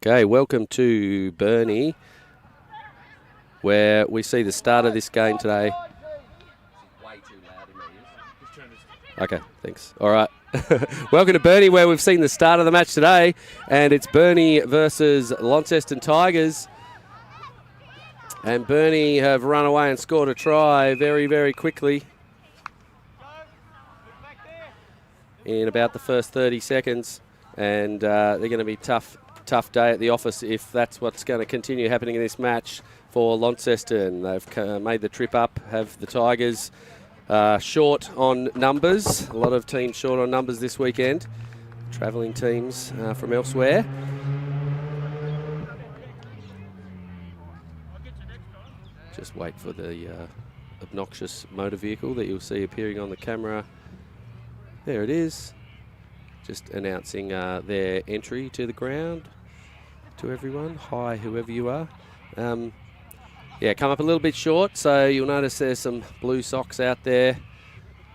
Okay, welcome to Burnie, where we see the start of this game today. Okay, thanks. All right. Welcome to Burnie, where we've seen the start of the match today, and it's Burnie versus Launceston Tigers. And Burnie have run away and scored a try very, very quickly in about the first 30 seconds. And they're going to be tough day at the office if that's what's going to continue happening in this match for Launceston. They've made the trip up, have the Tigers short on numbers. A lot of teams short on numbers this weekend, travelling teams from elsewhere. Just wait for the obnoxious motor vehicle that you'll see appearing on the camera. There it is. Just announcing their entry to the ground to everyone. Hi, whoever you are. Yeah, come up a little bit short, so you'll notice there's some blue socks out there.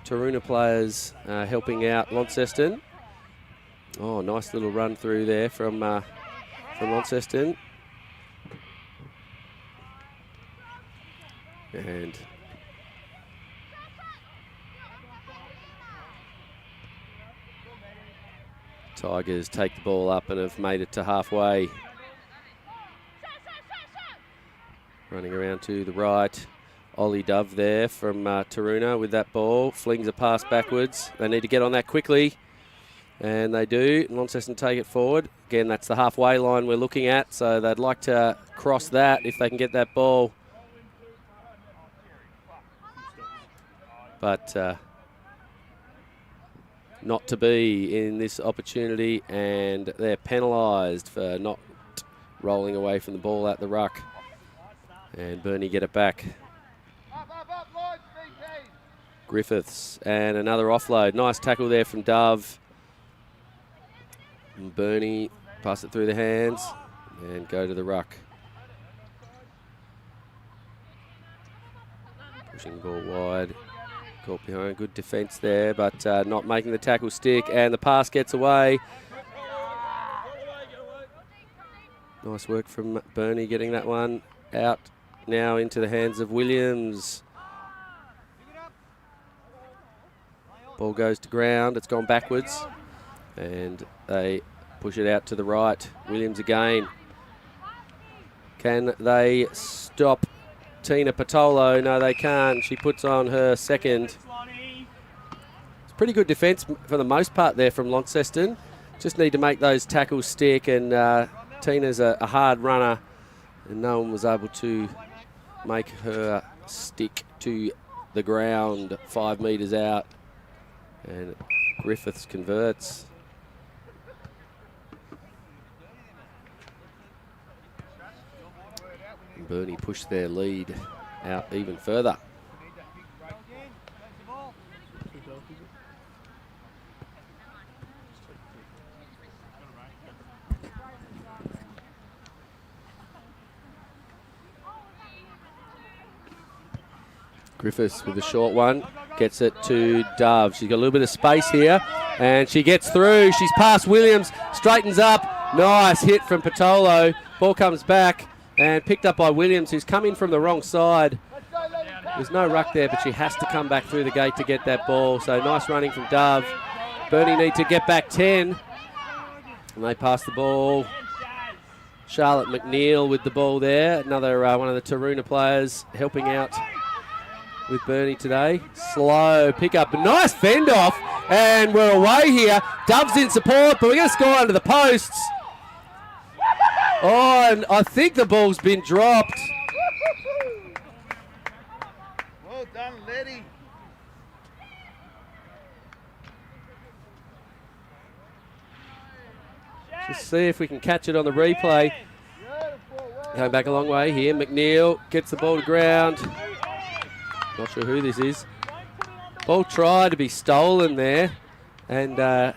Taruna players helping out Launceston. Oh, nice little run through there from Launceston. And Tigers take the ball up and have made it to halfway. Running around to the right. Ollie Dove there from Taruna with that ball. Flings a pass backwards. They need to get on that quickly. And they do. Launceston take it forward. Again, that's the halfway line we're looking at. So they'd like to cross that if they can get that ball. But not to be in this opportunity, and they're penalised for not rolling away from the ball at the ruck. And Burnie get it back. Griffiths and another offload. Nice tackle there from Dove. And Burnie pass it through the hands and go to the ruck. Pushing the ball wide. Caught behind, good defence there, but not making the tackle stick, and the pass gets away. Nice work from Burnie getting that one out now into the hands of Williams. Ball goes to ground, it's gone backwards, and they push it out to the right. Williams again. Can they stop Tina Patolo? No, they can't. She puts on her second. It's pretty good defence for the most part there from Launceston. Just need to make those tackles stick, and Tina's a hard runner, and no one was able to make her stick to the ground 5 metres out. And Griffiths converts. Burnie pushed their lead out even further. Griffiths with a short one, gets it to Dove. She's got a little bit of space here, and she gets through. She's past Williams, straightens up. Nice hit from Patolo. Ball comes back and picked up by Williams, who's coming from the wrong side. There's no ruck there, but she has to come back through the gate to get that ball. So nice running from Dove. Burnie need to get back 10. And they pass the ball. Charlotte McNeil with the ball there. Another one of the Taruna players helping out with Burnie today. Slow pick up. Nice fend off. And we're away here. Dove's in support, but we're going to score under the posts. Oh, and I think the ball's been dropped. Well done, Letty. Just see if we can catch it on the replay. Going back a long way here. McNeil gets the ball to ground. Not sure who this is. Ball tried to be stolen there, and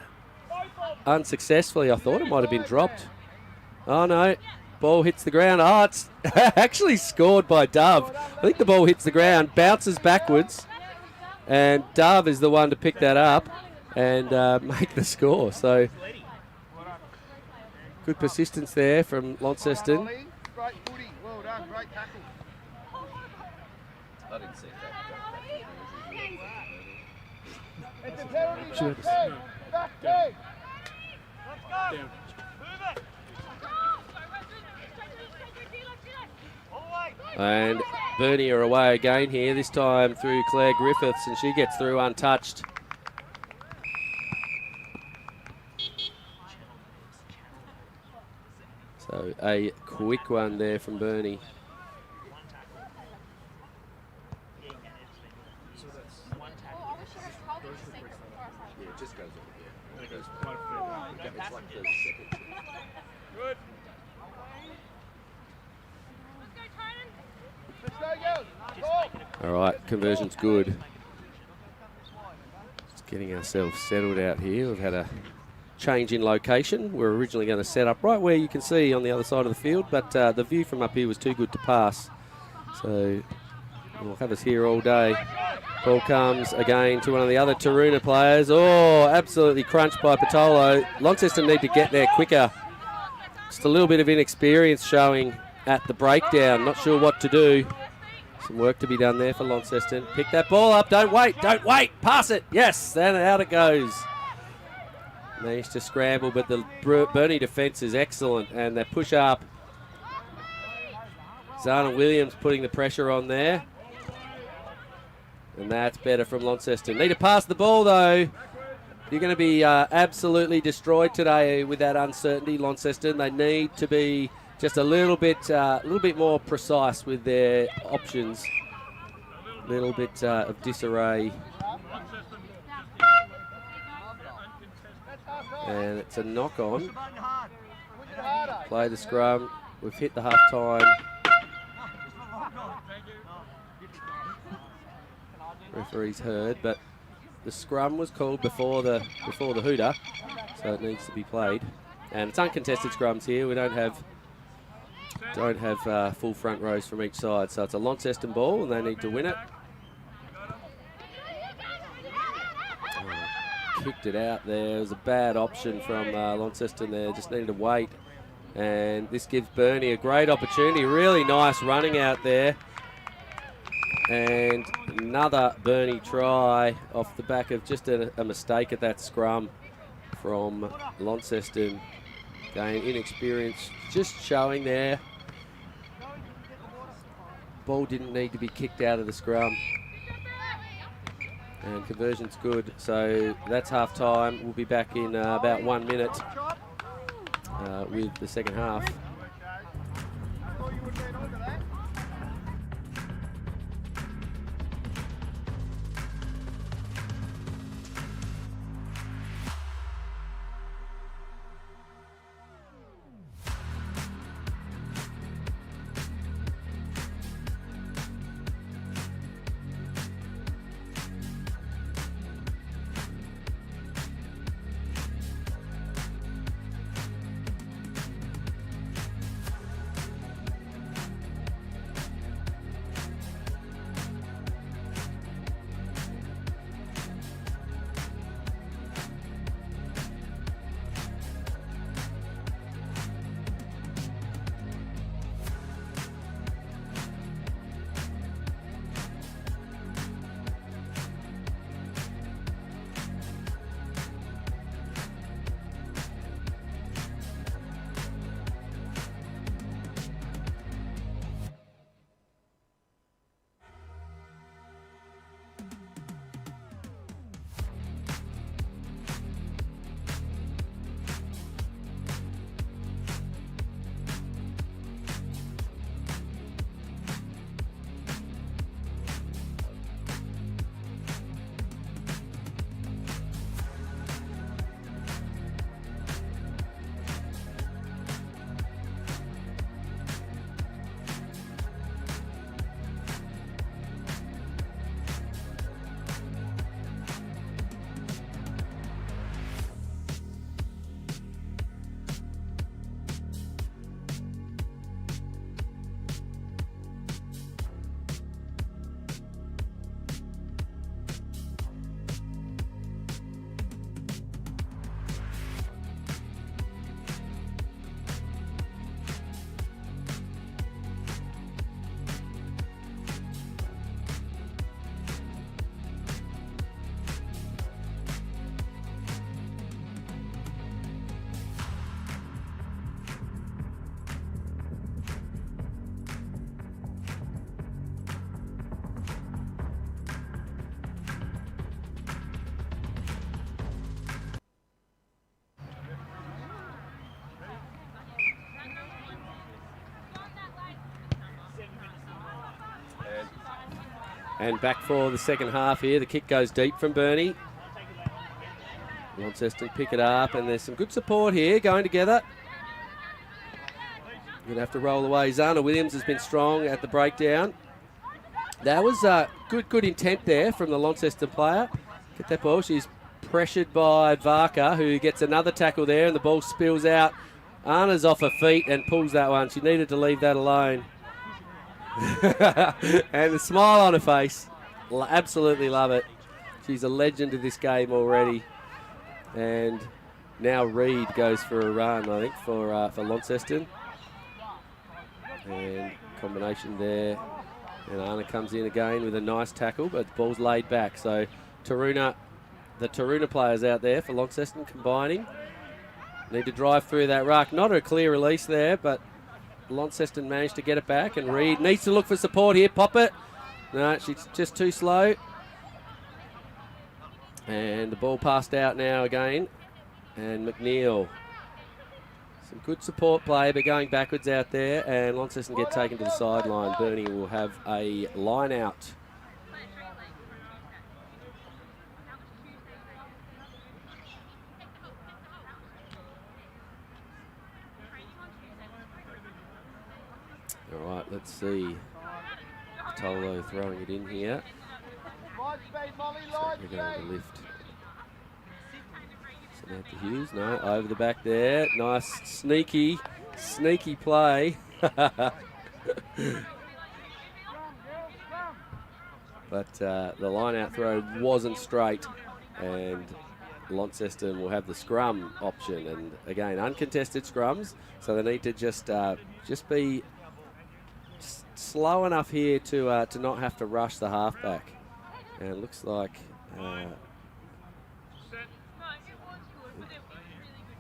unsuccessfully. I thought it might have been dropped. Oh no, ball hits the ground. Oh, it's actually scored by Dove. I think the ball hits the ground, bounces backwards, and Dove is the one to pick that up and make the score. So Good persistence there from Launceston. Great footy. Well done. Great tackle. I didn't see that. It's a penalty. Sure. Back leg. Let's go. And Bernie are away again here, this time through Claire Griffiths, and she gets through untouched. So a quick one there from Bernie. It just goes over there. It's like 30 seconds. Good. Let's go, girls. All right, conversion's good. Just getting ourselves settled out here. We've had a change in location. We're originally going to set up right where you can see on the other side of the field, but the view from up here was too good to pass. So we'll have us here all day. Ball comes again to one of the other Taruna players. Oh, absolutely crunched by Patolo. Launceston need to get there quicker. Just a little bit of inexperience showing at the breakdown. Not sure what to do. Some work to be done there for Launceston. Pick that ball up. Don't wait. Pass it. Yes, and out it goes. Managed to scramble, but the Bernie defence is excellent, and they push up. Zana Williams putting the pressure on there. And that's better from Launceston. Need to pass the ball, though. You're going to be absolutely destroyed today with that uncertainty, Launceston. They need to be just a little bit more precise with their options. A little bit of disarray. And it's a knock on. Play the scrum. We've hit the half time. Referee's heard, but the scrum was called before the hooter, so it needs to be played. And it's uncontested scrums here. We don't have full front rows from each side, so it's a Launceston ball, and they need to win it. Kicked it out there. It was a bad option from Launceston there. Just needed to wait. And this gives Bernie a great opportunity. Really nice running out there. And another Bernie try off the back of just a mistake at that scrum from Launceston. Again, inexperience just showing there. Ball didn't need to be kicked out of the scrum. And conversion's good, so that's half time. We'll be back in about 1 minute with the second half. And back for the second half here. The kick goes deep from Bernie. Launceston pick it up, and there's some good support here going together. Going to have to roll away. Zana Williams has been strong at the breakdown. That was good intent there from the Launceston player. Get that ball. She's pressured by Varka, who gets another tackle there, and the ball spills out. Anna's off her feet and pulls that one. She needed to leave that alone. And the smile on her face. Absolutely love it. She's a legend of this game already. And now Reed goes for a run, I think, for Launceston. And combination there. And Anna comes in again with a nice tackle, but the ball's laid back. So Taruna, the Taruna players out there for Launceston combining. Need to drive through that ruck. Not a clear release there, but Launceston managed to get it back. And Reed needs to look for support here. Pop it. No, she's just too slow. And the ball passed out now again. And McNeil. Some good support play, but going backwards out there. And Launceston get taken to the sideline. Bernie will have a line out. All right, let's see. Tolo throwing it in here. We're going to lift. Samantha Hughes, no, over the back there. Nice, sneaky play. But the line-out throw wasn't straight, and Launceston will have the scrum option. And again, uncontested scrums, so they need to just be slow enough here to not have to rush the halfback. And it looks like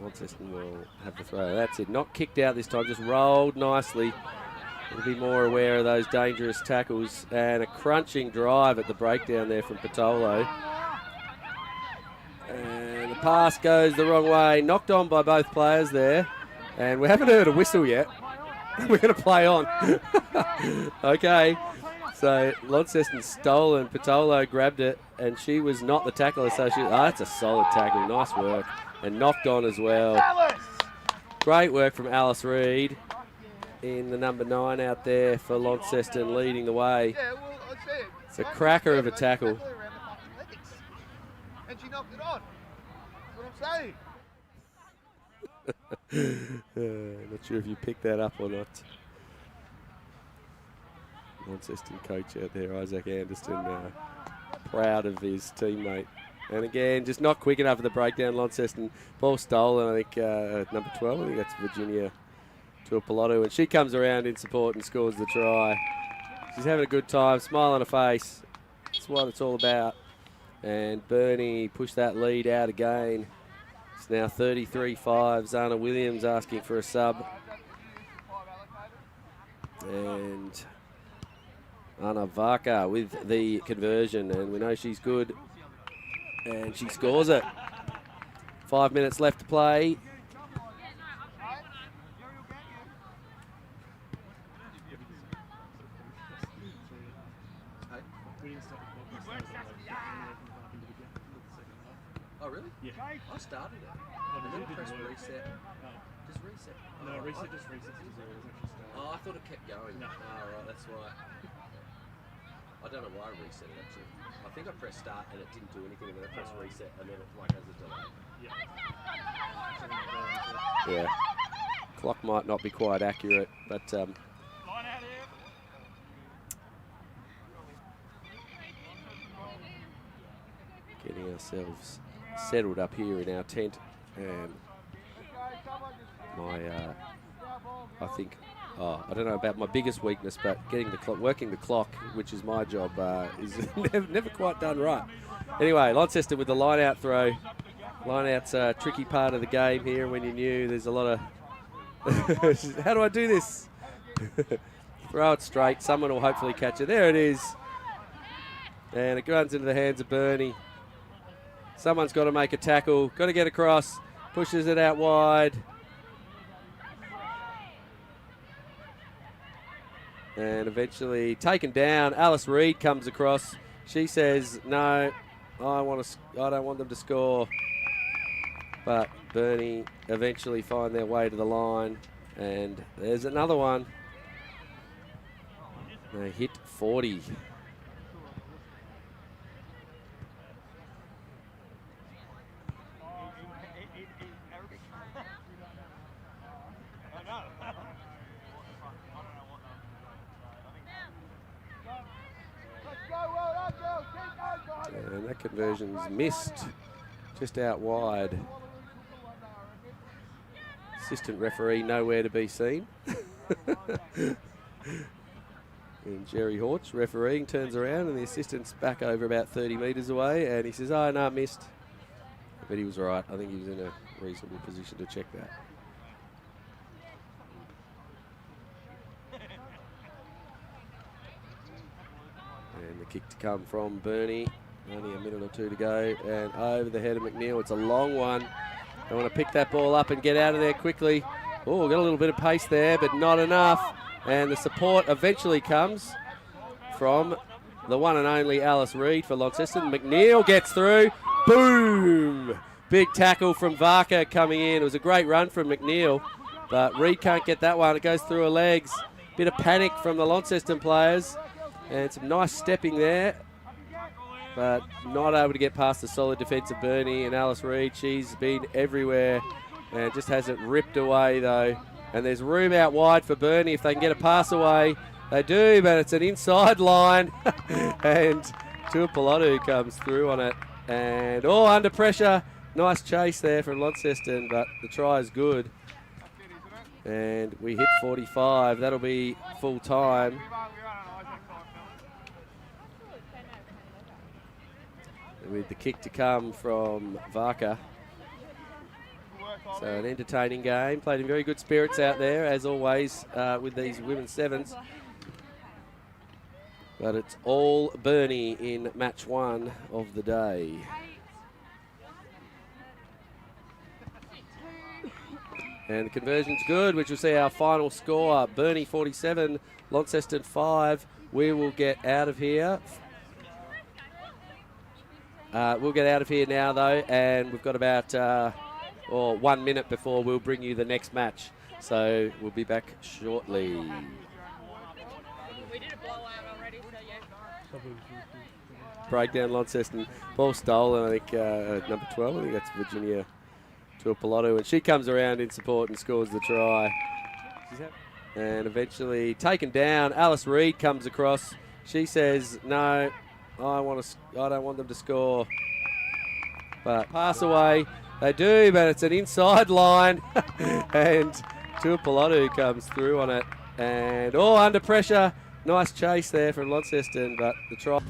Launceston will have the throw. That's it. Not kicked out this time, just rolled nicely. We'll be more aware of those dangerous tackles. And a crunching drive at the breakdown there from Patolo. And the pass goes the wrong way. Knocked on by both players there. And we haven't heard a whistle yet. We're going to play on. Okay. So Launceston stolen. Patolo grabbed it, and she was not the tackler. So that's a solid tackle. Nice work. And knocked on as well. Great work from Alice Reed in the number 9 out there for Launceston, leading the way. It's a cracker of a tackle. And she knocked it on. That's what I'm saying. Not sure if you picked that up or not. Launceston coach out there, Isaac Anderson, proud of his teammate. And again, just not quick enough for the breakdown. Launceston ball stolen, I think, number 12. I think that's Virginia Tuapolotu. And she comes around in support and scores the try. She's having a good time, smile on her face. That's what it's all about. And Bernie pushed that lead out again. It's now 33-5. Zana Williams asking for a sub. And Anna Varka with the conversion. And we know she's good. And she scores it. 5 minutes left to play. Oh, really? Yeah. I started it. And then press reset. Just reset. No, reset just resets. Oh, I thought it kept going. No. Oh, right, that's why. I don't know why I reset it, actually. I think I pressed start and it didn't do anything, and then I pressed reset, and then it like has a delay. Yeah. Clock might not be quite accurate, but getting ourselves settled up here in our tent, and my I think I don't know about my biggest weakness, but getting the clock, working the clock, which is my job, is never quite done right. Anyway, Launceston with the line-out throw. Line-out's a tricky part of the game here. When you're new, there's a lot of how do I do this? Throw it straight. Someone will hopefully catch it. There it is. And it runs into the hands of Bernie. Someone's got to make a tackle. Got to get across. Pushes it out wide. And and eventually taken down. Alice Reid comes across. She says, no, I don't want them to score. But Burnie eventually find their way to the line. And there's another one. They hit 40. And that conversion's missed, just out wide. Assistant referee nowhere to be seen. And Jerry Horch refereeing turns around and the assistant's back over about 30 metres away and he says, oh no, missed. But he was right. I think he was in a reasonable position to check that. And the kick to come from Burnie. Only a minute or two to go, and over the head of McNeil. It's a long one. They want to pick that ball up and get out of there quickly. Oh, got a little bit of pace there, but not enough. And the support eventually comes from the one and only Alice Reid for Launceston. McNeil gets through. Boom! Big tackle from Varka coming in. It was a great run from McNeil, but Reid can't get that one. It goes through her legs. Bit of panic from the Launceston players, and some nice stepping there, but not able to get past the solid defence of Burnie and Alice Reid. She's been everywhere and just has it ripped away though. And there's room out wide for Burnie if they can get a pass away. They do, but it's an inside line. And Tuapolotu comes through on it. And under pressure. Nice chase there from Launceston, but the try is good. And we hit 45. That'll be full time. With the kick to come from Varka. So an entertaining game. Played in very good spirits out there, as always, with these women's sevens. But it's all Burnie in match one of the day. And the conversion's good, which will see our final score. Burnie 47, Launceston 5. We will get out of here. We'll get out of here now, though, and we've got about 1 minute before we'll bring you the next match. So we'll be back shortly. We did a blowout already, so yeah. Breakdown Launceston. Ball stolen, I think, number 12. I think that's Virginia Tuapolotu, and she comes around in support and scores the try. And eventually taken down. Alice Reid comes across. She says, no, I don't want them to score. But pass away. They do, but it's an inside line. And Tuapolotu comes through on it. And under pressure. Nice chase there from Launceston, but the try.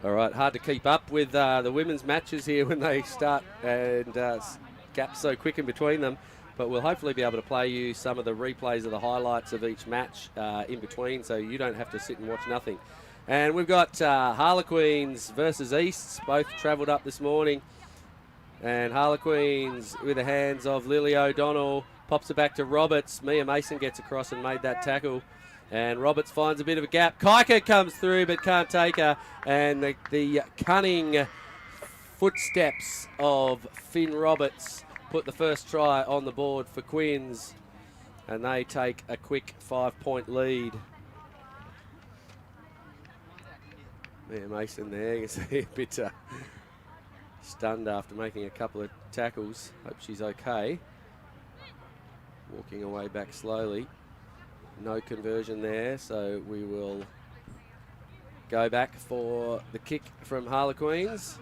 All right, hard to keep up with the women's matches here when they start and gaps so quick in between them. But we'll hopefully be able to play you some of the replays of the highlights of each match in between, so you don't have to sit and watch nothing. And we've got Harlequins versus Easts, both travelled up this morning. And Harlequins with the hands of Lily O'Donnell, pops it back to Roberts. Mia Mason gets across and made that tackle. And Roberts finds a bit of a gap. Kaika comes through but can't take her. And the cunning footsteps of Finn Roberts put the first try on the board for Quins, and they take a quick 5-point lead. Mia Mason there, you can see a bit stunned after making a couple of tackles. Hope she's okay. Walking away back slowly. No conversion there, so we will go back for the kick from Harlequins.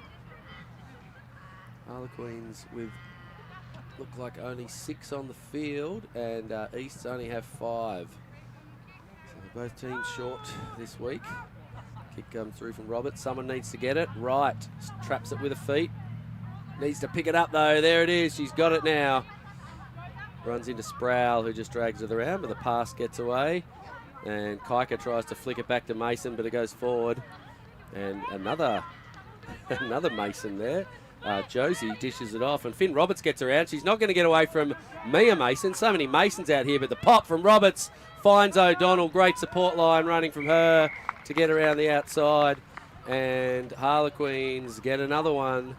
Harlequins with look like only 6 on the field, and Easts only have 5. So both teams short this week. Kick comes through from Roberts. Someone needs to get it. Right, traps it with her feet. Needs to pick it up though. There it is. She's got it now. Runs into Sproul, who just drags it around, but the pass gets away. And Kaika tries to flick it back to Mason, but it goes forward. And another Mason there. Josie dishes it off, and Finn Roberts gets around. She's not going to get away from Mia Mason. So many Masons out here, but the pop from Roberts finds O'Donnell. Great support line running from her to get around the outside. And Harlequins get another one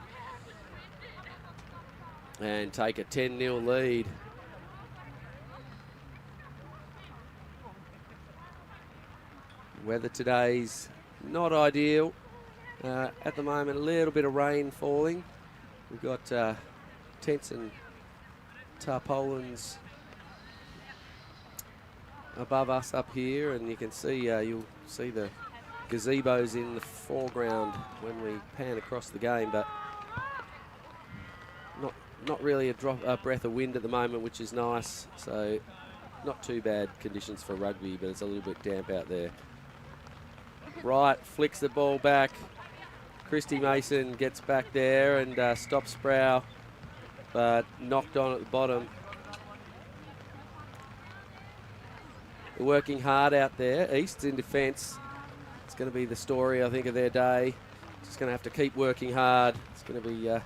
and take a 10-0 lead. Weather today's not ideal. At the moment, a little bit of rain falling. We've got tents and tarpaulins above us up here, and you can see you'll see the gazebos in the foreground when we pan across the game, but not really a breath of wind at the moment, which is nice. So not too bad conditions for rugby, but it's a little bit damp out there. Right, flicks the ball back. Christy Mason gets back there and stops Sproul, but knocked on at the bottom. They're working hard out there. East's in defence. It's going to be the story, I think, of their day. Just going to have to keep working hard. It's going to be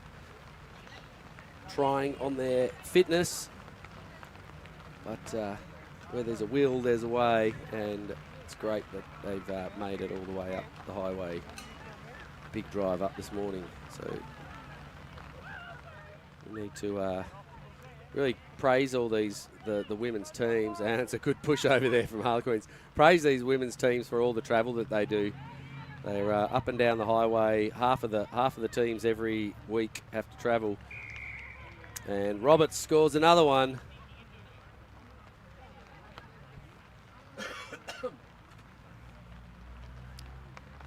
trying on their fitness. But where there's a will, there's a way, and it's great that they've made it all the way up the highway. Big drive up this morning, so we need to really praise all the women's teams, and it's a good push over there from Harlequins. Praise these women's teams for all the travel that they do. They're up and down the highway. Half of the teams every week have to travel, and Roberts scores another one.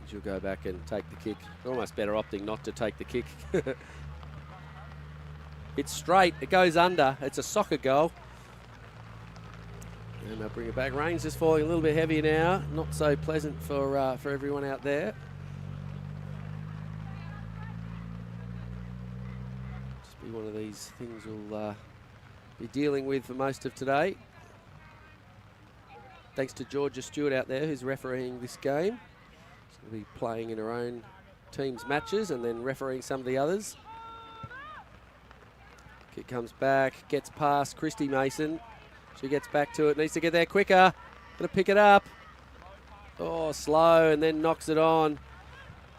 She'll go back and take the kick. Almost better opting not to take the kick. It's straight. It goes under. It's a soccer goal. And they'll bring it back. Rain's just falling a little bit heavier now. Not so pleasant for everyone out there. Just be one of these things we'll be dealing with for most of today. Thanks to Georgia Stewart out there, who's refereeing this game. She'll be playing in her own team's matches and then refereeing some of the others. Kick comes back, gets past Christy Mason. She gets back to it, needs to get there quicker. Gonna pick it up. Oh, slow, and then knocks it on.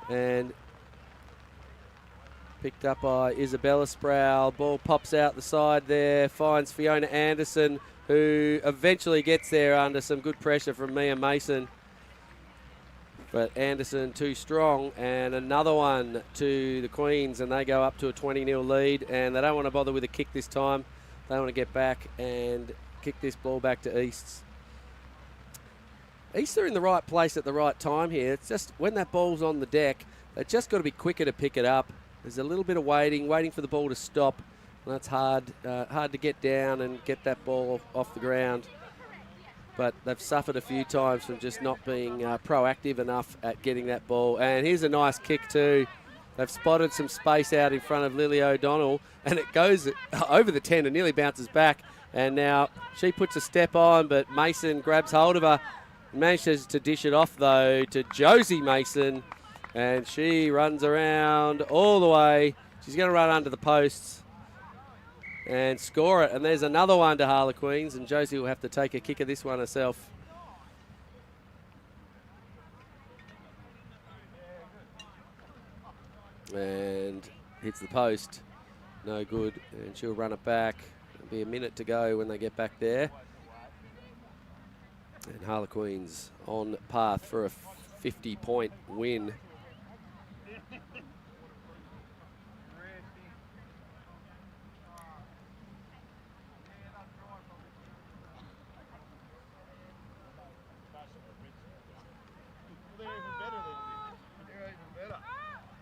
And picked up by Isabella Sproul. Ball pops out the side there, finds Fiona Anderson, who eventually gets there under some good pressure from Mia Mason. But Anderson too strong, and another one to the Queens, and they go up to a 20-0 lead, and they don't want to bother with a kick this time. They want to get back and kick this ball back to Easts. Easts are in the right place at the right time here. It's just when that ball's on the deck, they've just got to be quicker to pick it up. There's a little bit of waiting for the ball to stop, and that's hard to get down and get that ball off the ground. but they've suffered a few times from just not being proactive enough at getting that ball. And here's a nice kick too. They've spotted some space out in front of Lily O'Donnell, and it goes over the 10 and nearly bounces back. And now she puts a step on, but Mason grabs hold of her. Manages to dish it off, though, to Josie Mason. And she runs around all the way. She's going to run under the posts and score it. And there's another one to Harlequins, and Josie will have to take a kick of this one herself. And hits the post. No good. And she'll run it back. It'll be a minute to go when they get back there. And Harlequins on path for a 50-point win.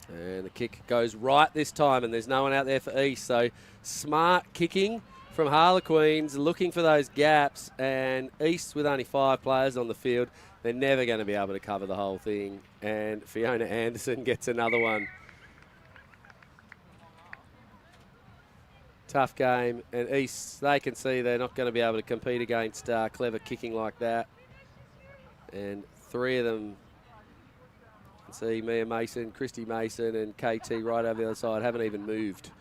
And the kick goes right this time, and there's no one out there for East. So smart kicking from Harlequins, looking for those gaps, and East with only 5 players on the field, they're never going to be able to cover the whole thing. And Fiona Anderson gets another one. Tough game, and East, they can see they're not going to be able to compete against clever kicking like that. And 3 of them, see Mia Mason, Christy Mason, and KT right over the other side haven't even moved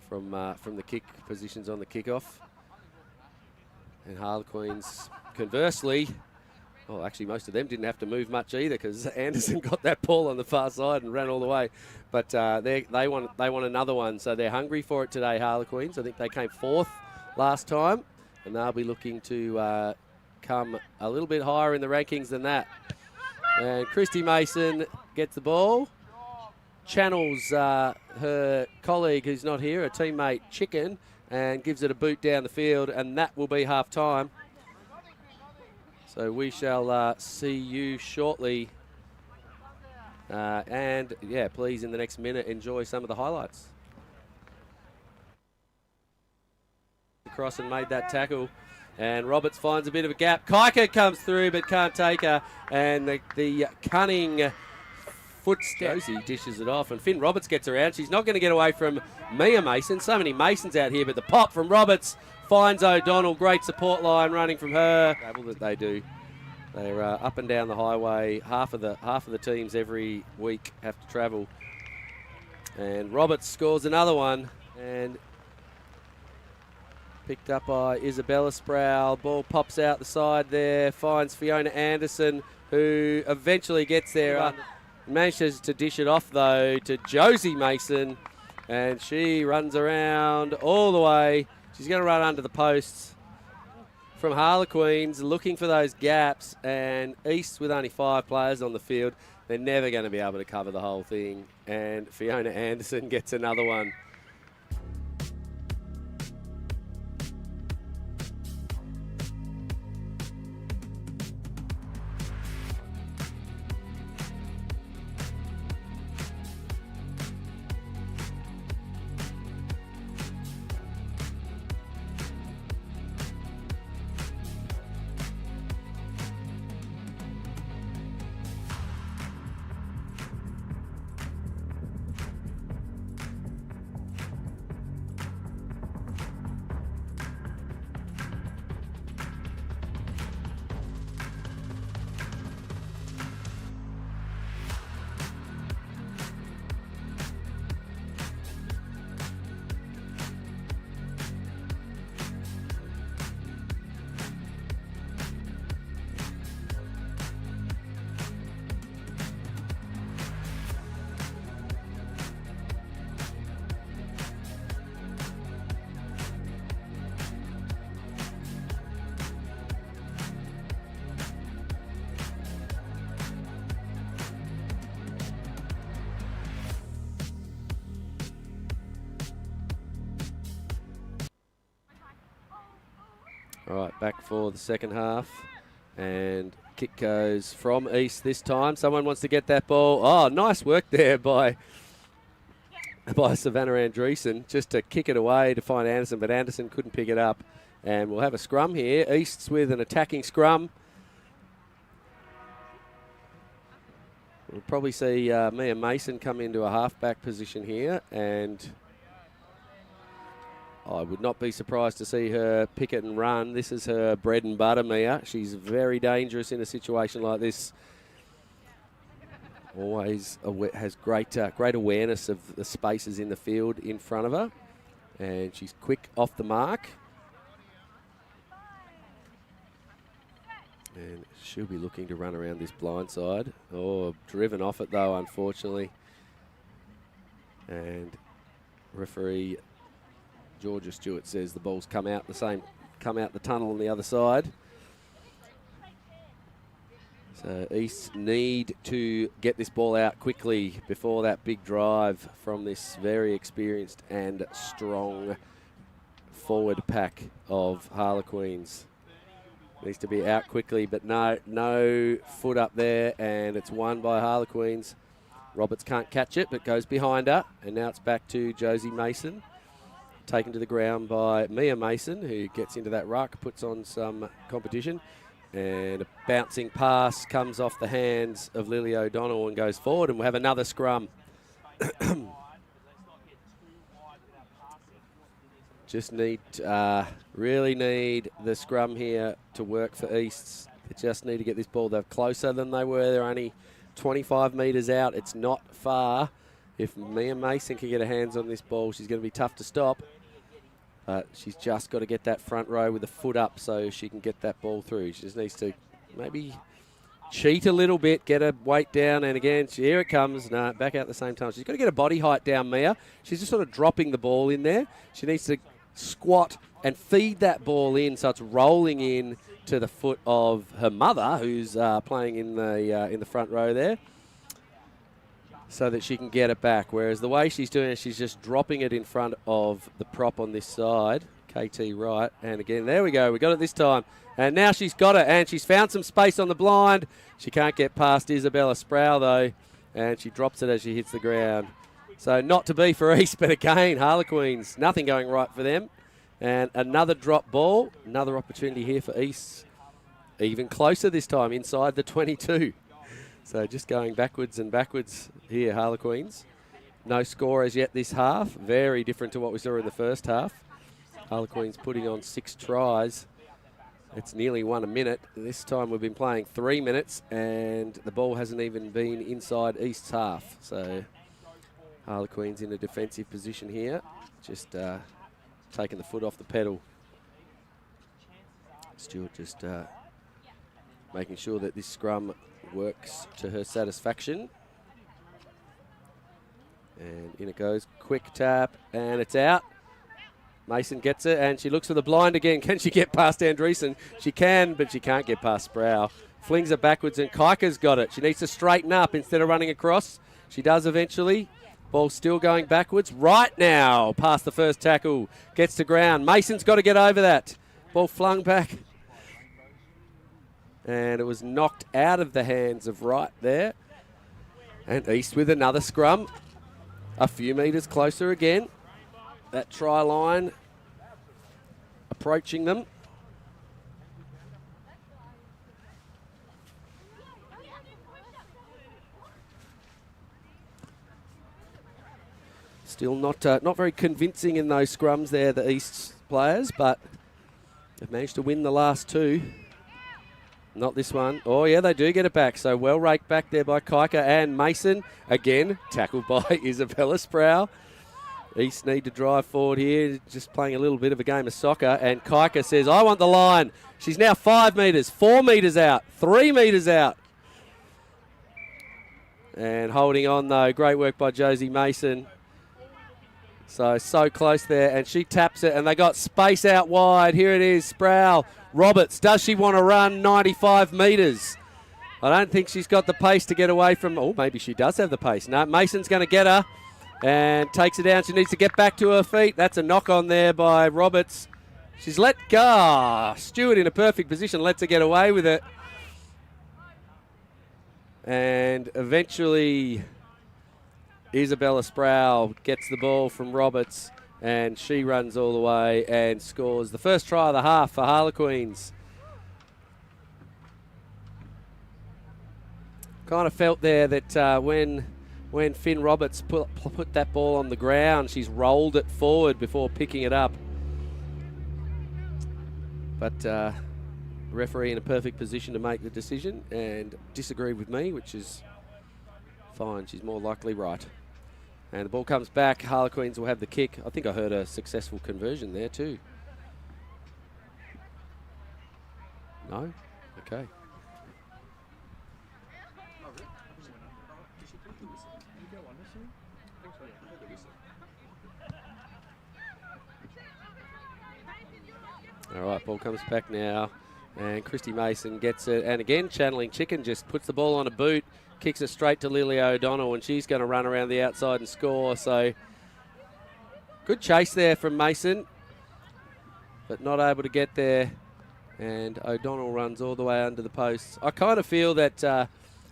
from the kick positions on the kickoff. And Harlequins, conversely, well, actually most of them didn't have to move much either because Anderson got that ball on the far side and ran all the way. But they want another one, so they're hungry for it today, Harlequins. I think they came 4th last time, and they'll be looking to come a little bit higher in the rankings than that. And Christy Mason gets the ball, channels her colleague who's not here, her teammate Chicken, and gives it a boot down the field, and that will be half time. So we shall see you shortly. And yeah, please in the next minute enjoy some of the highlights. Across and made that tackle. And Roberts finds a bit of a gap. Kaika comes through but can't take her. And the cunning footstep. Josie dishes it off. And Finn Roberts gets around. She's not going to get away from Mia Mason. So many Masons out here. But the pop from Roberts finds O'Donnell. Great support line running from her. Travel that they do. They're up and down the highway. Half of the teams every week have to travel. And Roberts scores another one. And picked up by Isabella Sproul. Ball pops out the side there. Finds Fiona Anderson, who eventually gets there. Manages to dish it off, though, to Josie Mason. And she runs around all the way. She's going to run under the posts. From Harlequins, looking for those gaps. And East with only 5 players on the field, they're never going to be able to cover the whole thing. And Fiona Anderson gets another one. All right, back for the second half. And kick goes from East this time. Someone wants to get that ball. Oh, nice work there by Savannah Andreessen just to kick it away to find Anderson, but Anderson couldn't pick it up. And we'll have a scrum here. East's with an attacking scrum. We'll probably see Mia Mason come into a halfback position here, and I would not be surprised to see her pick it and run. This is her bread and butter, Mia. She's very dangerous in a situation like this. Always has great awareness of the spaces in the field in front of her. And she's quick off the mark. And she'll be looking to run around this blind side. Oh, driven off it though, unfortunately. And referee Georgia Stewart says the ball's come out the tunnel on the other side. So East need to get this ball out quickly before that big drive from this very experienced and strong forward pack of Harlequins. Needs to be out quickly, but no foot up there, and it's won by Harlequins. Roberts can't catch it, but goes behind her, and now it's back to Josie Mason. Taken to the ground by Mia Mason, who gets into that ruck, puts on some competition. And a bouncing pass comes off the hands of Lily O'Donnell and goes forward, and we'll have another scrum. Just really need the scrum here to work for Easts. They just need to get this ball. They're closer than they were. They're only 25 metres out. It's not far. If Mia Mason can get her hands on this ball, she's going to be tough to stop. But she's just got to get that front row with a foot up so she can get that ball through. She just needs to maybe cheat a little bit, get her weight down, and again, here it comes. No, back out at the same time. She's got to get her body height down, Mia. She's just sort of dropping the ball in there. She needs to squat and feed that ball in so it's rolling in to the foot of her mother, who's playing in the front row there, so that she can get it back. Whereas the way she's doing it, she's just dropping it in front of the prop on this side, KT right. And again, there we go. We got it this time. And now she's got it, and she's found some space on the blind. She can't get past Isabella Sproul, though, and she drops it as she hits the ground. So not to be for East, but again, Harlequins, nothing going right for them. And another drop ball, another opportunity here for East. Even closer this time, inside the 22. So just going backwards and backwards here, Harlequins. No score as yet this half. Very different to what we saw in the first half. Harlequins putting on 6 tries. It's nearly 1 a minute. This time we've been playing 3 minutes, and the ball hasn't even been inside East's half. So Harlequins in a defensive position here. Just taking the foot off the pedal. Stewart just making sure that this scrum works to her satisfaction. And in it goes. Quick tap, and it's out. Mason gets it, and she looks for the blind again. Can she get past Andreessen? She can, but she can't get past Sproul. Flings it backwards, and Kaika's got it. She needs to straighten up instead of running across. She does eventually. Ball still going backwards. Right now, past the first tackle. Gets to ground. Mason's got to get over that. Ball flung back. And it was knocked out of the hands of Wright there. And East with another scrum. A few metres closer again. That try line approaching them. Still not very convincing in those scrums there, the East players, but they've managed to win the last 2. Not this one. Oh, yeah, they do get it back. So well raked back there by Kaika and Mason. Again, tackled by Isabella Sproul. East need to drive forward here, just playing a little bit of a game of soccer. And Kaika says, I want the line. She's now 5 metres, 4 metres out, 3 metres out. And holding on, though. Great work by Josie Mason. So close there, and she taps it, and they got space out wide. Here it is, Sproul. Roberts, does she want to run 95 metres? I don't think she's got the pace to get away from... Oh, maybe she does have the pace. No, Mason's going to get her and takes her down. She needs to get back to her feet. That's a knock on there by Roberts. She's let go. Stewart in a perfect position, lets her get away with it. And eventually... Isabella Sproul gets the ball from Roberts, and she runs all the way and scores the first try of the half for Harlequins. Kind of felt there that when Finn Roberts put that ball on the ground, she's rolled it forward before picking it up. But the referee in a perfect position to make the decision and disagreed with me, which is fine. She's more likely right. And the ball comes back. Harlequins will have the kick. I think I heard a successful conversion there too. No? Okay. All right, ball comes back now. And Christy Mason gets it. And again, Channeling Chicken just puts the ball on a boot, kicks it straight to Lily O'Donnell, and she's going to run around the outside and score. So good chase there from Mason, but not able to get there. And O'Donnell runs all the way under the posts. I kind of feel that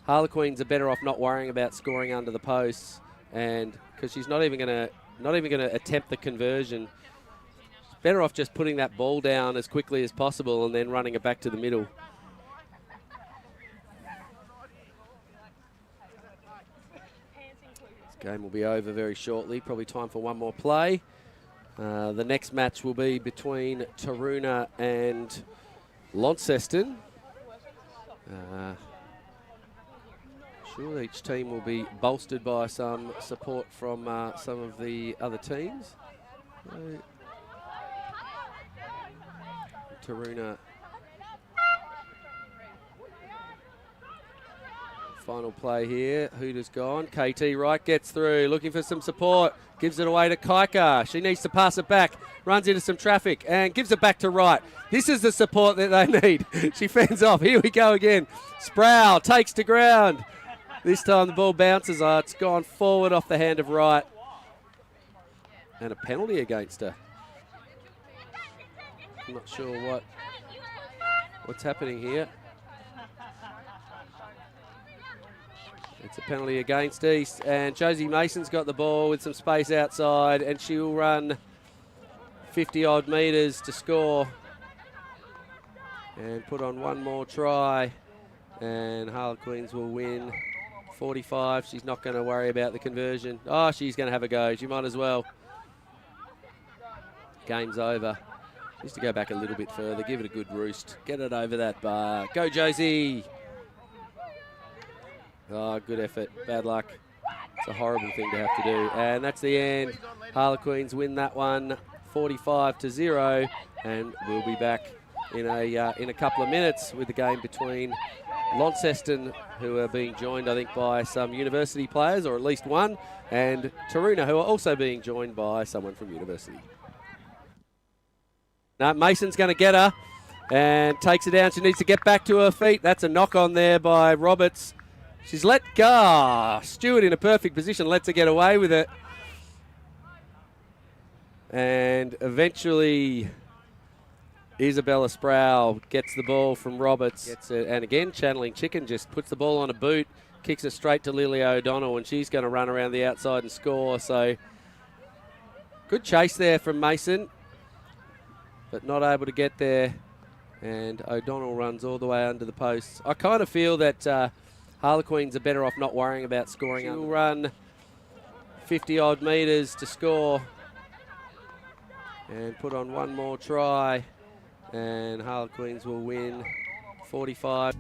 Harlequins are better off not worrying about scoring under the posts, and because she's not even going to attempt the conversion. Better off just putting that ball down as quickly as possible and then running it back to the middle. This game will be over very shortly. Probably time for one more play. The next match will be between Taruna and Launceston. Sure, each team will be bolstered by some support from some of the other teams. Taruna. Final play here. Hooter's gone. KT Wright gets through, looking for some support. Gives it away to Kaika. She needs to pass it back. Runs into some traffic and gives it back to Wright. This is the support that they need. She fends off. Here we go again. Sproul takes to ground. This time the ball bounces. It's gone forward off the hand of Wright. And a penalty against her. I'm not sure what's happening here. It's a penalty against East, and Josie Mason's got the ball with some space outside, and she'll run 50-odd metres to score and put on one more try, and Harlequins will win 45. She's not going to worry about the conversion. Oh, she's going to have a go. She might as well. Game's over. Just to go back a little bit further, give it a good roost, get it over that bar. Go, Josie! Oh, good effort, bad luck. It's a horrible thing to have to do. And that's the end. Harlequins win that one 45-0, and we'll be back in a couple of minutes with the game between Launceston, who are being joined, I think, by some university players, or at least one, and Taruna, who are also being joined by someone from university. No, Mason's going to get her and takes her down. She needs to get back to her feet. That's a knock on there by Roberts. She's let go. Stewart in a perfect position, lets her get away with it. And eventually Isabella Sproul gets the ball from Roberts. Gets it, and again, Channeling Chicken just puts the ball on a boot, kicks it straight to Lily O'Donnell, and she's going to run around the outside and score. So good chase there from Mason, but not able to get there, and O'Donnell runs all the way under the posts. I kind of feel that Harlequins are better off not worrying about scoring. She'll run 50-odd metres to score and put on one more try, and Harlequins will win 45.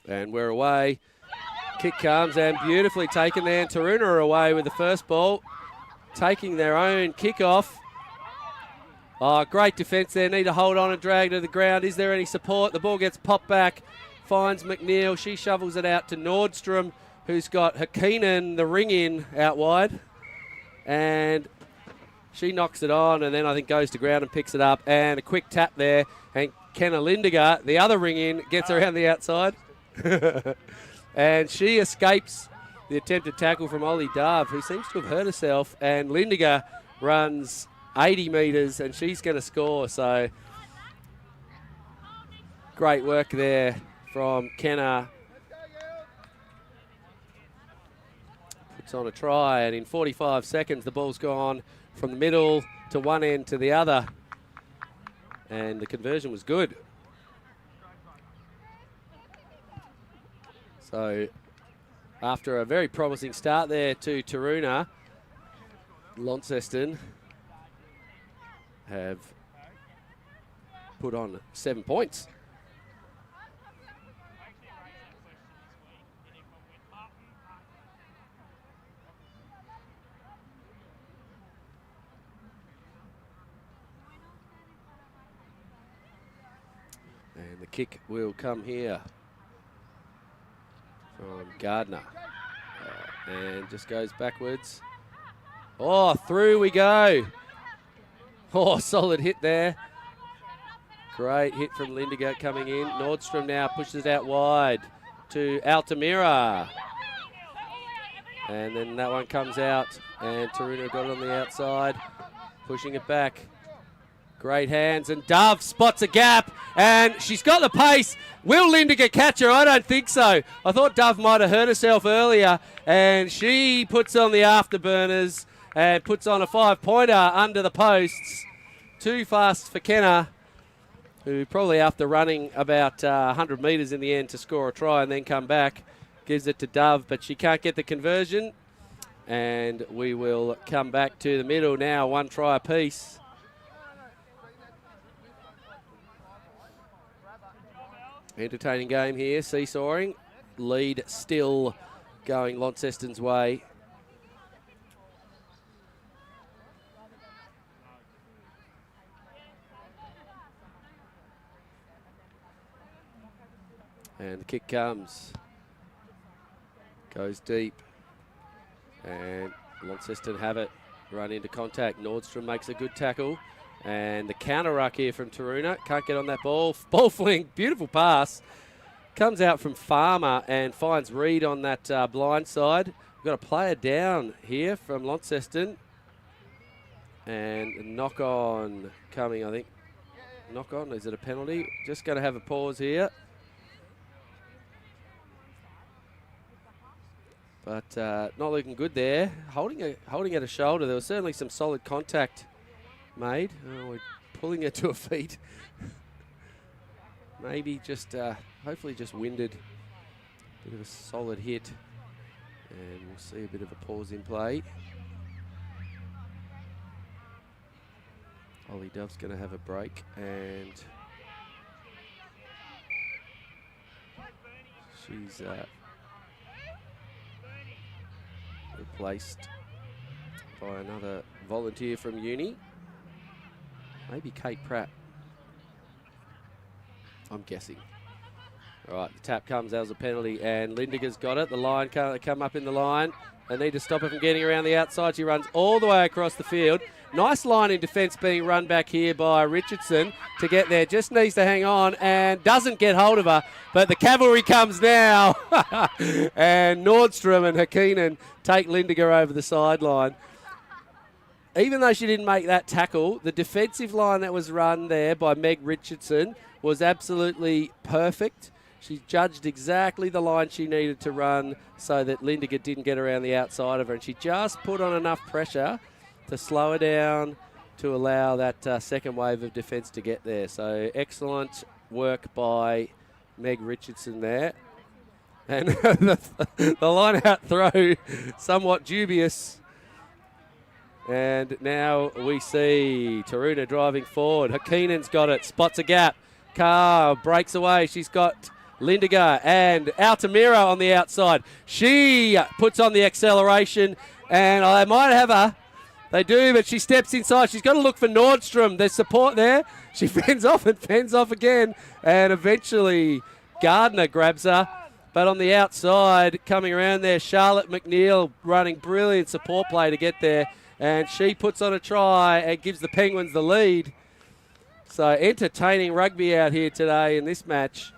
And we're away. Kick comes and beautifully taken there. And Taruna are away with the first ball, taking their own kick off. Oh, great defence there. Need to hold on and drag to the ground. Is there any support? The ball gets popped back. Finds McNeil. She shovels it out to Nordstrom, who's got Hakinen, the ring in, out wide. And she knocks it on and then I think goes to ground and picks it up. And a quick tap there. And Kenna Lindiger, the other ring in, gets around the outside. And she escapes the attempted tackle from Ollie Dove, who seems to have hurt herself. And Lindiger runs 80 metres and she's going to score. So great work there from Kenna. Puts on a try, and in 45 seconds the ball's gone from the middle to one end to the other. And the conversion was good. So after a very promising start there to Taruna, Launceston have put on 7 points. And the kick will come here from Gardner. And just goes backwards. Oh, through we go. Oh, solid hit there. Great hit from Lindiger coming in. Nordstrom now pushes it out wide to Altamira. And then that one comes out. And Taruna got it on the outside. Pushing it back. Great hands, and Dove spots a gap, and she's got the pace. Will Lindiger catch her? I don't think so. I thought Dove might have hurt herself earlier, and she puts on the afterburners and puts on a 5-pointer under the posts. Too fast for Kenna, who probably after running about 100 metres in the end to score a try and then come back, gives it to Dove, but she can't get the conversion. And we will come back to the middle now, 1 try apiece. Entertaining game here, seesawing. Lead still going Launceston's way. And the kick comes. Goes deep. And Launceston have it. Run into contact. Nordstrom makes a good tackle. And the counter ruck here from Taruna. Can't get on that ball. Ball fling. Beautiful pass. Comes out from Farmer and finds Reed on that blind side. We've got a player down here from Launceston. And a knock on coming, I think. Knock on. Is it a penalty? Just going to have a pause here. But not looking good there. Holding at a shoulder. There was certainly some solid contact made. Oh, we're pulling her to her feet. Maybe just, hopefully just winded. Bit of a solid hit. And we'll see a bit of a pause in play. Ollie Dove's going to have a break. And she's replaced by another volunteer from uni. Maybe Kate Pratt. I'm guessing. All right, the tap comes as a penalty, and Lindiger's got it. The line can't come up in the line. They need to stop her from getting around the outside. She runs all the way across the field. Nice line in defence being run back here by Richardson to get there. Just needs to hang on and doesn't get hold of her. But the cavalry comes now. And Nordstrom and Hakinen take Lindiger over the sideline. Even though she didn't make that tackle, the defensive line that was run there by Meg Richardson was absolutely perfect. She judged exactly the line she needed to run so that Lindiger didn't get around the outside of her. And she just put on enough pressure to slow her down to allow that second wave of defence to get there. So excellent work by Meg Richardson there. And the line-out throw, somewhat dubious. And now we see Taruna driving forward. Hakinen's got it, spots a gap. Carr breaks away. She's got Lindiger and Altamira on the outside. She puts on the acceleration, and I might have her. They do, but she steps inside. She's got to look for Nordstrom. There's support there. She fends off and fends off again, and eventually Gardner grabs her. But on the outside, coming around there, Charlotte McNeil running brilliant support play to get there, and she puts on a try and gives the Penguins the lead. So entertaining rugby out here today in this match.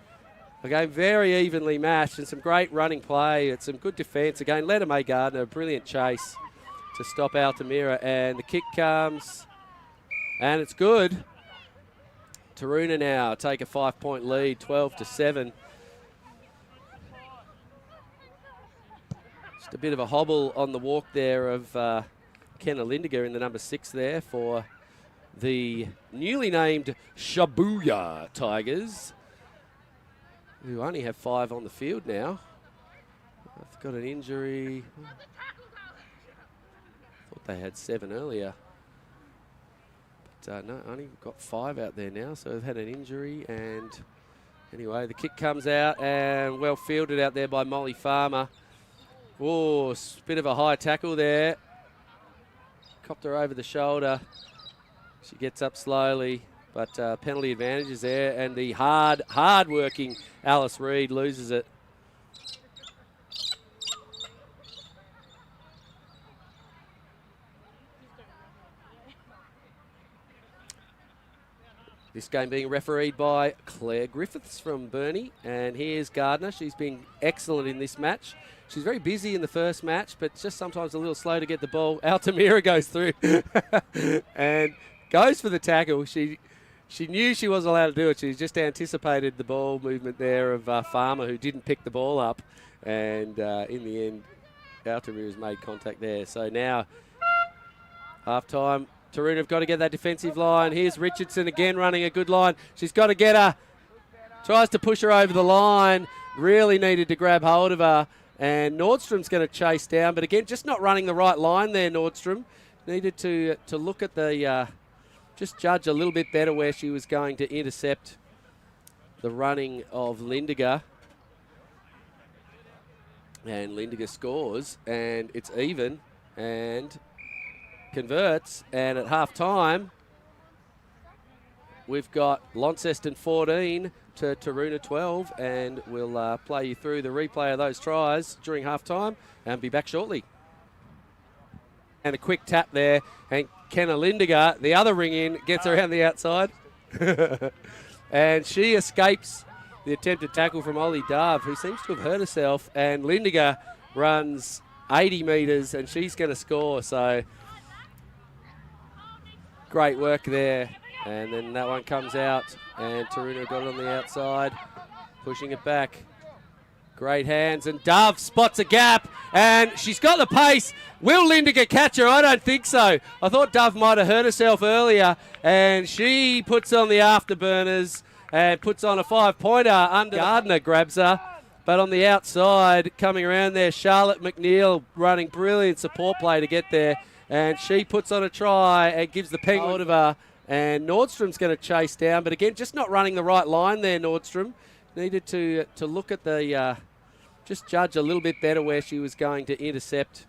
Again, very evenly matched and some great running play and some good defence. Again, Letta May Gardner, a brilliant chase to stop Altamira, and the kick comes, and it's good. Taruna now take a 5-point lead, 12-7. Just a bit of a hobble on the walk there of Kenna Lindiger in the number 6 there for the newly named Shibuya Tigers, who only have 5 on the field now. I've got an injury. Thought they had 7 earlier. But no, only got 5 out there now, so they've had an injury. And anyway, the kick comes out and well fielded out there by Molly Farmer. Oh, bit of a high tackle there. Copped her over the shoulder. She gets up slowly, but penalty advantages there, and the hard-working Alice Reid loses it. This game being refereed by Claire Griffiths from Burnie, and here's Gardner. She's been excellent in this match. She's very busy in the first match, but just sometimes a little slow to get the ball. Altamira goes through and goes for the tackle. She knew she wasn't allowed to do it. She just anticipated the ball movement there of Farmer, who didn't pick the ball up. And in the end, Altamira's made contact there. So now, half-time, Taruna have got to get that defensive line. Here's Richardson again running a good line. She's got to get her. Tries to push her over the line. Really needed to grab hold of her. And Nordstrom's going to chase down. But again, just not running the right line there, Nordstrom. Needed to look at the... just judge a little bit better where she was going to intercept the running of Lindiger. And Lindiger scores, and it's even, and converts. And at half-time, we've got Launceston 14 to Taruna 12, and we'll play you through the replay of those tries during half-time and be back shortly. And a quick tap there, and Kenna Lindiger, the other ring in, gets around the outside. And she escapes the attempted tackle from Ollie Dove, who seems to have hurt herself. And Lindiger runs 80 metres, and she's going to score. So great work there. And then that one comes out, and Taruna got it on the outside, pushing it back. Great hands, and Dove spots a gap, and she's got the pace. Will Lindiger catch her? I don't think so. I thought Dove might have hurt herself earlier, and she puts on the afterburners and puts on a 5-pointer under. Gardner grabs her, but on the outside, coming around there, Charlotte McNeil running brilliant support play to get there, and she puts on a try and gives the Penguins hold of her, and Nordstrom's going to chase down, but again, just not running the right line there, Nordstrom. Needed to look at the, just judge a little bit better where she was going to intercept.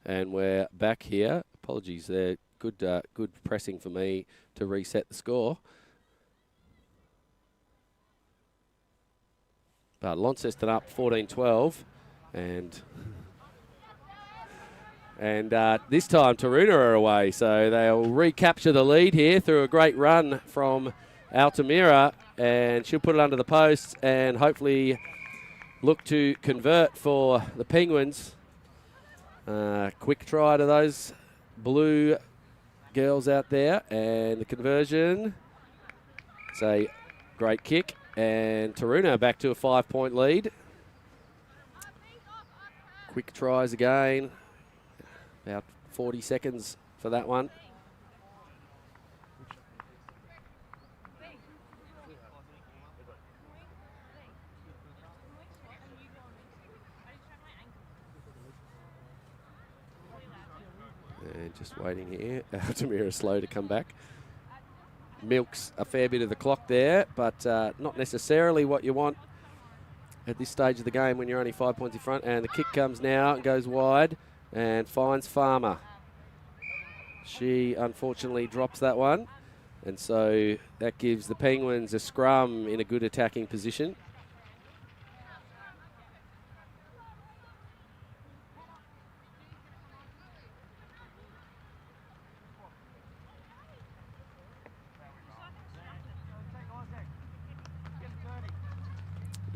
And we're back here. Apologies there. Good pressing for me to reset the score. But Launceston up 14-12. And this time Taruna are away. So they'll recapture the lead here through a great run from Altamira. And she'll put it under the posts and hopefully look to convert for the Penguins. Quick try to those blue girls out there, and the conversion. It's a great kick, and Taruna back to a 5-point lead. Quick tries again. About 40 seconds for that one. And just waiting here. Altamira slow to come back. Milks a fair bit of the clock there, but not necessarily what you want at this stage of the game when you're only 5 points in front. And the kick comes now and goes wide and finds Farmer. She unfortunately drops that one. And so that gives the Penguins a scrum in a good attacking position.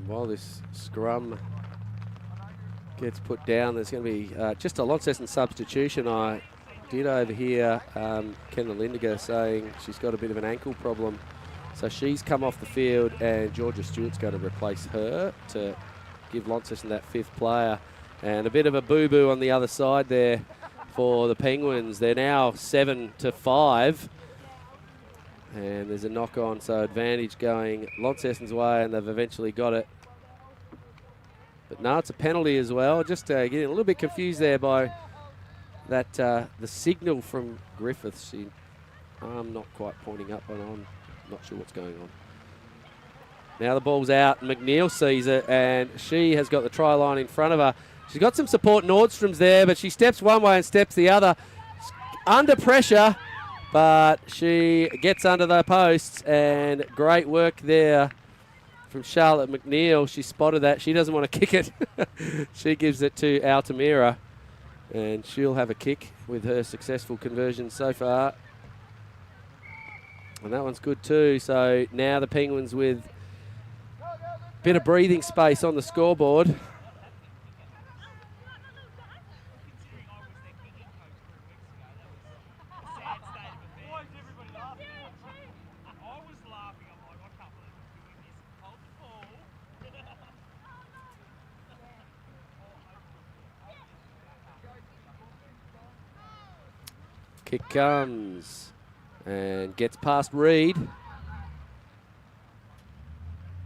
While this scrum gets put down, there's going to be just a Launceston substitution. I did overhear Kendall Lindiger saying she's got a bit of an ankle problem. So she's come off the field and Georgia Stewart's going to replace her to give Launceston that 5th player. And a bit of a boo-boo on the other side there for the Penguins. They're now 7-5. And there's a knock-on, so advantage going Launceston's way, and they've eventually got it. But no, it's a penalty as well. Just getting a little bit confused there by that the signal from Griffiths. I'm not quite pointing up, but I'm not sure what's going on. Now the ball's out. McNeil sees it, and she has got the try line in front of her. She's got some support Nordstrom's there, but she steps one way and steps the other. Under pressure. But she gets under the posts, and great work there from Charlotte McNeil. She spotted that. She doesn't want to kick it. She gives it to Altamira, and she'll have a kick with her successful conversion so far. And that one's good too. So now the Penguins with a bit of breathing space on the scoreboard. Kick comes and gets past Reed.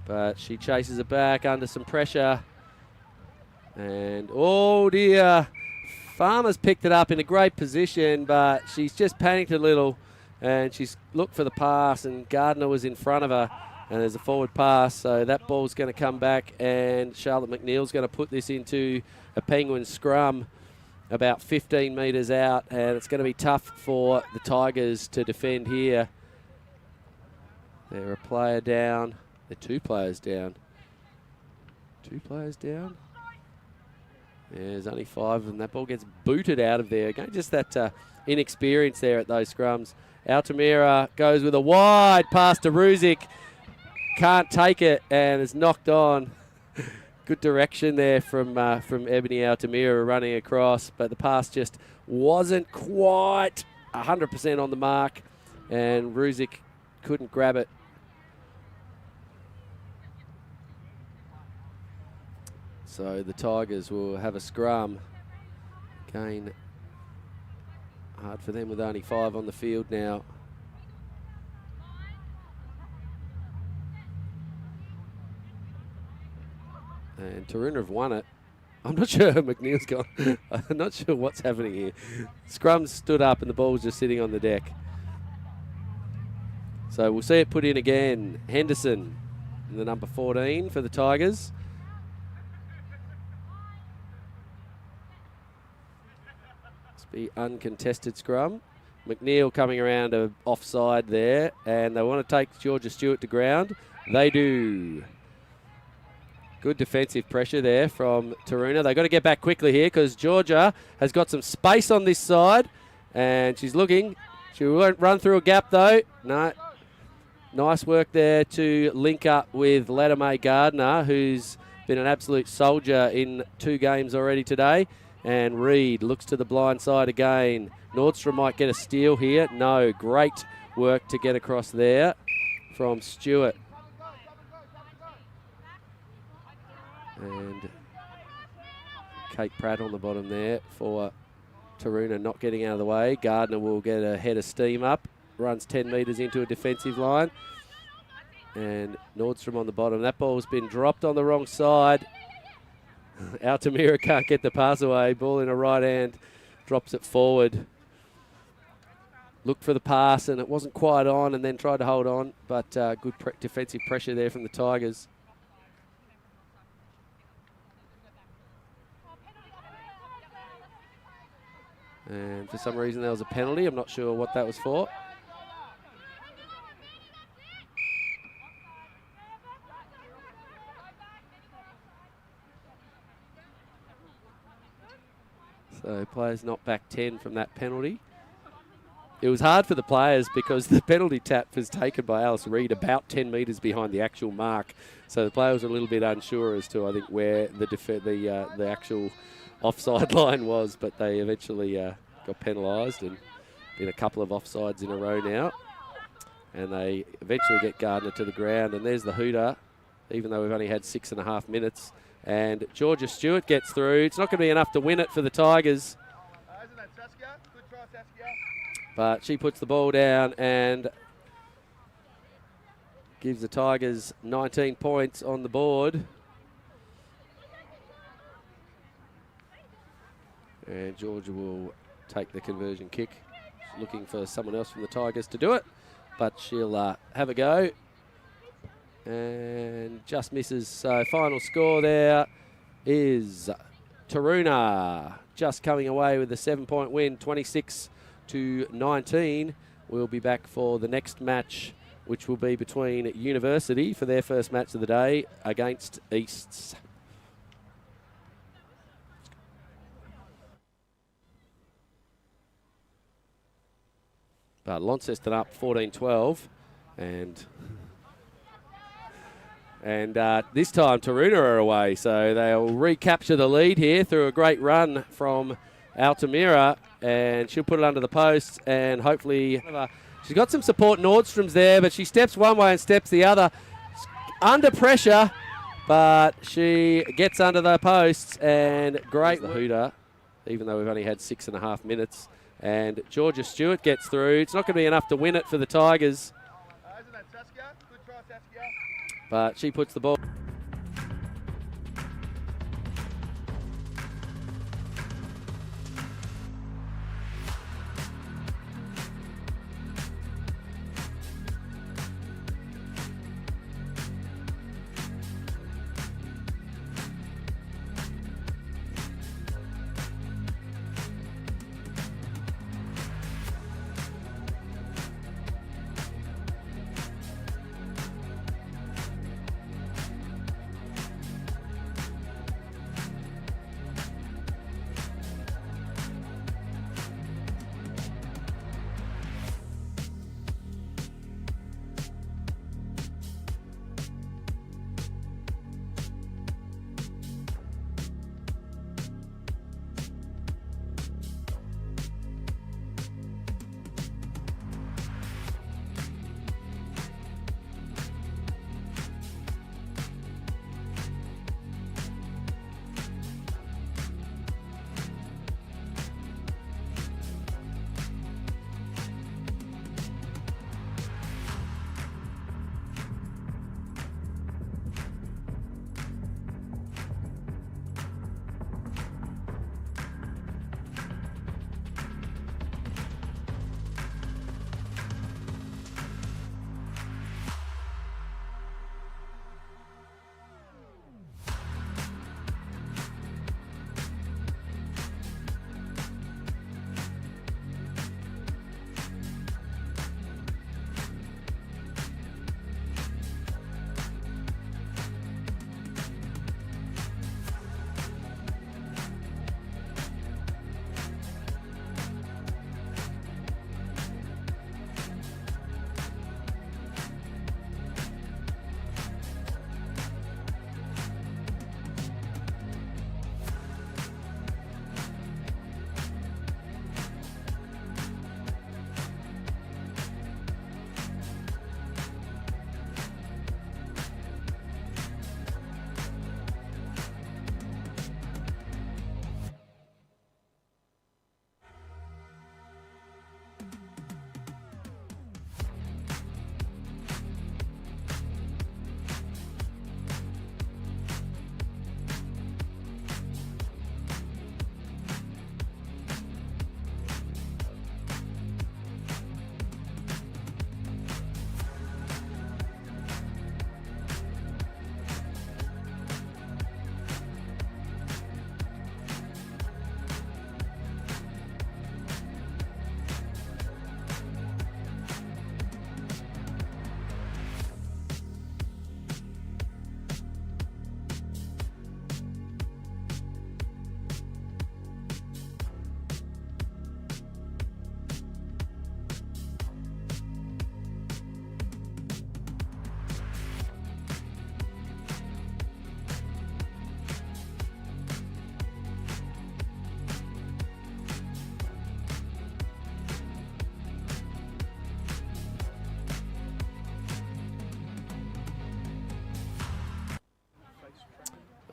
But she chases it back under some pressure. And oh dear, Farmer's picked it up in a great position, but she's just panicked a little and she's looked for the pass, and Gardner was in front of her, and there's a forward pass. So that ball's going to come back, and Charlotte McNeil's going to put this into a Penguin scrum about 15 metres out, and it's going to be tough for the Tigers to defend here. They're a player down. They're 2 players down. 2 players down. Yeah, there's only 5, and that ball gets booted out of there. Again, just that inexperience there at those scrums. Altamira goes with a wide pass to Ruzic. Can't take it, and is knocked on. Good direction there from Ebony Altamira running across, but the pass just wasn't quite 100% on the mark, and Ruzic couldn't grab it. So the Tigers will have a scrum. Again, hard for them with only 5 on the field now. And Taruna have won it. I'm not sure McNeil's gone. I'm not sure what's happening here. Scrum stood up and the ball's just sitting on the deck. So we'll see it put in again. Henderson, in the number 14 for the Be uncontested scrum. McNeil coming around a offside there, and they want to take Georgia Stewart to ground. They do. Good defensive pressure there from Taruna. They've got to get back quickly here because Georgia has got some space on this side, and she's looking. She won't run through a gap though. No. Nice work there to link up with Latimer Gardner, who's been an absolute soldier in 2 games already today. And Reed looks to the blind side again. Nordstrom might get a steal here. No, great work to get across there from Stewart. And Kate Pratt on the bottom there for Taruna not getting out of the way. Gardner will get a head of steam up. Runs 10 metres into a defensive line. And Nordstrom on the bottom. That ball's been dropped on the wrong side. Altamira can't get the pass away. Ball in a right hand. Drops it forward. Looked for the pass and it wasn't quite on, and then tried to hold on. But good defensive pressure there from the Tigers. And for some reason there was a penalty. I'm not sure what that was for. So players not back 10 from that penalty. It was hard for the players because the penalty tap was taken by Alice Reed about 10 metres behind the actual mark. So the players were a little bit unsure as to, I think, where the actual offside line was, but they eventually got penalised and been a couple of offsides in a row now. And they eventually get Gardner to the ground, and there's the hooter, even though we've only had 6.5 minutes. And Georgia Stewart gets through. It's not going to be enough to win it for the Tigers. But she puts the ball down and gives the Tigers 19 points on the board. And Georgia will take the conversion kick. Looking for someone else from the Tigers to do it. But she'll have a go. And just misses. So final score there is Taruna just coming away with a 7-point win, 26-19. We'll be back for the next match, which will be between University for their first match of the day against Easts. But Launceston up 14-12 and this time Taruna are away, so they'll recapture the lead here through a great run from Altamira, and she'll put it under the post, and hopefully she's got some support. Nordstrom's there, but she steps one way and steps the other. Under pressure, but she gets under the posts, and great the hooter, even though we've only had 6.5 minutes. And Georgia Stewart gets through. It's not going to be enough to win it for the Tigers. But she puts the ball.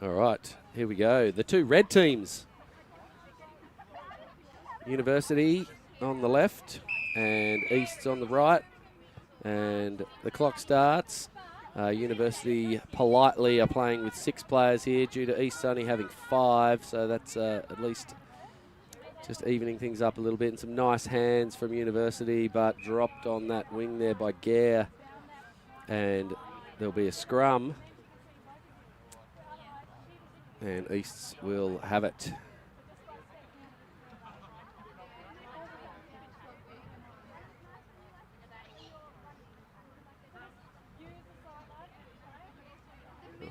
All right, here we go. The two red teams. University on the left and East's on the right. And the clock starts. University politely are playing with 6 players here due to East only having 5. So that's at least just evening things up a little bit. And some nice hands from University, but dropped on that wing there by Gare. And there'll be a scrum. And Easts will have it.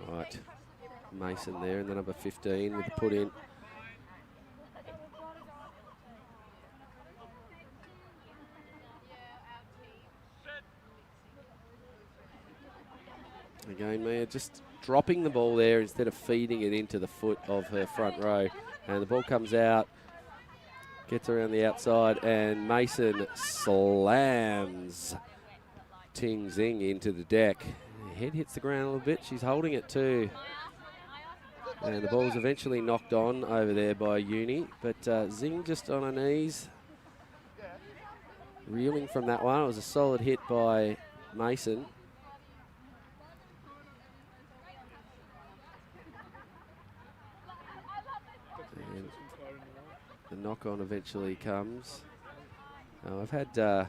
All right, Mason there in the number 15 with the put in. Again, Mia just dropping the ball there instead of feeding it into the foot of her front row. And the ball comes out, gets around the outside, and Mason slams Ting Zing into the deck. Head hits the ground a little bit. She's holding it too. And the ball's eventually knocked on over there by Uni. But Zing just on her knees. Reeling from that one. It was a solid hit by Mason. And the knock-on eventually comes. I've had a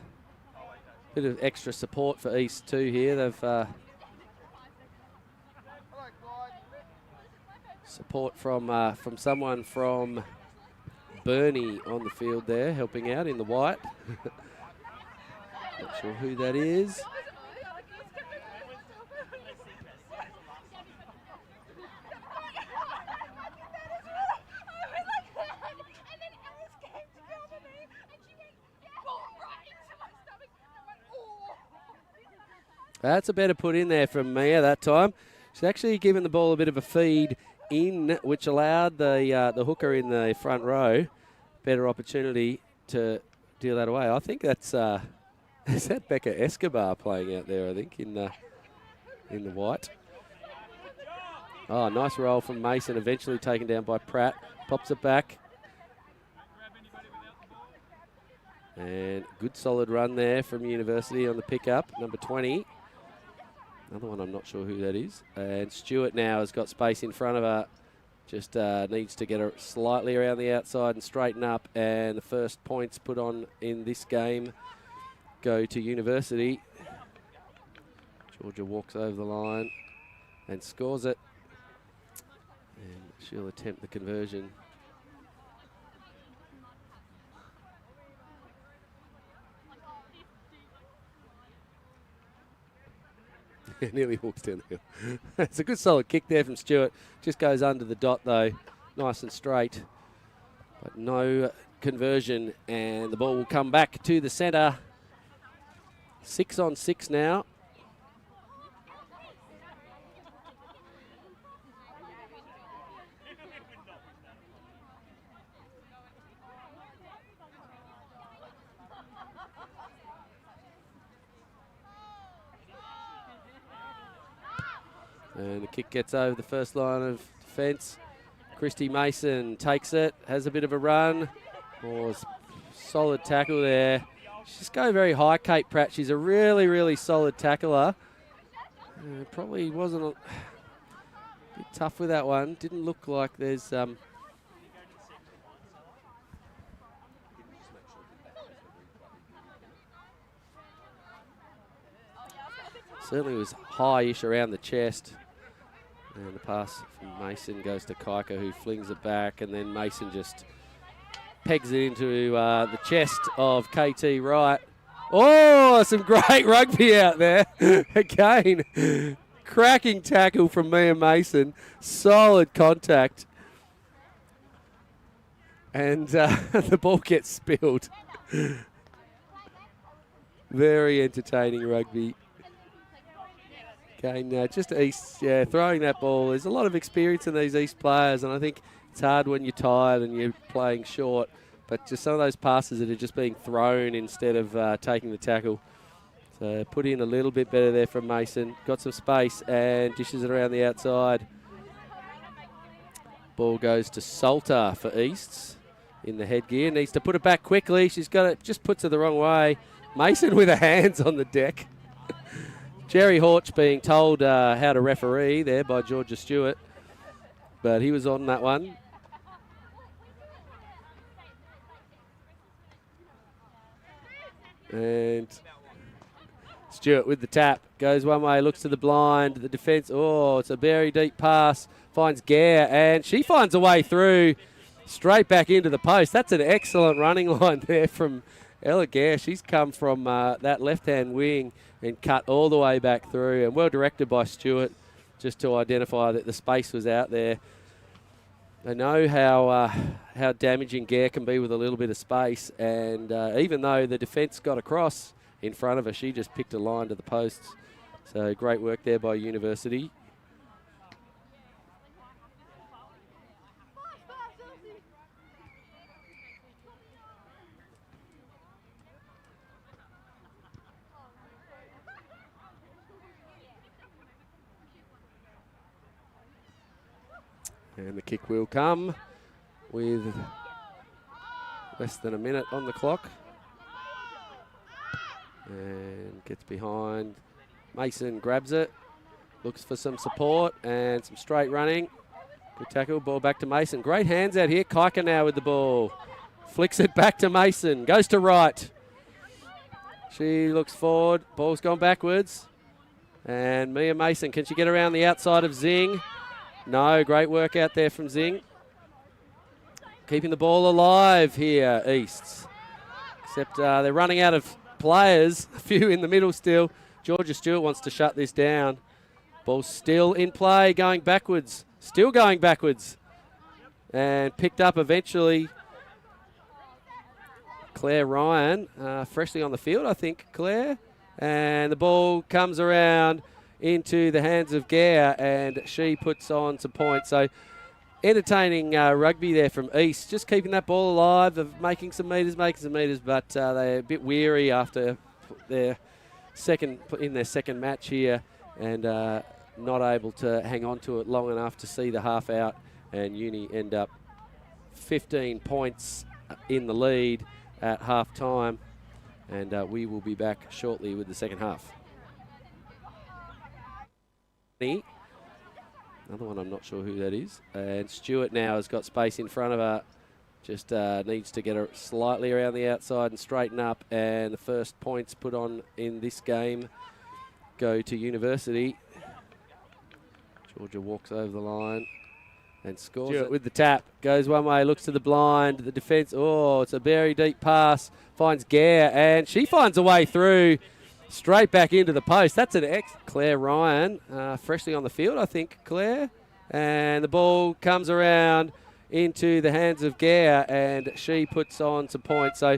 bit of extra support for East too here. They've support from someone from Burnie on the field there, helping out in the white. Not sure who that is. That's a better put in there from Mia that time. She's actually given the ball a bit of a feed in, which allowed the hooker in the front row better opportunity to deal that away. I think that's is that Becca Escobar playing out there, I think, in the white. Oh, nice roll from Mason, eventually taken down by Pratt. Pops it back. And good solid run there from University on the pickup, number 20. Another one, I'm not sure who that is. And Stewart now has got space in front of her. Just needs to get her slightly around the outside and straighten up. And the first points put on in this game go to University. Georgia walks over the line and scores it. And she'll attempt the conversion. Nearly walks down the hill. It's a good solid kick there from Stewart. Just goes under the dot though, nice and straight. But no conversion, and the ball will come back to the centre. 6 on 6 now. And the kick gets over the first line of defence. Christy Mason takes it, has a bit of a run. Oh, solid tackle there. She's just going very high, Kate Pratt. She's a really, really solid tackler. Probably wasn't a bit tough with that one. Didn't look like there's... certainly was high-ish around the chest. And the pass from Mason goes to Kaika, who flings it back, and then Mason just pegs it into the chest of KT Wright. Oh, some great rugby out there. Again, cracking tackle from Mia Mason. Solid contact. And the ball gets spilled. Very entertaining rugby. Again, just East, throwing that ball. There's a lot of experience in these East players, and I think it's hard when you're tired and you're playing short. But just some of those passes that are just being thrown instead of taking the tackle. So put in a little bit better there from Mason. Got some space and dishes it around the outside. Ball goes to Salter for Easts in the headgear. Needs to put it back quickly. She's got it, just puts it the wrong way. Mason with her hands on the deck. Jerry Horch being told how to referee there by Georgia Stewart, but he was on that one. And Stewart with the tap. Goes one way, looks to the blind. The defence, oh, it's a very deep pass. Finds Gare, and she finds a way through. Straight back into the post. That's an excellent running line there from Ella Gare. She's come from that left-hand wing and cut all the way back through, and well directed by Stewart just to identify that the space was out there. They know how damaging Gare can be with a little bit of space, and even though the defence got across in front of her, she just picked a line to the posts. So great work there by University. And the kick will come with less than a minute on the clock. And gets behind. Mason grabs it, looks for some support and some straight running. Good tackle, ball back to Mason. Great hands out here. Kaika now with the ball. Flicks it back to Mason, goes to right. She looks forward, ball's gone backwards. And Mia Mason, can she get around the outside of Zing? No, great work out there from Zing. Keeping the ball alive here, Easts. Except they're running out of players, a few in the middle still. Georgia Stewart wants to shut this down. Ball still in play, going backwards. Still going backwards. And picked up eventually. Claire Ryan, freshly on the field, I think, Claire. And the ball comes around into the hands of Gare, and she puts on some points. So entertaining rugby there from East, just keeping that ball alive, of making some metres, but they're a bit weary after their second match here, and not able to hang on to it long enough to see the half out, and Uni end up 15 points in the lead at half time, and we will be back shortly with the second half. Another one, I'm not sure who that is. And Stewart now has got space in front of her. Just needs to get her slightly around the outside and straighten up. And the first points put on in this game go to University. Georgia walks over the line and scores Stewart with the tap. Goes one way, looks to the blind. The defence, oh, it's a very deep pass. Finds Gare, and she finds a way through. Straight back into the post. That's an Claire Ryan, freshly on the field, I think, Claire. And the ball comes around into the hands of Gare, and she puts on some points. So,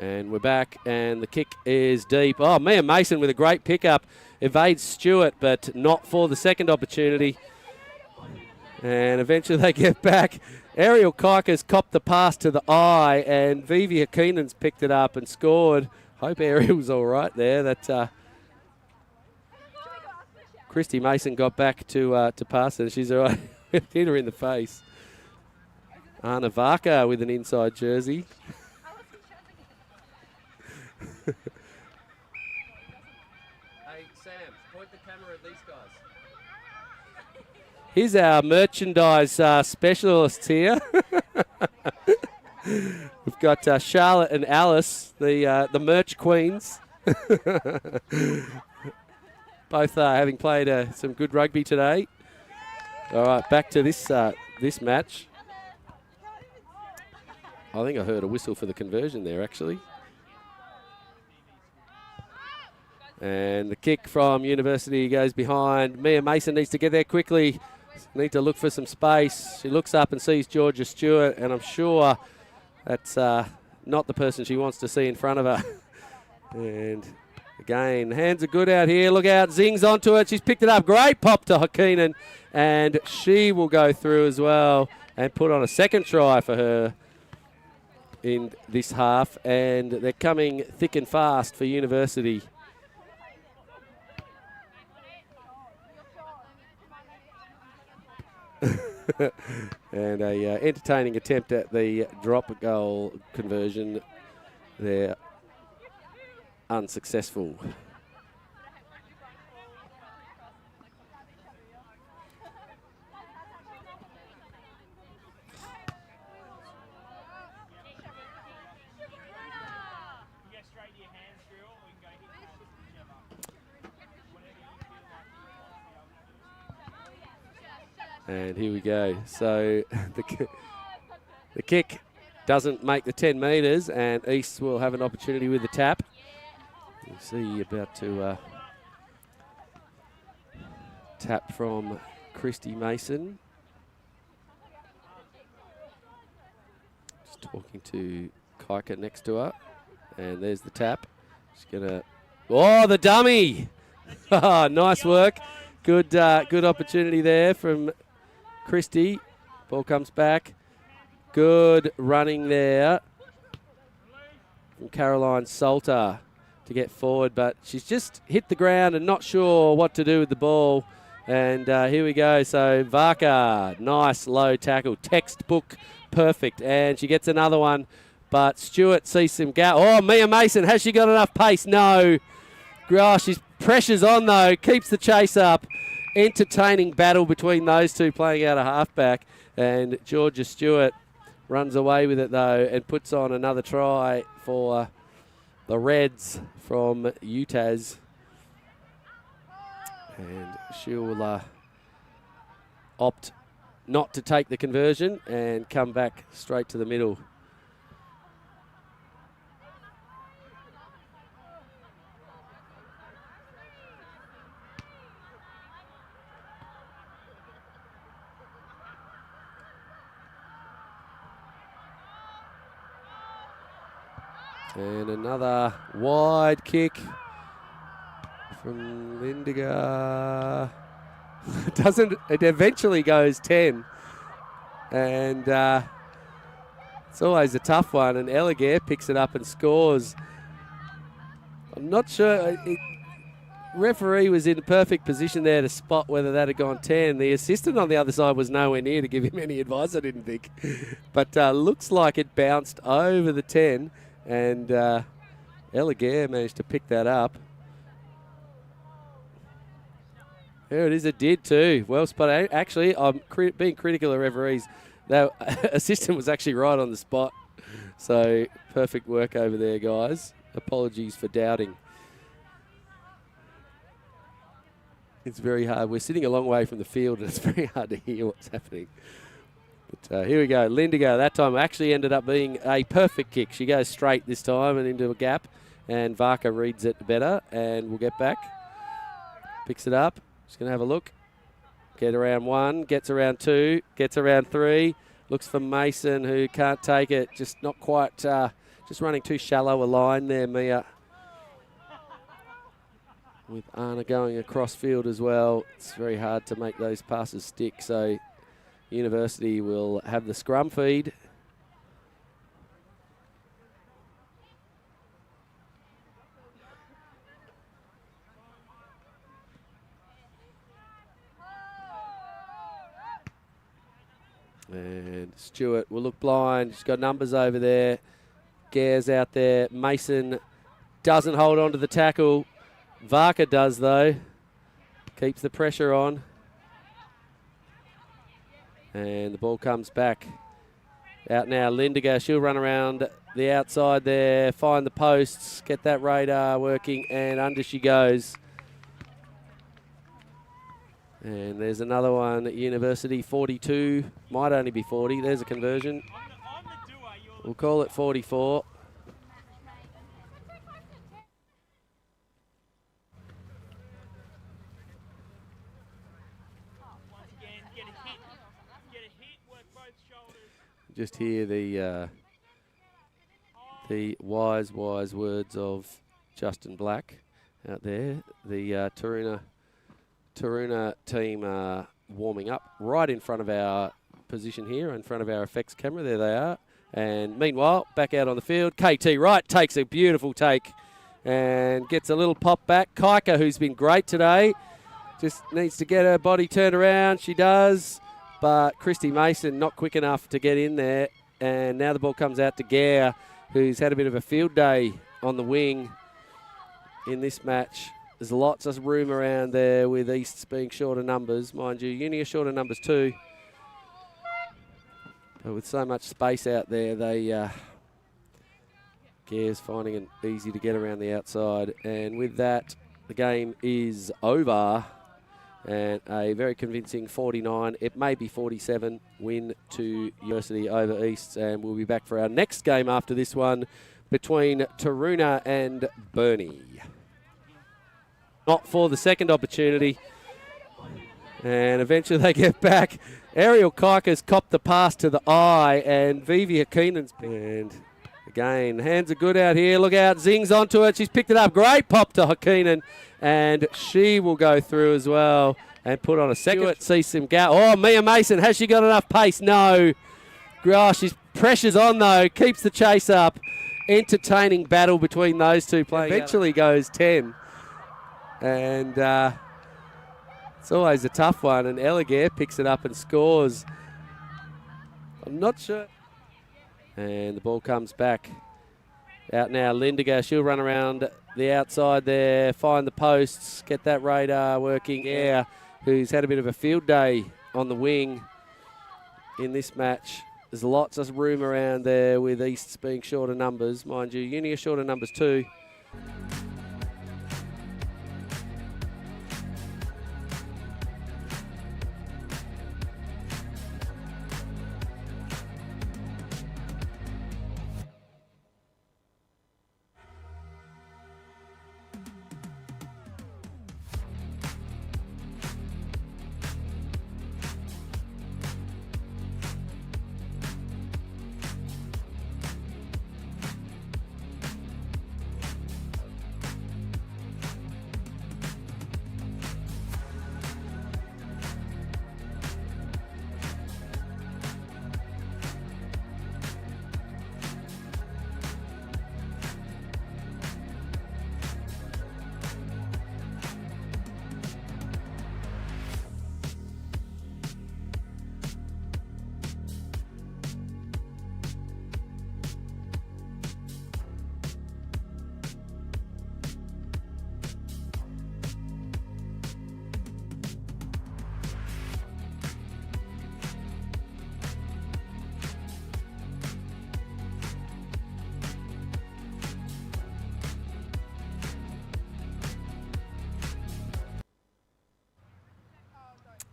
And we're back, and the kick is deep. Oh, Mia Mason with a great pickup. Evades Stewart, but not for the second opportunity. And eventually they get back. Ariel Kuika's copped the pass to the eye, and Vivi Hakinen's picked it up and scored. Hope Ariel's all right there. That Christy Mason got back to pass it. She's all right. Hit her in the face. Anna Varka with an inside jersey. Hey, Sam, point the camera at these guys. Here's our merchandise specialists here. We've got Charlotte and Alice, the merch queens. Both having played some good rugby today. All right, back to this this match. I think I heard a whistle for the conversion there, actually. And the kick from University goes behind. Mia Mason needs to get there quickly. Need to look for some space. She looks up and sees Georgia Stewart, and I'm sure that's not the person she wants to see in front of her. And again, hands are good out here. Look out, Zing's onto it. She's picked it up. Great pop to Hakinen, and she will go through as well and put on a second try for her in this half. And they're coming thick and fast for University. And a entertaining attempt at the drop goal conversion there, unsuccessful. And here we go. So the kick doesn't make the 10 metres, and East will have an opportunity with the tap. You see about to tap from Christy Mason. Just talking to Kuika next to her. And there's the tap. She's going to... Oh, the dummy! Nice work. Good opportunity there from Christy. Ball comes back. Good running there from Caroline Salter to get forward, but she's just hit the ground and not sure what to do with the ball. And here we go. So Varka, nice low tackle, textbook perfect, and she gets another one. But Stewart sees some gap. Oh, Mia Mason, has she got enough pace? No. Gosh, she's pressures on though, keeps the chase up. Entertaining battle between those two playing out a halfback, and Georgia Stewart runs away with it though and puts on another try for the Reds from UTAS. And she'll opt not to take the conversion and come back straight to the middle. And another wide kick from Lindiger. It eventually goes 10. And it's always a tough one. And Ellegair picks it up and scores. I'm not sure. Referee was in a perfect position there to spot whether that had gone 10. The assistant on the other side was nowhere near to give him any advice, I didn't think. But looks like it bounced over the 10. And Ellegair managed to pick that up. There it is, it did too. Well spotted. Actually, I'm being critical of referees. That assistant was actually right on the spot. So perfect work over there, guys. Apologies for doubting. It's very hard. We're sitting a long way from the field and it's very hard to hear what's happening. But here we go. Lindiger that time actually ended up being a perfect kick. She goes straight this time and into a gap. And Varka reads it better and we'll get back. Picks it up. Just going to have a look. Get around 1. Gets around 2. Gets around 3. Looks for Mason who can't take it. Just not quite. Just Just running too shallow a line there, Mia. With Anna going across field as well, it's very hard to make those passes stick. So University will have the scrum feed. And Stewart will look blind. She's got numbers over there. Gare's out there. Mason doesn't hold on to the tackle. Varka does, though. Keeps the pressure on. And the ball comes back. Out now, Lindiger. She'll run around the outside there, find the posts, get that radar working, and under she goes. And there's another one at University, 42. Might only be 40. There's a conversion. We'll call it 44. Just hear the wise words of Justin Black out there. The Taruna team are warming up right in front of our position here, in front of our effects camera. There they are. And meanwhile, back out on the field, KT Wright takes a beautiful take and gets a little pop back. Kaika, who's been great today, just needs to get her body turned around. She does. But Christy Mason not quick enough to get in there. And now the ball comes out to Gare, who's had a bit of a field day on the wing in this match. There's lots of room around there with Easts being shorter numbers. Mind you, Uni are shorter numbers too. But with so much space out there, Gare's finding it easy to get around the outside. And with that, the game is over. And a very convincing 49, it may be 47, win to University over Easts. And we'll be back for our next game after this one between Taruna and Burnie. Not for the second opportunity. And eventually they get back. Ariel Kaika's copped the pass to the eye, and Vivi Hakinen's. And again, hands are good out here. Look out, Zing's onto it. She's picked it up. Great pop to Hakinen. And she will go through as well and put on a second. See some Oh, Mia Mason, has she got enough pace? No. Gosh, she's pressure's on though. Keeps the chase up. Entertaining battle between those two playing. Eventually goes 10. And it's always a tough one. And Ellegair picks it up and scores. I'm not sure. And the ball comes back. Out now, Lindiger. She'll run around the outside there, find the posts, get that radar working. Yeah, who's had a bit of a field day on the wing in this match. There's lots of room around there with Easts being shorter numbers. Mind you, Uni are shorter numbers too.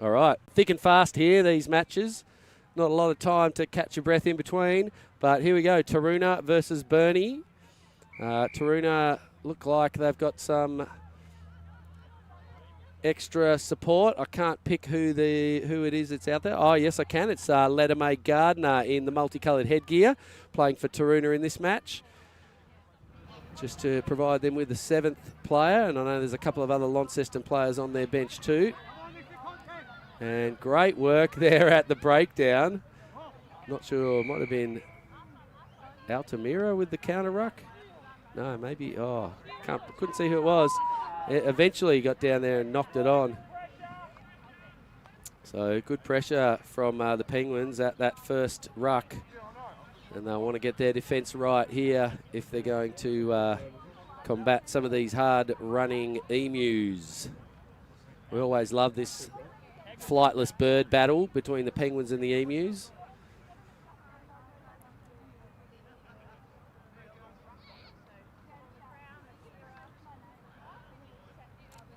All right, thick and fast here, these matches. Not a lot of time to catch your breath in between, but here we go, Taruna versus Burnie. Taruna look like they've got some extra support. I can't pick who it is that's out there. Oh, yes, I can. It's Ledame Gardner in the multicoloured headgear, playing for Taruna in this match. just to provide them with the 7th player. And I know there's a couple of other Launceston players on their bench too. And great work there at the breakdown. Not sure, might have been Altamira with the counter ruck. No, maybe, couldn't see who it was. It eventually got down there and knocked it on. So good pressure from the Penguins at that first ruck. And they'll want to get their defence right here if they're going to combat some of these hard-running emus. We always love this flightless bird battle between the Penguins and the emus.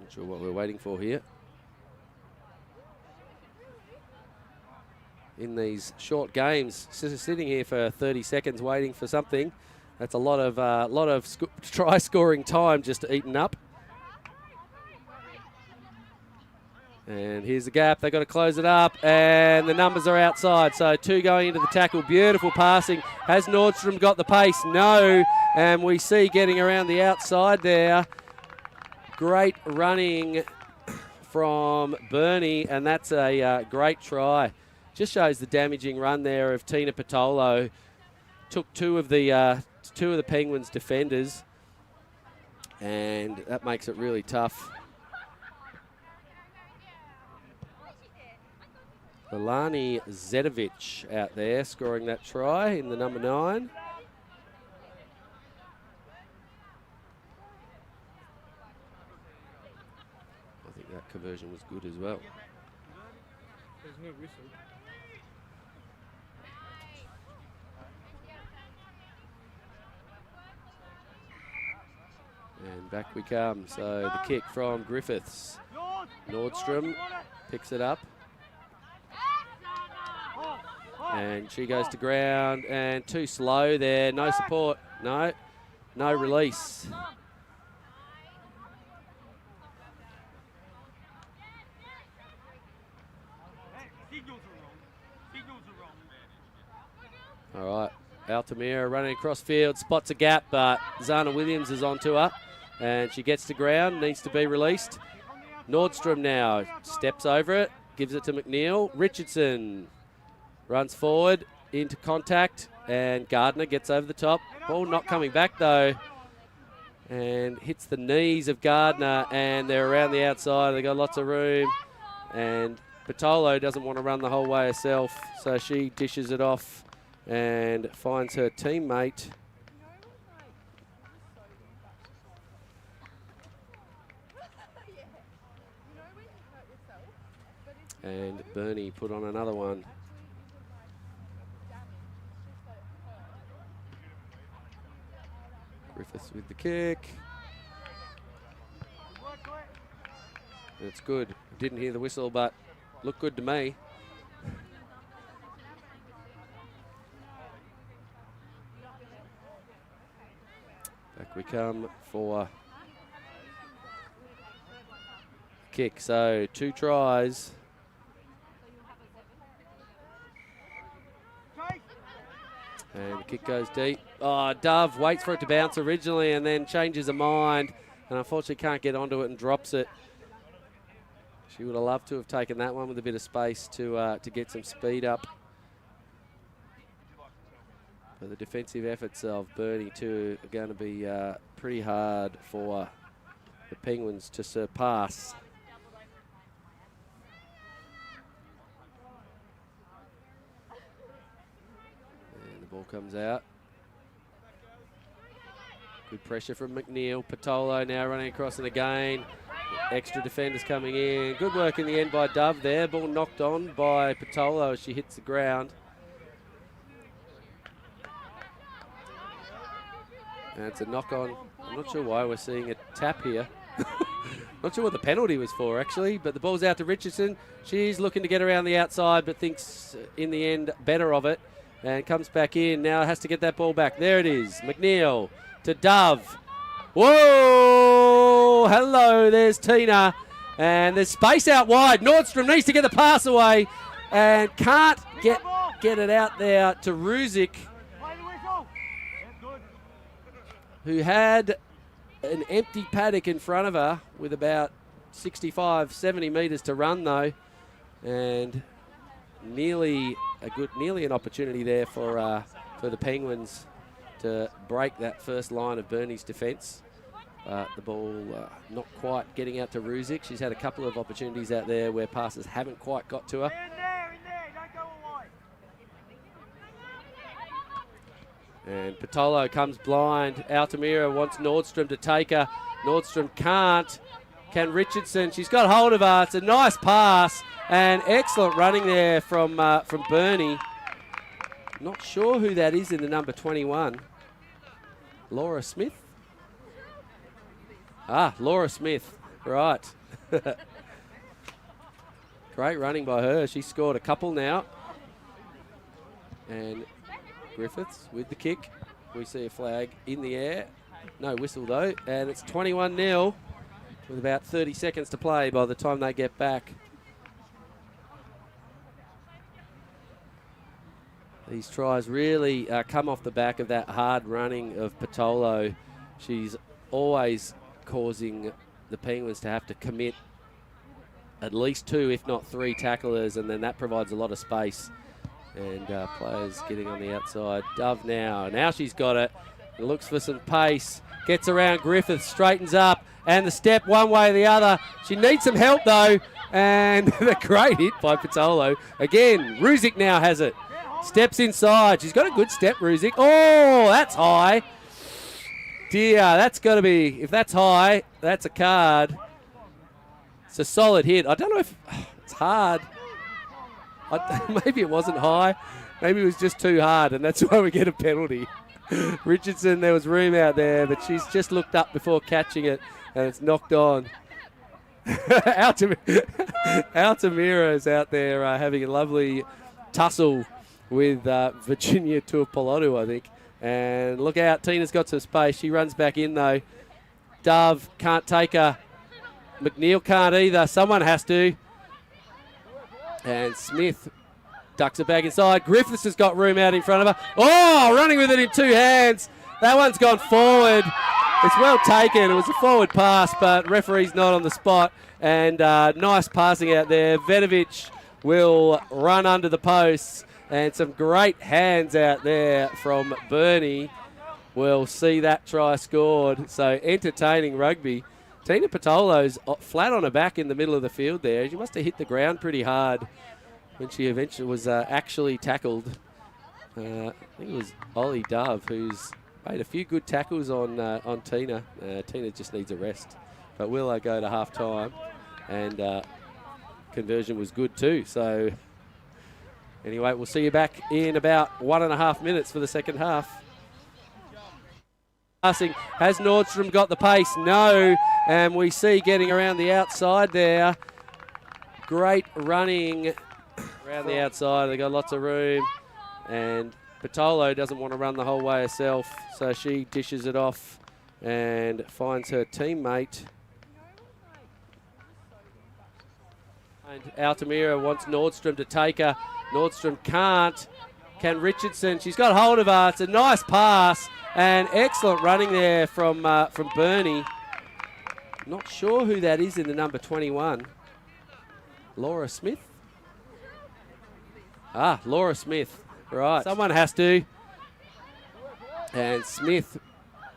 Not sure what we're waiting for here. In these short games, sitting here for 30 seconds waiting for something, that's a lot of try scoring time just eaten up. And here's the gap, they've got to close it up, and the numbers are outside. So 2 going into the tackle, beautiful passing. Has Nordstrom got the pace? No, and we see getting around the outside there. Great running from Bernie, and that's a great try. Just shows the damaging run there of Tina Patolo. Took two of the Penguins defenders, and that makes it really tough. Ilani Zedovic out there scoring that try in the number 9. I think that conversion was good as well. There's no whistle. And back we come. So the kick from Griffiths. Nordstrom picks it up. And she goes to ground, and too slow there. No support. No release. All right, Altamira running across field, spots a gap, but Zana Williams is onto her, and she gets to ground, needs to be released. Nordstrom now steps over it, gives it to McNeil. Richardson runs forward into contact, and Gardner gets over the top. Ball not coming back though, and hits the knees of Gardner, and they're around the outside. They've got lots of room, and Patolo doesn't want to run the whole way herself, so she dishes it off and finds her teammate. And Bernie put on another one. Griffiths with the kick. It's good. Didn't hear the whistle, but looked good to me. Back we come for kick. So 2 tries. And the kick goes deep. Oh, Dove waits for it to bounce originally and then changes her mind, and unfortunately can't get onto it and drops it. She would have loved to have taken that one with a bit of space to get some speed up. But the defensive efforts of Bernie too are going to be pretty hard for the Penguins to surpass. And the ball comes out. Good pressure from McNeil. Patolo now running across it again. Extra defenders coming in. Good work in the end by Dove there. Ball knocked on by Patolo as she hits the ground. And it's a knock on. I'm not sure why we're seeing a tap here. Not sure what the penalty was for, actually, but the ball's out to Richardson. She's looking to get around the outside, but thinks in the end better of it and comes back in. Now has to get that ball back. There it is. McNeil to Dove. Whoa! Hello, there's Tina. And there's space out wide. Nordstrom needs to get the pass away and can't get it out there to Ruzic. who had an empty paddock in front of her with about 65, 70 metres to run though, and nearly an opportunity there for the Penguins to break that first line of Bernie's defence. The ball not quite getting out to Ruzic. She's had a couple of opportunities out there where passes haven't quite got to her. And Patolo comes blind. Altamira wants Nordstrom to take her. Nordstrom can't. Can Richardson? She's got hold of her. It's a nice pass and excellent running there from Bernie. Not sure who that is in the number 21. Laura Smith? Laura Smith. Right. Great running by her. She scored a couple now. And Griffiths with the kick. We see a flag in the air. No whistle though. And it's 21-0 with about 30 seconds to play by the time they get back. These tries really come off the back of that hard running of Patolo. She's always causing the Penguins to have to commit at least 2, if not 3 tacklers, and then that provides a lot of space. And players getting on the outside. Dove now she's got it. Looks for some pace. Gets around Griffith, straightens up, and the step one way or the other. She needs some help though, and the great hit by Patolo. Again, Ruzic now has it. Steps inside. She's got a good step, Ruzic. Oh, that's high. Dear, that's got to be, if that's high, that's a card. It's a solid hit. I don't know if it's hard. Maybe it wasn't high. Maybe it was just too hard, and that's why we get a penalty. Richardson, there was room out there, but she's just looked up before catching it, and it's knocked on. Altamira is out there having a lovely tussle with Virginia Tuapolotu, I think. And look out, Tina's got some space. She runs back in, though. Dove can't take her. McNeil can't either. Someone has to. And Smith ducks it back inside. Griffiths has got room out in front of her. Oh, running with it in 2 hands. That one's gone forward. It's well taken. It was a forward pass, but referee's not on the spot. And nice passing out there. Vedovic will run under the posts. And some great hands out there from Bernie. We'll see that try scored. So entertaining rugby. Tina Patolo's flat on her back in the middle of the field there. She must have hit the ground pretty hard when she eventually was actually tackled. I think it was Ollie Dove who's made a few good tackles on Tina. Tina just needs a rest. But will go to half time, and conversion was good too. So anyway, we'll see you back in about 1.5 minutes for the second half. Passing. Has Nordstrom got the pace? No. And we see getting around the outside there. Great running around the outside. They've got lots of room. And Patolo doesn't want to run the whole way herself, so she dishes it off and finds her teammate. And Altamira wants Nordstrom to take her. Nordstrom can't. Can Richardson? She's got hold of her. It's a nice pass. And excellent running there from Bernie. Not sure who that is in the number 21. Laura Smith? Laura Smith. Right. Someone has to. And Smith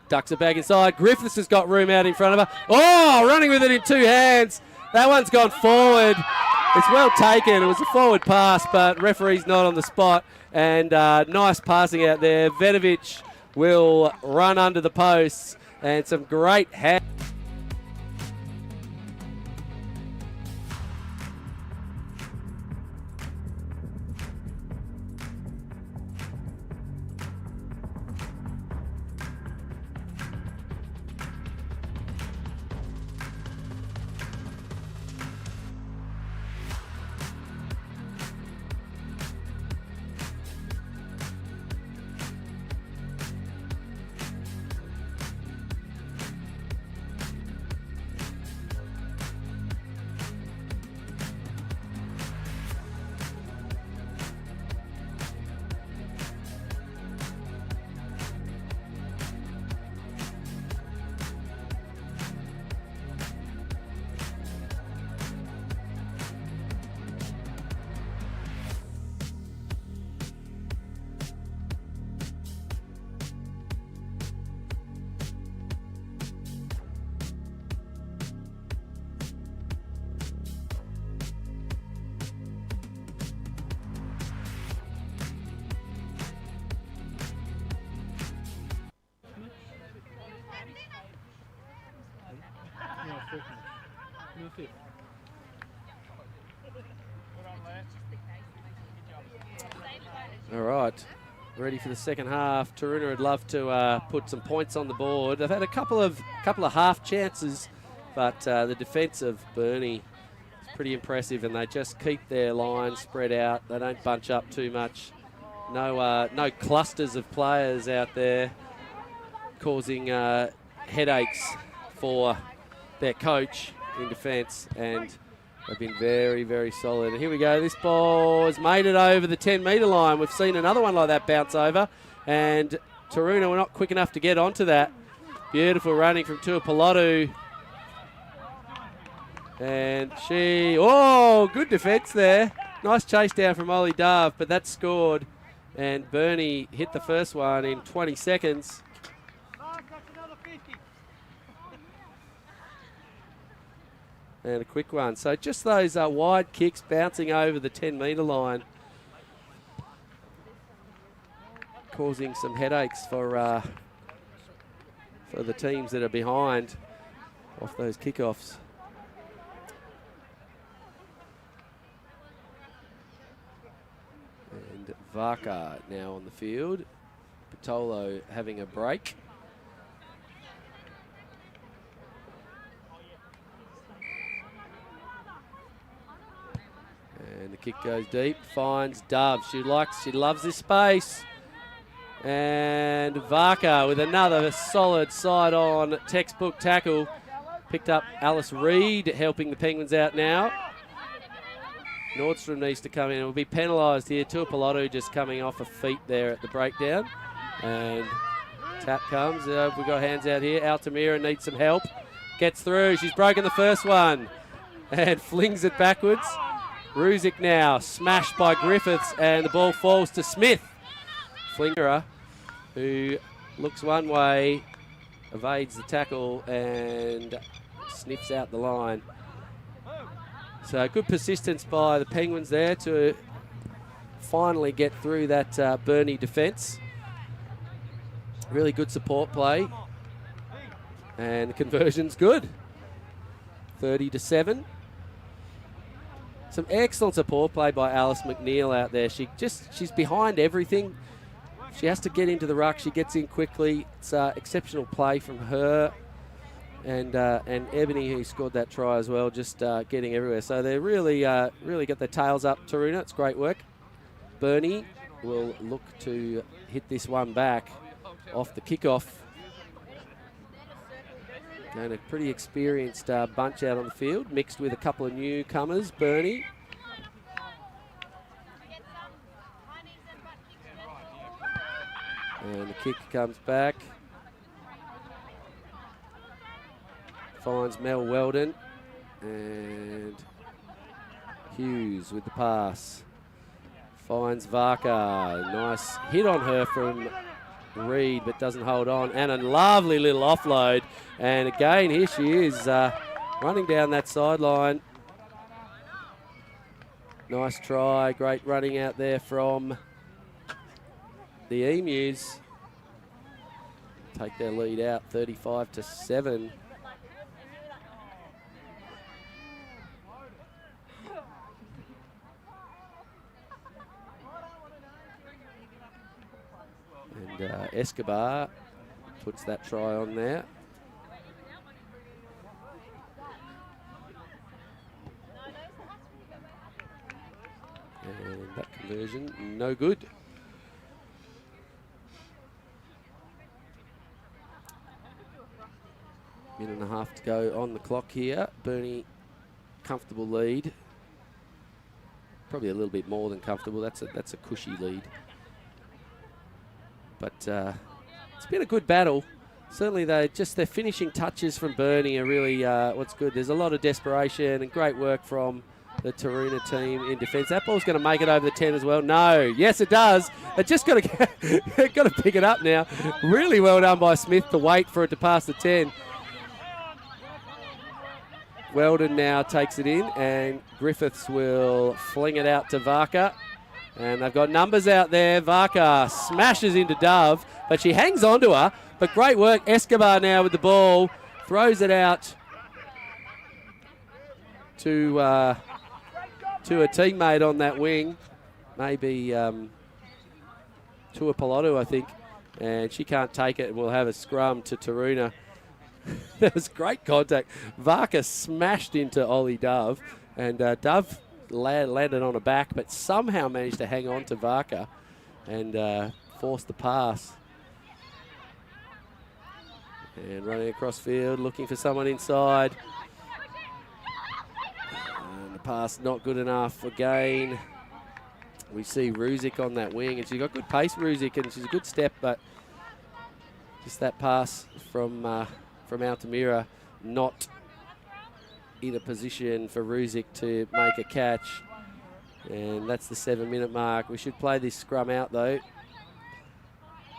ducks it back inside. Griffiths has got room out in front of her. Oh, running with it in 2 hands. That one's gone forward. It's well taken. It was a forward pass, but referee's not on the spot. And nice passing out there. Vedovic will run under the posts, and some great hands. fourth match. No, fifth. All right, ready for the second half. Taruna would love to put some points on the board. They've had a couple of half chances, but the defence of Burnie is pretty impressive, and they just keep their line spread out. They don't bunch up too much. No clusters of players out there causing headaches for their coach in defence, and they've been very, very solid. And here we go. This ball has made it over the 10-metre line. We've seen another one like that bounce over, and Taruna were not quick enough to get onto that. Beautiful running from Tuapolotu. And good defence there. Nice chase down from Ollie Dove, but that's scored. And Burnie hit the first one in 20 seconds. And a quick one. So just those wide kicks bouncing over the 10-metre line, causing some headaches for the teams that are behind off those kickoffs. And Varka now on the field. Patolo having a break. And the kick goes deep, finds Dove. She loves this space. And Varka with another solid side-on textbook tackle. Picked up Alice Reid, helping the Penguins out now. Nordstrom needs to come in and will be penalised here. Tuapolotu just coming off her feet there at the breakdown. And tap comes. We've got hands out here. Altamira needs some help. Gets through. She's broken the first one. And flings it backwards. Ruzic now, smashed by Griffiths, and the ball falls to Smith. Flinger, who looks one way, evades the tackle, and sniffs out the line. So good persistence by the Penguins there to finally get through that Burnie defence. Really good support play. And the conversion's good. 30-7. Some excellent support play by Alice McNeil out there. She's behind everything. She has to get into the ruck. She gets in quickly. It's exceptional play from her. And Ebony, who scored that try as well, just getting everywhere. So they really got their tails up, Taruna. It's great work. Burnie will look to hit this one back off the kickoff. And a pretty experienced bunch out on the field, mixed with a couple of newcomers, Burnie. And the kick comes back. Finds Mel Weldon. And Hughes with the pass. Finds Varka. Nice hit on her from Reid, but doesn't hold on. And a lovely little offload. And again, here she is running down that sideline. Nice try. Great running out there from the Emus. Take their lead out 35-7. And Escobar puts that try on there. And that conversion, no good. Minute and a half to go on the clock here. Burnie, comfortable lead. Probably a little bit more than comfortable. That's a cushy lead. But it's been a good battle. Certainly, their finishing touches from Burnie are really what's good. There's a lot of desperation and great work from the Taruna team in defence. That ball's going to make it over the 10 as well. No. Yes, it does. It just got to pick it up now. Really well done by Smith to wait for it to pass the 10. Weldon now takes it in, and Griffiths will fling it out to Varka. And they've got numbers out there. Varka smashes into Dove, but she hangs on to her. But great work. Escobar now with the ball. Throws it out to a teammate on that wing, maybe Tuapolotu, I think, and she can't take it. We'll have a scrum to Taruna. That was great contact. Varka smashed into Ollie Dove, and Dove landed on her back, but somehow managed to hang on to Varka and forced the pass. And running across field, looking for someone inside. And the pass not good enough again. We see Ruzic on that wing, and she's got good pace, Ruzic, and she's a good step, but just that pass from Altamira not in a position for Ruzic to make a catch. And that's the 7-minute mark. We should play this scrum out, though.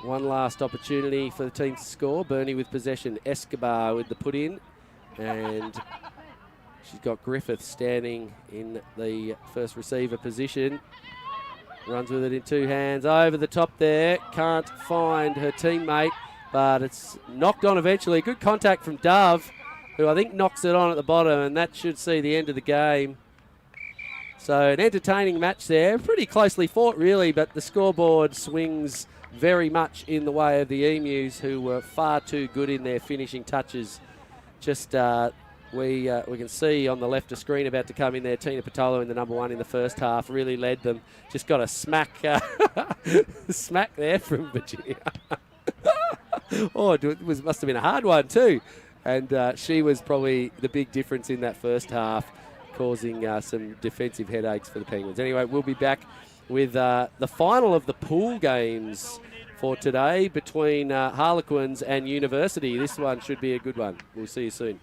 One last opportunity for the team to score. Bernie with possession, Escobar with the put-in, and she's got Griffith standing in the first receiver position. Runs with it in two hands, over the top there. Can't find her teammate, but it's knocked on eventually. Good contact from Dove, who I think knocks it on at the bottom, and that should see the end of the game. So an entertaining match there. Pretty closely fought, really, but the scoreboard swings very much in the way of the Emus, who were far too good in their finishing touches. Just we can see on the left of screen about to come in there, Tina Patolo in the number 1 in the first half, really led them. Just got a smack there from Virginia. Oh, it must have been a hard one too. And she was probably the big difference in that first half, causing some defensive headaches for the Penguins. Anyway, we'll be back with the final of the pool games for today between Harlequins and University. This one should be a good one. We'll see you soon.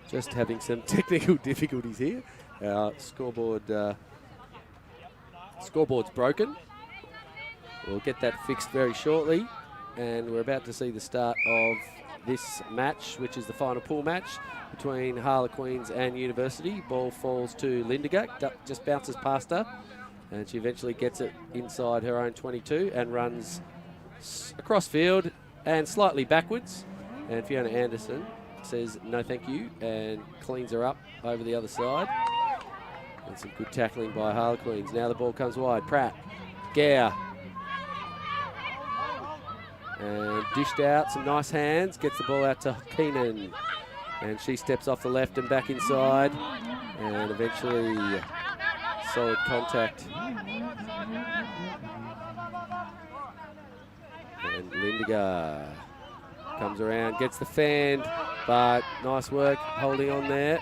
Just having some technical difficulties here. Our scoreboard's broken. We'll get that fixed very shortly. And we're about to see the start of this match, which is the final pool match between Harlequins and University. Ball falls to Lindiger, just bounces past her, and she eventually gets it inside her own 22 and runs across field and slightly backwards. And Fiona Anderson says no thank you and cleans her up over the other side. And some good tackling by Harlequins. Now the ball comes wide. Pratt, Gower. And dished out, some nice hands. Gets the ball out to Keenan. And she steps off the left and back inside. And eventually solid contact. And Lindiger comes around, gets the fan, but nice work holding on there.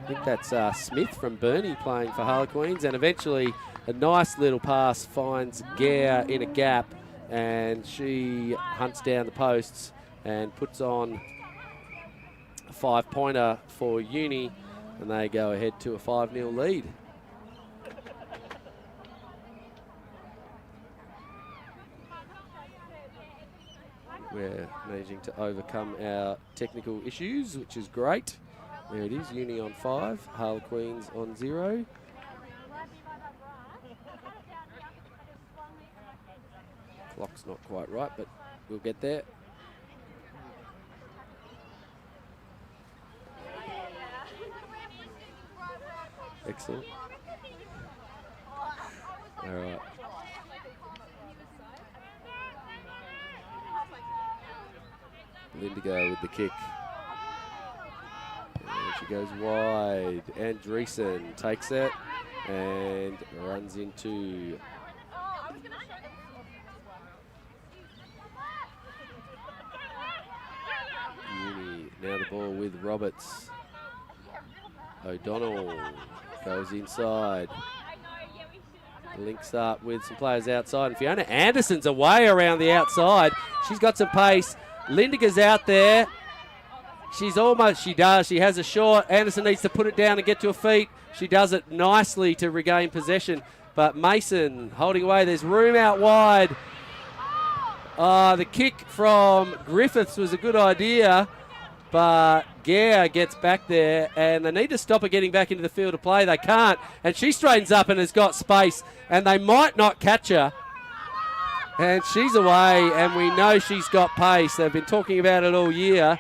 I think that's Smith from Burnie playing for Harlequins, and eventually a nice little pass finds Gower in a gap, and she hunts down the posts and puts on a 5-pointer for Uni, and they go ahead to a 5-0 lead. We're managing to overcome our technical issues, which is great. There it is, Uni on 5, Harlequins on 0. Clock's not quite right, but we'll get there. Excellent. All right. Lindigo with the kick. And she goes wide. Andreessen takes it and runs into Uni. Now the ball with Roberts. O'Donnell goes inside. Links up with some players outside. And Fiona Anderson's away around the outside. She's got some pace. Lindiger's out there. She has a short. Anderson needs to put it down and get to her feet. She does it nicely to regain possession. But Mason holding away. There's room out wide. The kick from Griffiths was a good idea. But Gower gets back there, and they need to stop her getting back into the field of play. They can't. And she straightens up and has got space. And they might not catch her. And she's away, and we know she's got pace. They've been talking about it all year.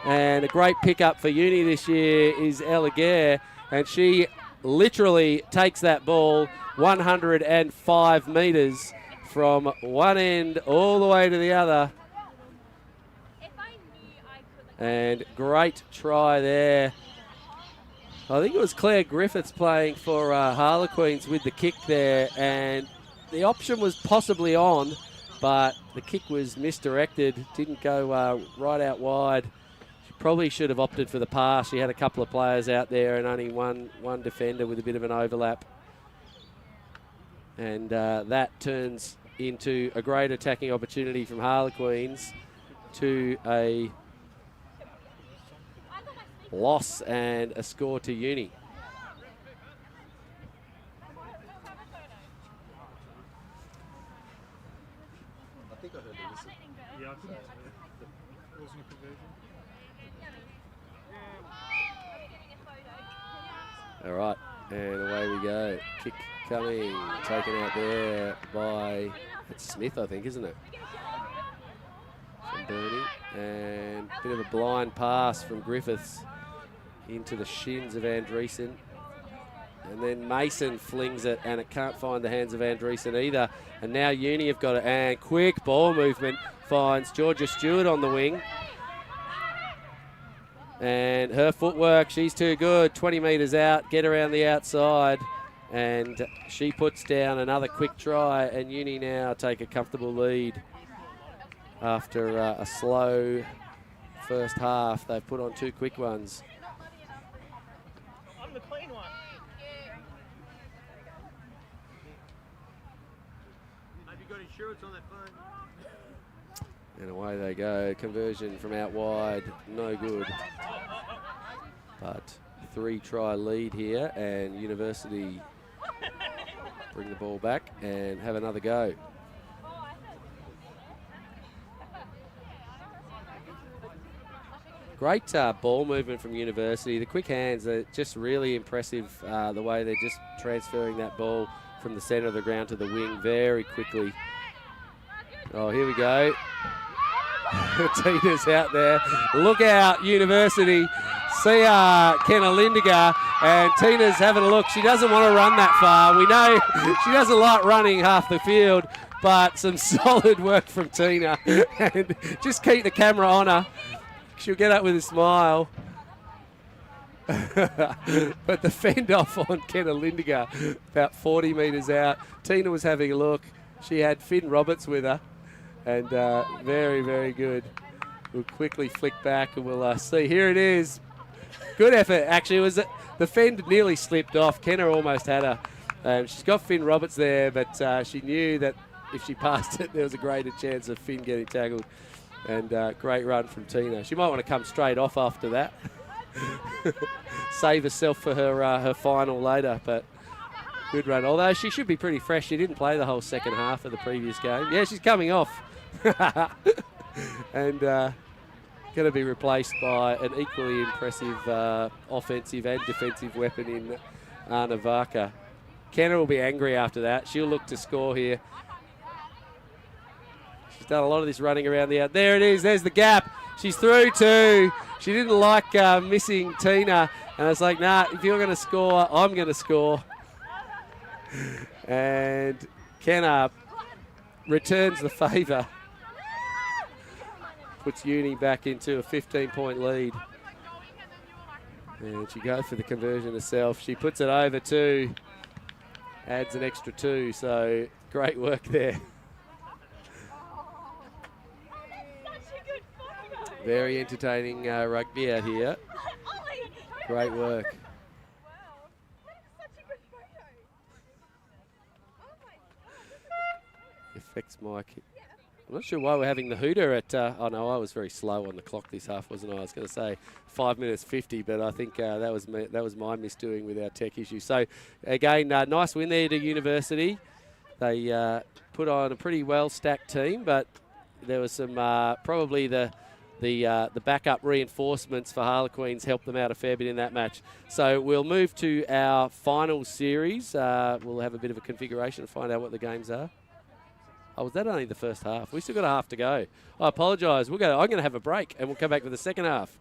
And a great pickup for Uni this year is Ella Gare. And she literally takes that ball 105 metres from one end all the way to the other. And great try there. I think it was Claire Griffiths playing for Harlequins with the kick there. And the option was possibly on, but the kick was misdirected. Didn't go right out wide. She probably should have opted for the pass. She had a couple of players out there and only one defender with a bit of an overlap. And that turns into a great attacking opportunity from Harlequins to a loss and a score to Uni. I think I heard the whistle. Yeah, I couldn't. It wasn't a conversion. All right, and away we go. Kick coming, taken out there by, it's Smith, I think, isn't it? From Burnie. And a bit of a blind pass from Griffiths into the shins of Andreessen. And then Mason flings it, and it can't find the hands of Andreessen either. And now Uni have got it, and quick ball movement finds Georgia Stewart on the wing. And her footwork, she's too good. 20 metres out, get around the outside. And she puts down another quick try, and Uni now take a comfortable lead. After a slow first half, they've put on two quick ones. I'm the clean one. Have you got insurance on that phone? And away they go. Conversion from out wide, no good. But 3-try lead here, and University bring the ball back and have another go. Great ball movement from University. The quick hands are just really impressive, the way they're just transferring that ball from the centre of the ground to the wing very quickly. Oh, here we go. Tina's out there. Look out, University. See Kenna Lindiger, and Tina's having a look. She doesn't want to run that far. We know she doesn't like running half the field, but some solid work from Tina. And just keep the camera on her. She'll get up with a smile. But the fend off on Kenna Lindiger, about 40 metres out. Tina was having a look. She had Finn Roberts with her, and very, very good. We'll quickly flick back and we'll see. Here it is. Good effort. Actually, it was the fend nearly slipped off. Kenna almost had her. She's got Finn Roberts there, but she knew that if she passed it, there was a greater chance of Finn getting tackled. And great run from Tina. She might want to come straight off after that. Save herself for her final later, but good run. Although she should be pretty fresh. She didn't play the whole second half of the previous game. Yeah, she's coming off. And going to be replaced by an equally impressive offensive and defensive weapon in Anna Varka. Kenna will be angry after that. She'll look to score here. She's done a lot of this running around the out. There it is. There's the gap. She's through too. She didn't like missing Tina. And I was like, nah, if you're going to score, I'm going to score. And Kenna returns the favour. Puts Uni back into a 15-point lead. And she goes for the conversion herself. She puts it over too. Adds an extra 2. So great work there. Very entertaining rugby out here. Great work. Effects mic. I'm not sure why we're having the hooter at... oh, no, I was very slow on the clock this half, wasn't I? I was going to say 5 minutes 50, but I think that was my misdoing with our tech issue. So, again, nice win there to University. They put on a pretty well-stacked team, but there was some... probably the backup reinforcements for Harlequins helped them out a fair bit in that match. So we'll move to our final series. We'll have a bit of a configuration and find out what the games are. Oh, was that only the first half? We still got a half to go. I apologise. I'm going to have a break and we'll come back for the second half.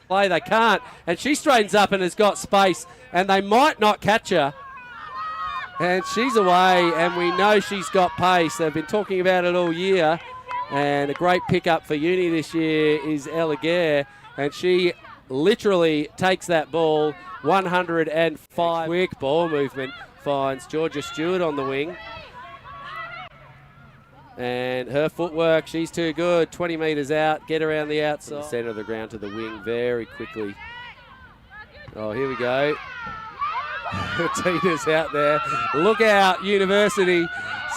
Play, they can't. And she straightens up and has got space. And they might not catch her. And she's away and we know she's got pace. They've been talking about it all year. And a great pickup for Uni this year is Ella Gare. And she literally takes that ball 105. Quick ball movement. Finds Georgia Stewart on the wing. And her footwork, she's too good. 20 metres out, get around the outside. From the centre of the ground to the wing very quickly. Oh, here we go. Tina's out there. Look out, University.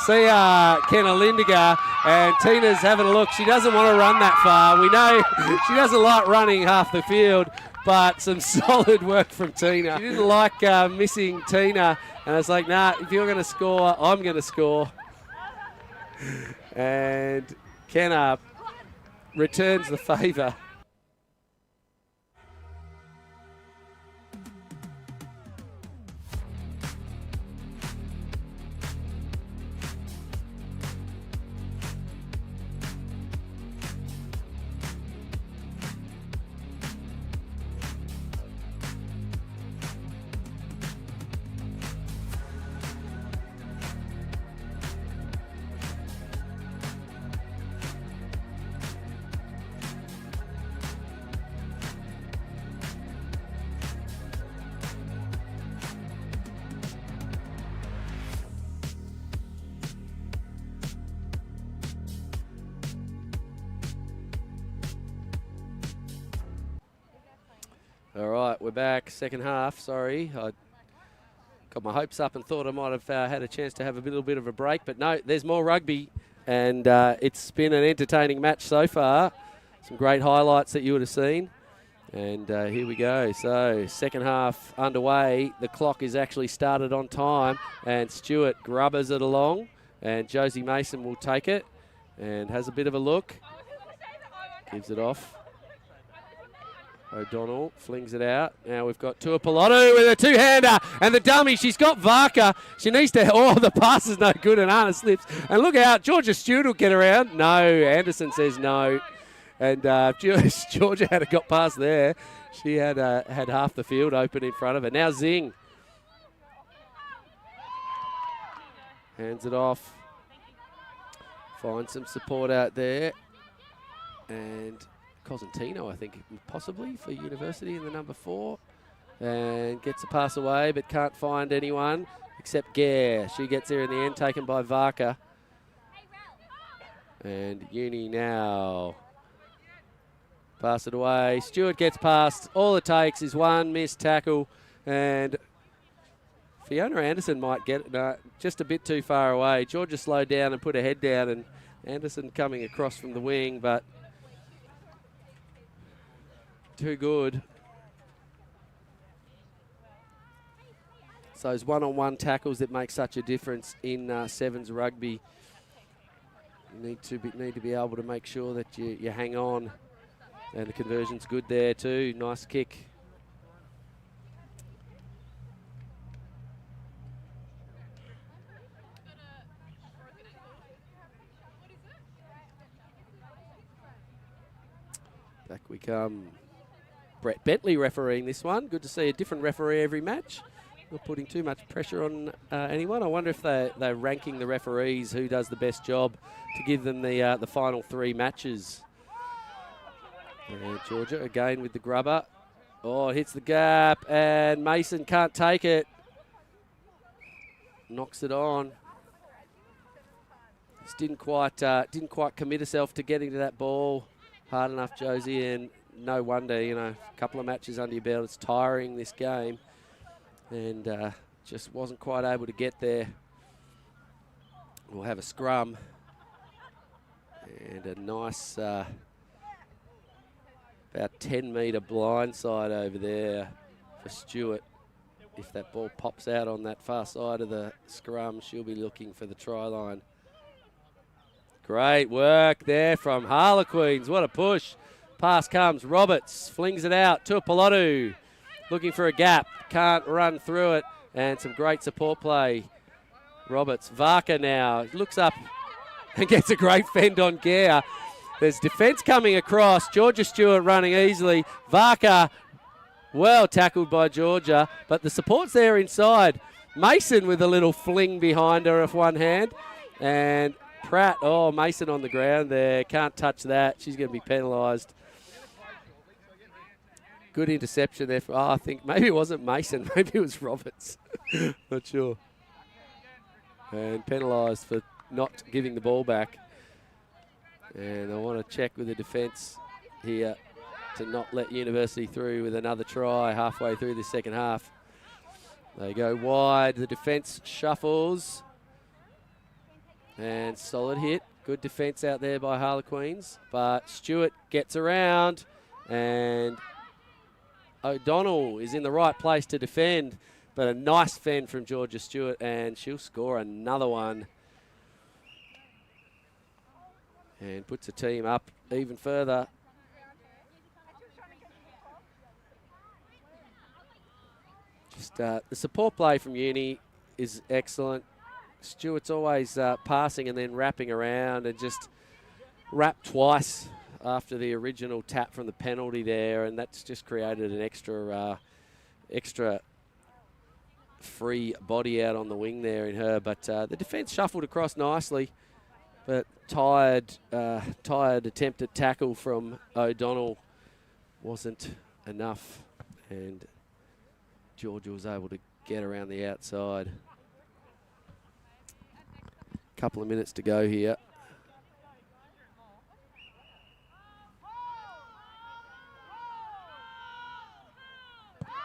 See Kenna Lindiger, and Tina's having a look. She doesn't want to run that far. We know she doesn't like running half the field, but some solid work from Tina. She didn't like missing Tina. And I was like, nah, if you're going to score, I'm going to score. And Kenna returns the favour. All right, we're back. Second half, sorry. I got my hopes up and thought I might have had a chance to have a little bit of a break, but no, there's more rugby, and it's been an entertaining match so far. Some great highlights that you would have seen. And here we go. So, second half underway. The clock is actually started on time, and Stewart grubbers it along, and Josie Mason will take it and has a bit of a look. Gives it off. O'Donnell flings it out. Now we've got Tuapolotu with a two-hander and the dummy. She's got Varka. She needs to... Oh, the pass is no good and Anna slips. And look out, Georgia Stewart will get around. No, Anderson says no. And Georgia had got past there. She had half the field open in front of her. Now Zing. Hands it off. Finds some support out there. And Cosentino, I think, possibly for University in the number 4. And gets a pass away, but can't find anyone except Gare. She gets there in the end, taken by Varka. And Uni now. Pass it away. Stewart gets past. All it takes is one missed tackle. And Fiona Anderson might get it just a bit too far away. Georgia slowed down and put her head down. And Anderson coming across from the wing, but too good. So those one-on-one tackles that make such a difference in Sevens rugby. You need to be able to make sure that you hang on. And the conversion's good there too. Nice kick. Back we come. Brett Bentley refereeing this one. Good to see a different referee every match. Not putting too much pressure on anyone. I wonder if they're ranking the referees who does the best job to give them the final 3 matches. And Georgia again with the grubber. Oh, hits the gap and Mason can't take it. Knocks it on. Just didn't quite commit herself to getting to that ball hard enough, Josie, and no wonder, a couple of matches under your belt. It's tiring, this game, and just wasn't quite able to get there. We'll have a scrum and a nice about 10-metre blindside over there for Stewart. If that ball pops out on that far side of the scrum, she'll be looking for the try line. Great work there from Harlequins. What a push. Pass comes. Roberts flings it out to Pilotu. Looking for a gap. Can't run through it. And some great support play. Roberts. Varka now. Looks up and gets a great fend on Gare. There's defence coming across. Georgia Stewart running easily. Varka, well tackled by Georgia, but the support's there inside. Mason with a little fling behind her with one hand. And Pratt, Mason on the ground there. Can't touch that. She's going to be penalised. Good interception there. I think maybe it wasn't Mason. Maybe it was Roberts. Not sure. And penalised for not giving the ball back. And I want to check with the defence here to not let University through with another try halfway through the second half. They go wide. The defence shuffles. And solid hit. Good defence out there by Harlequins. But Stewart gets around. And O'Donnell is in the right place to defend. But a nice fend from Georgia Stewart. And she'll score another one. And puts the team up even further. Just the support play from Uni is excellent. Stewart's always passing and then wrapping around, and just wrapped twice after the original tap from the penalty there, and that's just created an extra free body out on the wing there in her. But the defence shuffled across nicely. But tired attempt at tackle from O'Donnell wasn't enough, and Georgia was able to get around the outside. Couple of minutes to go here.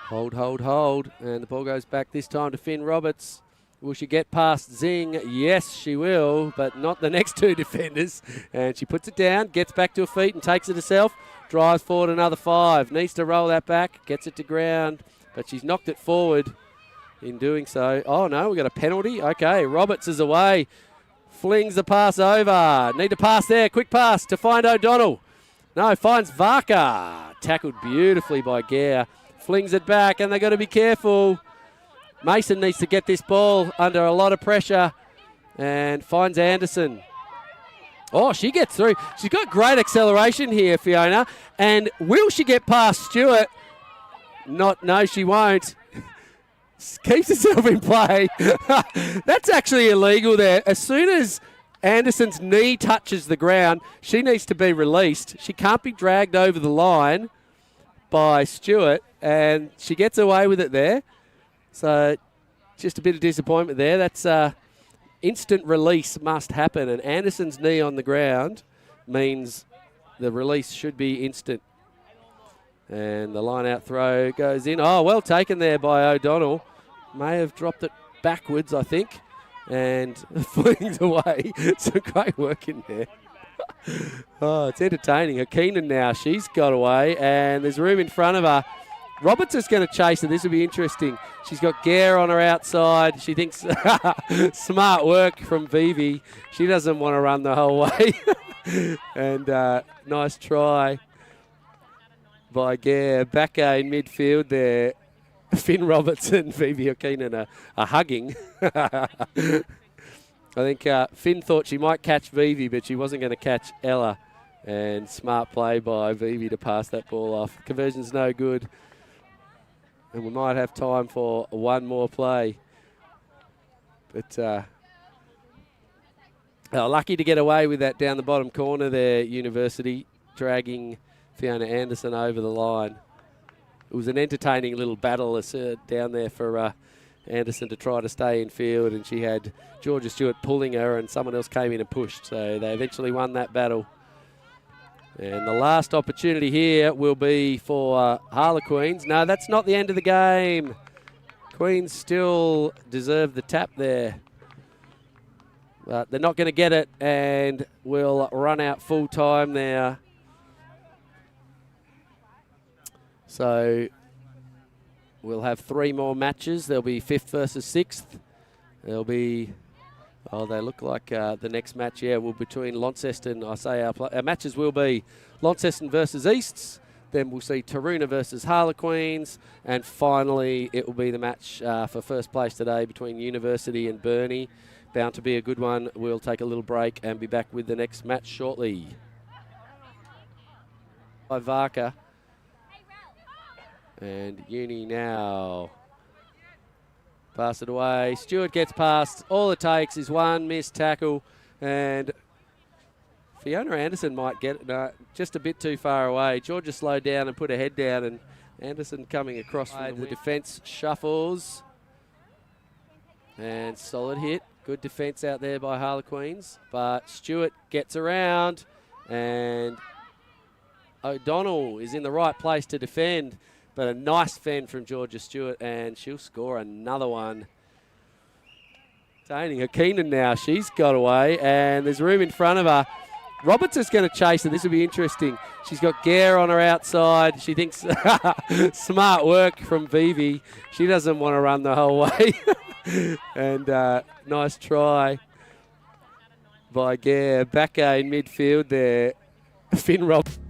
Hold, and the ball goes back this time to Finn Roberts. Will she get past Zing? Yes, she will, but not the next 2 defenders. And she puts it down, gets back to her feet and takes it herself. Drives forward another 5. Needs to roll that back, gets it to ground, but she's knocked it forward in doing so. Oh, no, we got a penalty. Okay, Roberts is away. Flings the pass over. Need to pass there. Quick pass to find O'Donnell. No, finds Varka. Tackled beautifully by Gare. Flings it back, and they've got to be careful. Mason needs to get this ball under a lot of pressure and finds Anderson. Oh, she gets through. She's got great acceleration here, Fiona. And will she get past Stewart? No, she won't. Keeps herself in play. That's actually illegal there. As soon as Anderson's knee touches the ground, she needs to be released. She can't be dragged over the line by Stewart, and she gets away with it there. So just a bit of disappointment there. That's instant release must happen, and Anderson's knee on the ground means the release should be instant. And the line-out throw goes in. Oh, well taken there by O'Donnell. May have dropped it backwards, I think, and flings away. Some great work in there. Oh, it's entertaining. Keenan now, she's got away, and there's room in front of her. Roberts is going to chase her. This will be interesting. She's got Gare on her outside. She thinks smart work from Vivi. She doesn't want to run the whole way. And nice try by Gare. Back in midfield there. Finn Roberts and Vivi O'Keenan are hugging. I think Finn thought she might catch Vivi, but she wasn't going to catch Ella. And smart play by Vivi to pass that ball off. Conversion's no good. And we might have time for one more play. But lucky to get away with that down the bottom corner there, University, dragging Fiona Anderson over the line. It was an entertaining little battle down there for Anderson to try to stay in field, and she had Georgia Stewart pulling her, and someone else came in and pushed. So they eventually won that battle. And the last opportunity here will be for Harlequins. No, that's not the end of the game. Queens still deserve the tap there. But they're not going to get it, and we'll run out full time now. So we'll have 3 more matches. There'll be 5th versus 6th. There'll be... Oh, they look like the next match, will be between Launceston. I say our matches will be Launceston versus Easts. Then we'll see Taruna versus Harlequins. And finally, it will be the match for first place today between University and Burnie. Bound to be a good one. We'll take a little break and be back with the next match shortly. By Varka. And Uni now. Pass it away. Stewart gets past. All it takes is one missed tackle. And Fiona Anderson might get it just a bit too far away. Georgia slowed down and put her head down. And Anderson coming across from the defence shuffles. And solid hit. Good defence out there by Harlequins. But Stewart gets around. And O'Donnell is in the right place to defend. But a nice fend from Georgia Stewart, and she'll score another one. Taining Keenan now, she's got away, and there's room in front of her. Roberts is going to chase her. This will be interesting. She's got Gare on her outside. She thinks smart work from Vivi. She doesn't want to run the whole way. And nice try by Gare. Back in midfield there. Finn Roberts.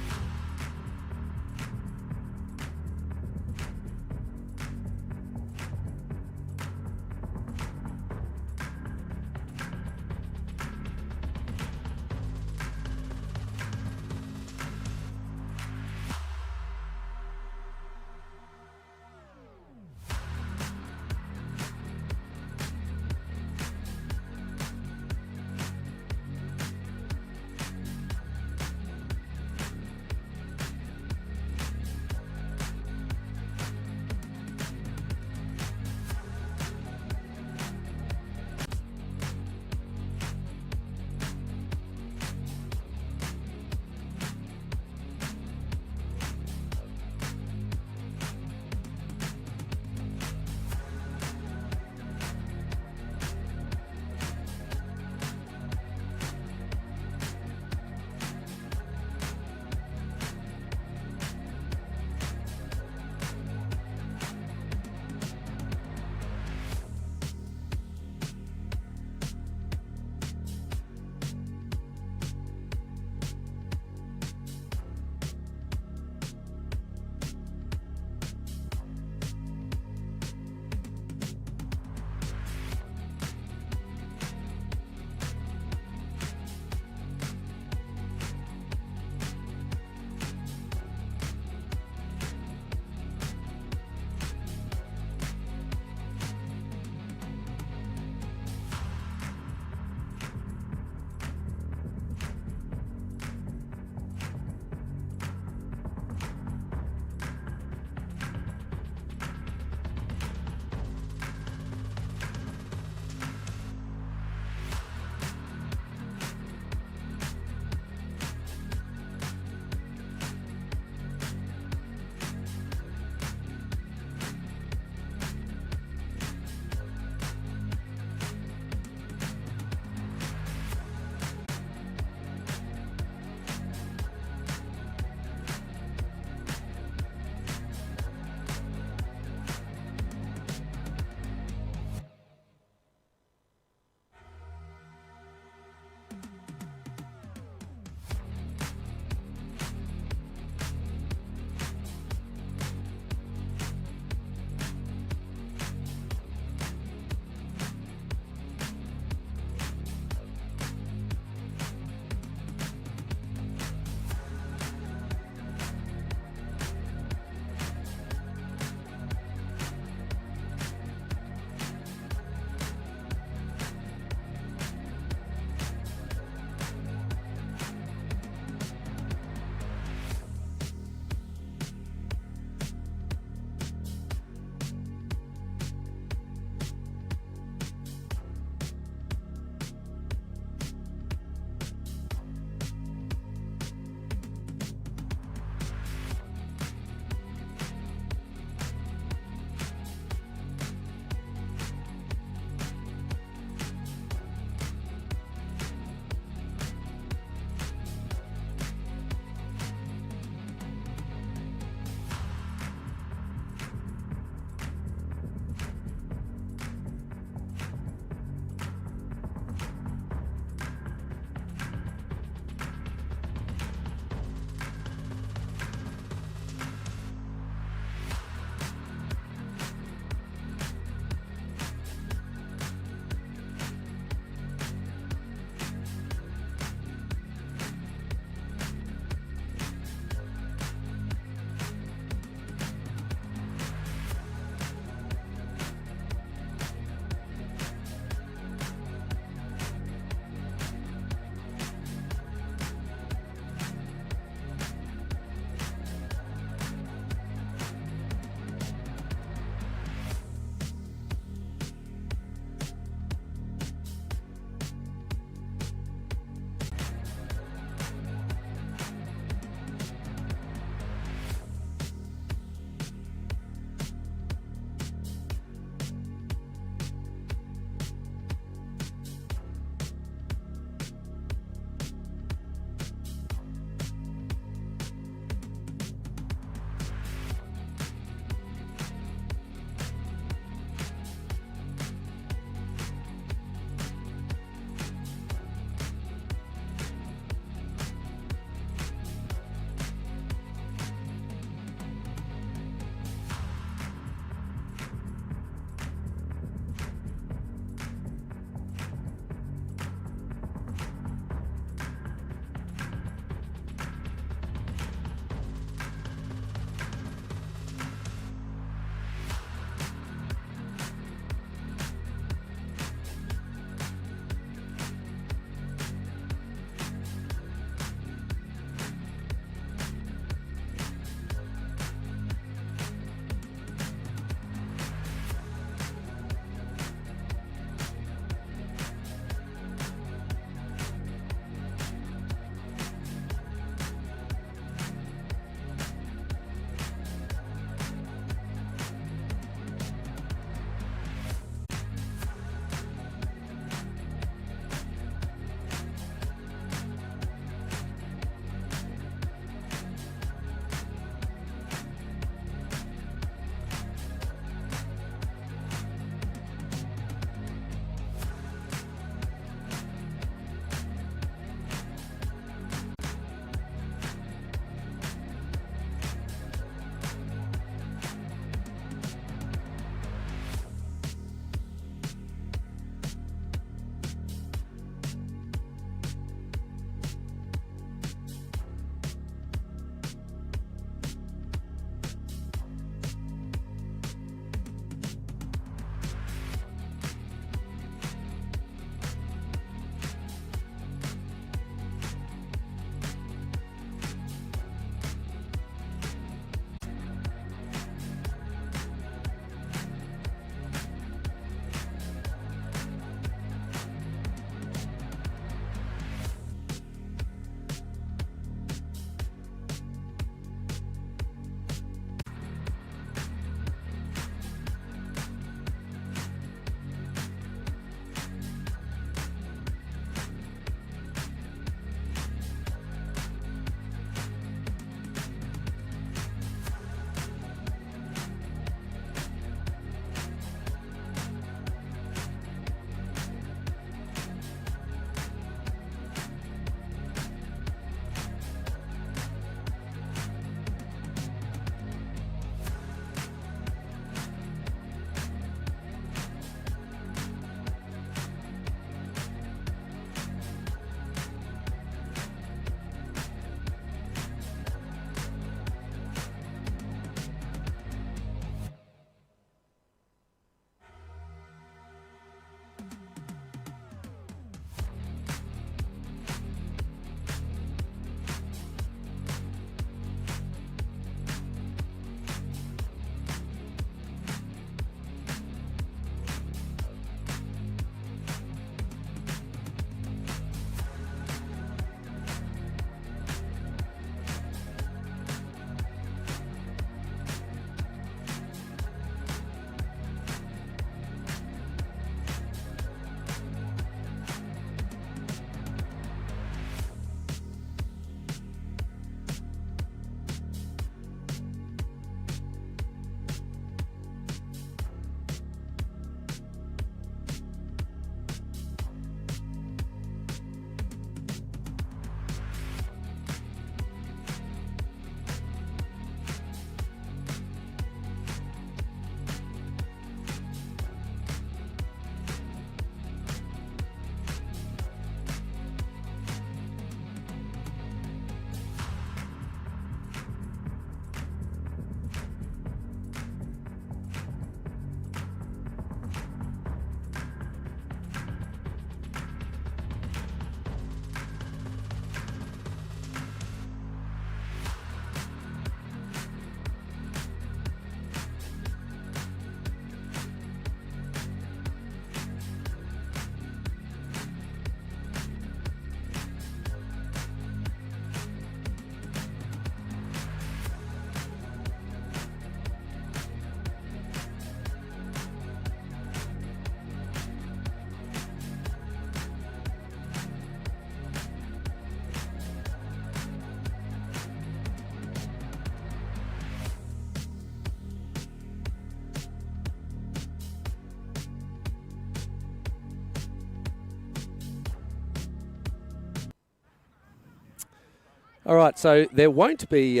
All right, so there won't be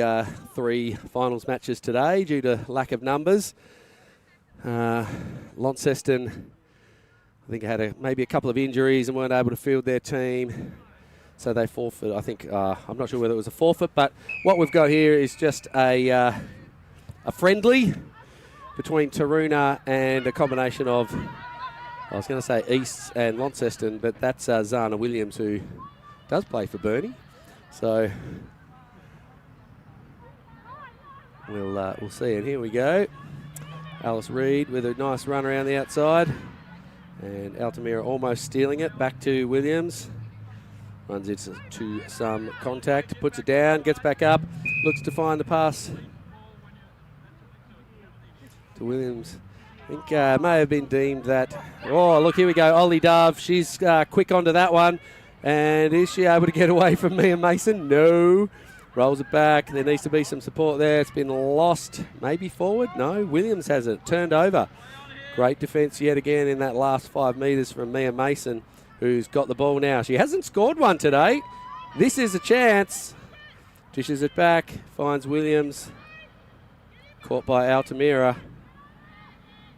3 finals matches today due to lack of numbers. Launceston, I think, had maybe a couple of injuries and weren't able to field their team. So they forfeit, I think. I'm not sure whether it was a forfeit, but what we've got here is just a friendly between Taruna and a combination of, I was going to say East and Launceston, but that's Zana Williams, who does play for Burnie. So we'll see. And here we go. Alice Reed with a nice run around the outside. And Altamira almost stealing it. Back to Williams. Runs into some contact. Puts it down. Gets back up. Looks to find the pass to Williams. I think may have been deemed that. Oh, look, here we go. Ollie Dove. She's quick onto that one. And is she able to get away from Mia Mason? No. Rolls it back. There needs to be some support there. It's been lost. Maybe forward? No. Williams has it. Turned over. Great defence yet again in that last 5 metres from Mia Mason, who's got the ball now. She hasn't scored one today. This is a chance. Dishes it back. Finds Williams. Caught by Altamira.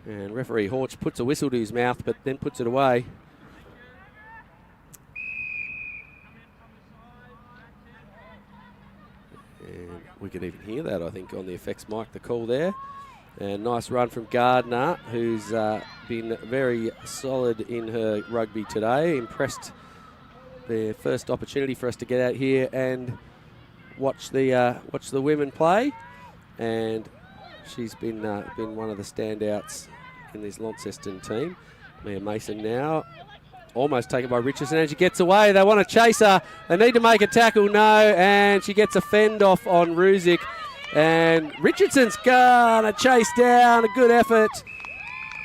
And referee Horch puts a whistle to his mouth, but then puts it away. And we could even hear that, I think, on the effects mic, the call there. And nice run from Gardner, who's been very solid in her rugby today. Impressed the first opportunity for us to get out here and watch the women play. And she's been one of the standouts in this Launceston team. Mia Mason now. Almost taken by Richardson, and she gets away. They want to chase her. They need to make a tackle. No, and she gets a fend off on Ruzic. And Richardson's gonna chase down. A good effort.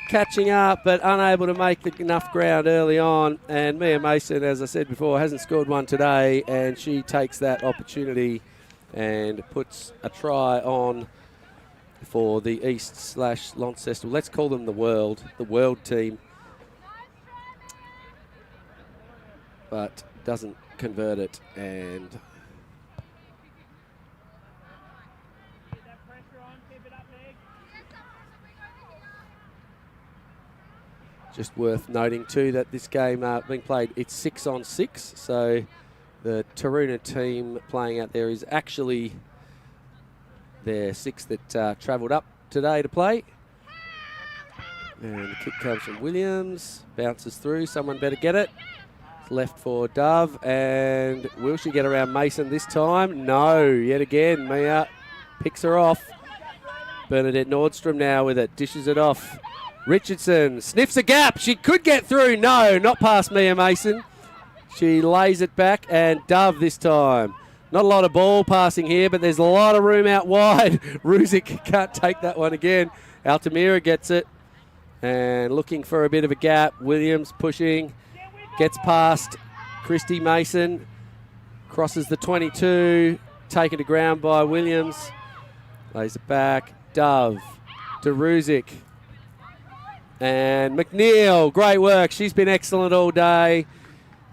Catching up, but unable to make enough ground early on. And Mia Mason, as I said before, hasn't scored one today. And she takes that opportunity and puts a try on for the East/Launceston. Let's call them the world team. But doesn't convert it, and just worth noting too that this game being played, it's 6-on-6, so the Taruna team playing out there is actually their 6 that travelled up today to play. And the kick comes from Williams, bounces through, someone better get it. Left for Dove, and will she get around Mason this time? No, yet again, Mia picks her off. Bernadette Nordstrom now with it, dishes it off. Richardson sniffs a gap, she could get through. No, not past Mia Mason. She lays it back, and Dove this time. Not a lot of ball passing here, but there's a lot of room out wide. Ruzic can't take that one again. Altamira gets it, and looking for a bit of a gap. Williams pushing. Gets past Christy Mason, crosses the 22, taken to ground by Williams, lays it back, Dove to Ruzic, and McNeil, great work, she's been excellent all day,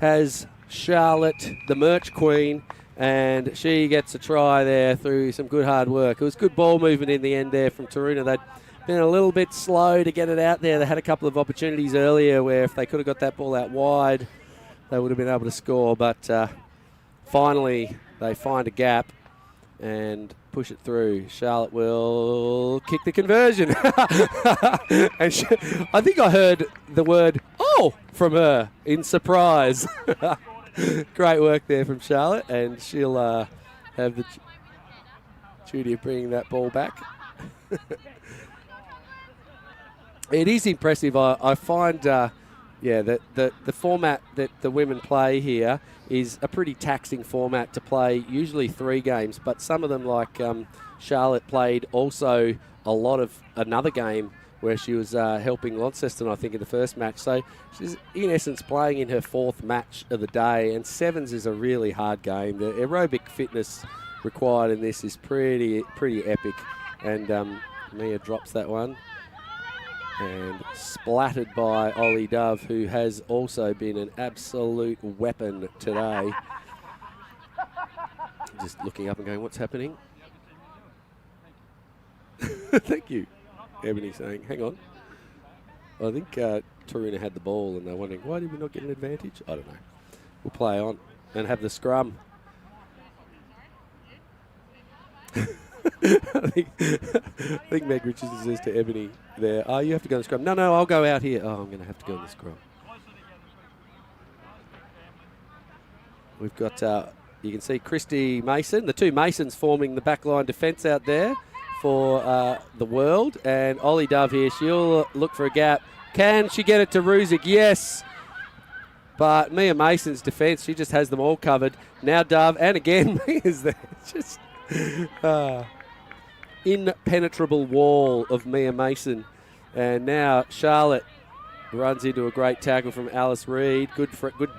has Charlotte, the merch queen, and she gets a try there through some good hard work. It was good ball movement in the end there from Taruna. They'd been a little bit slow to get it out there. They had a couple of opportunities earlier where if they could have got that ball out wide, they would have been able to score. But finally, they find a gap and push it through. Charlotte will kick the conversion. And I think I heard the word "oh" from her in surprise. Great work there from Charlotte, and she'll have the duty of bringing that ball back. It is impressive. I find, that the format that the women play here is a pretty taxing format to play, usually 3 games, but some of them, like Charlotte, played also a lot of another game where she was helping Launceston, I think, in the first match. So she's, in essence, playing in her 4th match of the day, and 7s is a really hard game. The aerobic fitness required in this is pretty epic, and Mia drops that one. And splattered by Ollie Dove, who has also been an absolute weapon today. just looking up and going, what's happening? Thank you, Ebony saying, hang on. I think Taruna had the ball and they're wondering, why did we not get an advantage? I don't know. We'll play on and have the scrum. I think Meg Richardson says to Ebony there, oh, you have to go in the scrum. No, I'll go out here. Oh, I'm going to have to go in the scrum. We've got, you can see Christy Mason, the two Masons forming the backline defence out there for the world. And Ollie Dove here, she'll look for a gap. Can she get it to Ruzic? Yes. But Mia Mason's defence, she just has them all covered. Now Dove, and again, Mia's there. Just impenetrable wall of Mia Mason. And now Charlotte runs into a great tackle from Alice Reid. Good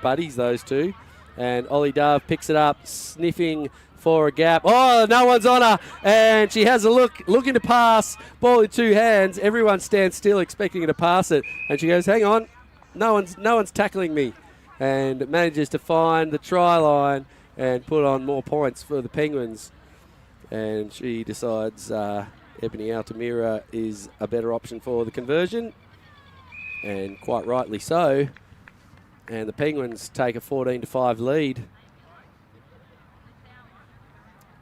buddies, those two. And Ollie Dove picks it up, sniffing for a gap. Oh, no one's on her. And she has a looking to pass. Ball in two hands. Everyone stands still expecting her to pass it. And she goes, hang on. No one's tackling me. And manages to find the try line and put on more points for the Penguins. And she decides Ebony Altamira is a better option for the conversion. And quite rightly so. And the Penguins take a 14-5 lead.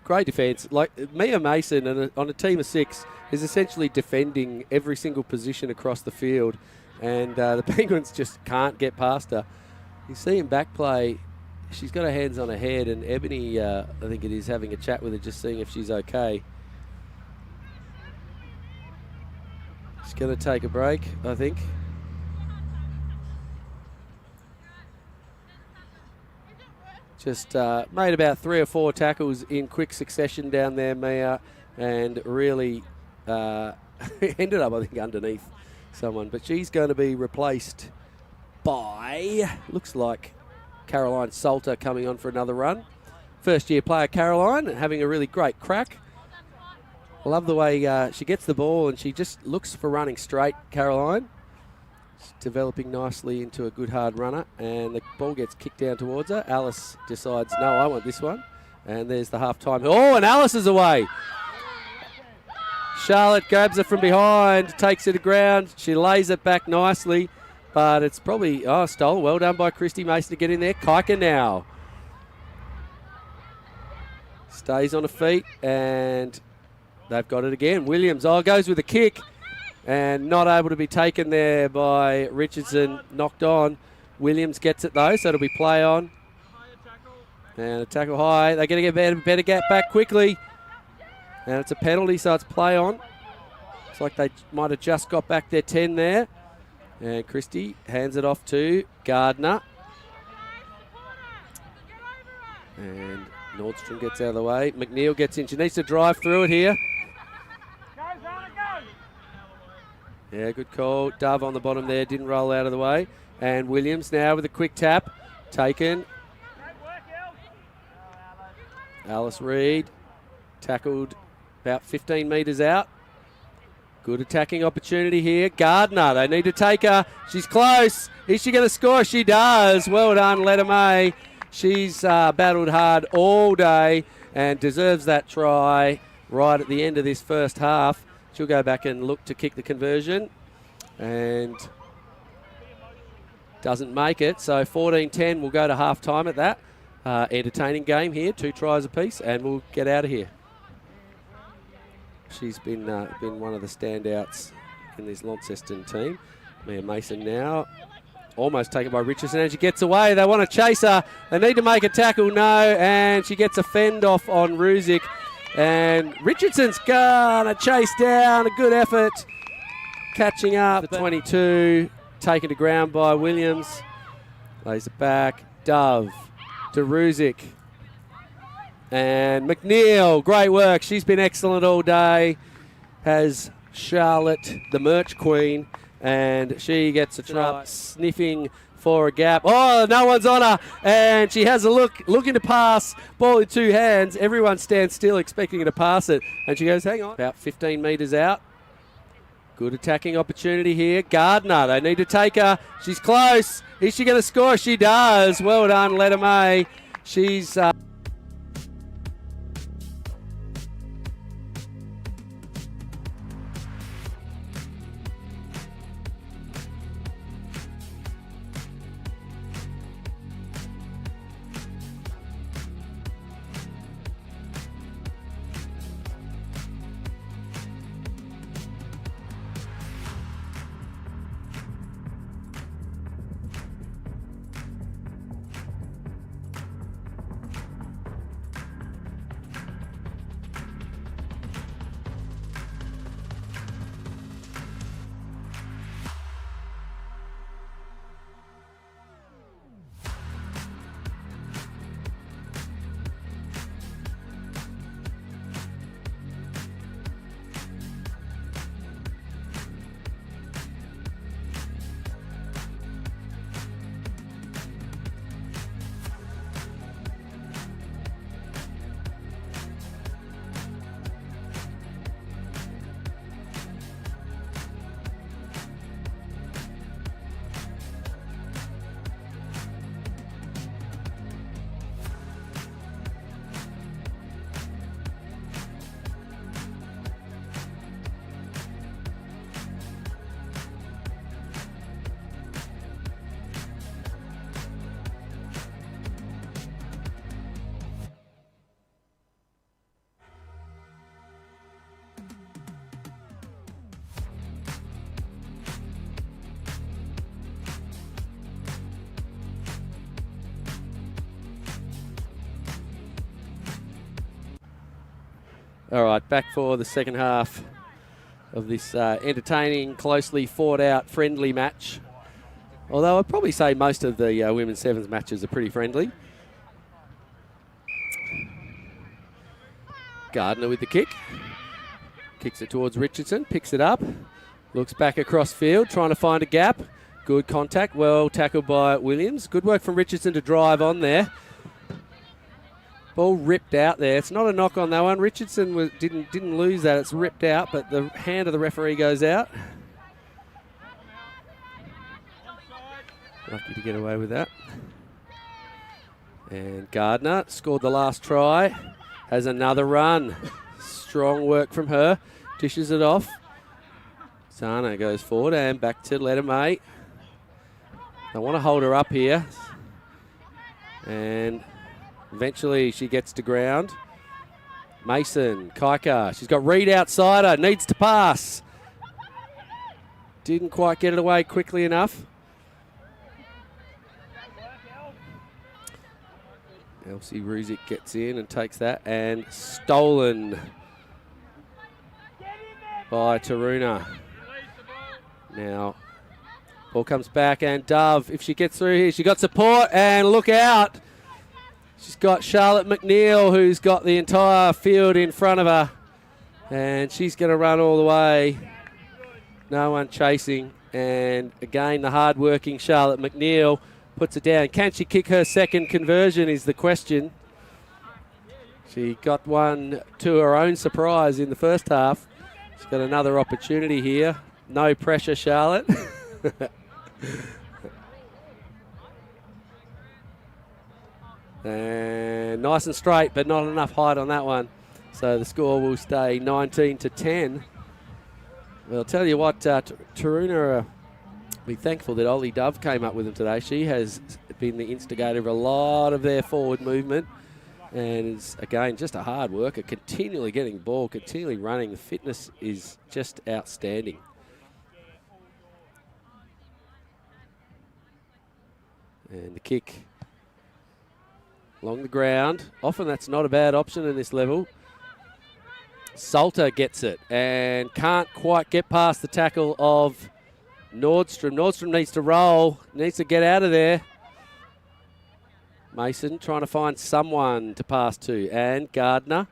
Great defence. Like Mia Mason on a team of 6 is essentially defending every single position across the field. And the Penguins just can't get past her. You see in back play, she's got her hands on her head, and Ebony, I think it is, having a chat with her, just seeing if she's okay. She's going to take a break, I think. Just made about 3 or 4 tackles in quick succession down there, Mia, and really ended up, I think, underneath someone. But she's going to be replaced by, looks like, Caroline Salter coming on for another run. First-year player Caroline, having a really great crack. I love the way she gets the ball and she just looks for running straight, Caroline. She's developing nicely into a good hard runner, and the ball gets kicked down towards her. Alice decides, no, I want this one. And there's the half-time. Oh, and Alice is away. Charlotte grabs it from behind, takes it to ground. She lays it back nicely, but it's probably, stolen. Well done by Christy Mason to get in there. Kaika now stays on her feet, and they've got it again. Williams, goes with a kick. And not able to be taken there by Richardson, knocked on. Williams gets it though, so it'll be play on. And a tackle high. They're going to get better get back quickly. And it's a penalty, so it's play on. Looks like they might have just got back their 10 there. And Christie hands it off to Gardner. And Nordstrom gets out of the way. McNeil gets in. She needs to drive through it here. Yeah, good call. Dove on the bottom there, didn't roll out of the way. And Williams now with a quick tap. Taken. Alice Reid tackled about 15 metres out. Good attacking opportunity here. Gardner, they need to take her. She's close. Is she going to score? She does. Well done, Letta May. She's battled hard all day and deserves that try right at the end of this first half. She'll go back and look to kick the conversion and doesn't make it. So 14-10, we'll go to half-time at that. Entertaining game here, 2 tries apiece, and we'll get out of here. She's been one of the standouts in this Launceston team. Mia Mason now almost taken by Richardson, and she gets away. They want to chase her. They need to make a tackle. No, and she gets a fend off on Ruzic. And Richardson's gonna chase down. A good effort. Catching up. The 22. Taken to ground by Williams. Lays it back. Dove to Ruzic. And McNeil. Great work. She's been excellent all day. Has Charlotte, the merch queen. And she gets a try. Sniffing for a gap. Oh, no one's on her. And she has a looking to pass. Ball in 2 hands. Everyone stands still expecting her to pass it. And she goes, hang on. About 15 metres out. Good attacking opportunity here. Gardner, they need to take her. She's close. Is she going to score? She does. Well done, Letta May. She's... All right, back for the second half of this entertaining, closely fought out, friendly match. Although I'd probably say most of the women's sevens matches are pretty friendly. Gardner with the kick. Kicks it towards Richardson, picks it up, looks back across field, trying to find a gap. Good contact, well tackled by Williams. Good work from Richardson to drive on there. Ball ripped out there. It's not a knock on that one. Richardson didn't lose that. It's ripped out, but the hand of the referee goes out. Lucky to get away with that. And Gardner scored the last try. Has another run. Strong work from her. Dishes it off. Zana goes forward and back to Letta May. They want to hold her up here. And eventually she gets to ground. Mason, Kaika. She's got Reed outside her. Needs to pass. Didn't quite get it away quickly enough. Elsie Ruzic gets in and takes that. And stolen by Taruna. Now, ball comes back and Dove, if she gets through here, she got support and look out. She's got Charlotte McNeil, who's got the entire field in front of her. And she's going to run all the way. No one chasing. And again, the hard-working Charlotte McNeil puts it down. Can she kick her second conversion is the question. She got one to her own surprise in the first half. She's got another opportunity here. No pressure, Charlotte. And nice and straight, but not enough height on that one. So the score will stay 19-10. Well, I'll tell you what, Taruna be thankful that Ollie Dove came up with them today. She has been the instigator of a lot of their forward movement. And is, again, just a hard worker, continually getting the ball, continually running. The fitness is just outstanding. And the kick along the ground. Often that's not a bad option in this level. Salter gets it and can't quite get past the tackle of Nordstrom. Nordstrom needs to roll, needs to get out of there. Mason trying to find someone to pass to. And Gardner.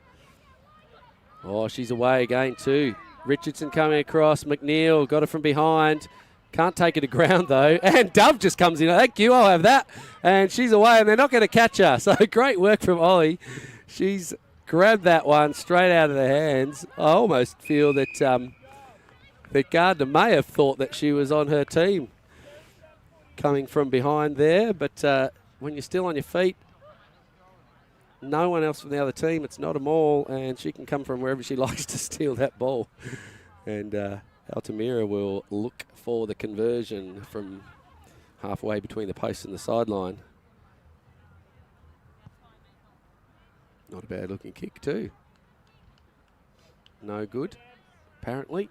Oh, she's away again too. Richardson coming across. McNeil got it from behind. Can't take it to ground though. And Dove just comes in. Thank you, I'll have that. And she's away and they're not going to catch her. So great work from Ollie. She's grabbed that one straight out of their hands. I almost feel that that Gardner may have thought that she was on her team coming from behind there. But when you're still on your feet, no one else from the other team, it's not a maul, and she can come from wherever she likes to steal that ball. And Altamira will look for the conversion from halfway between the post and the sideline. Not a bad looking kick too. No good, apparently.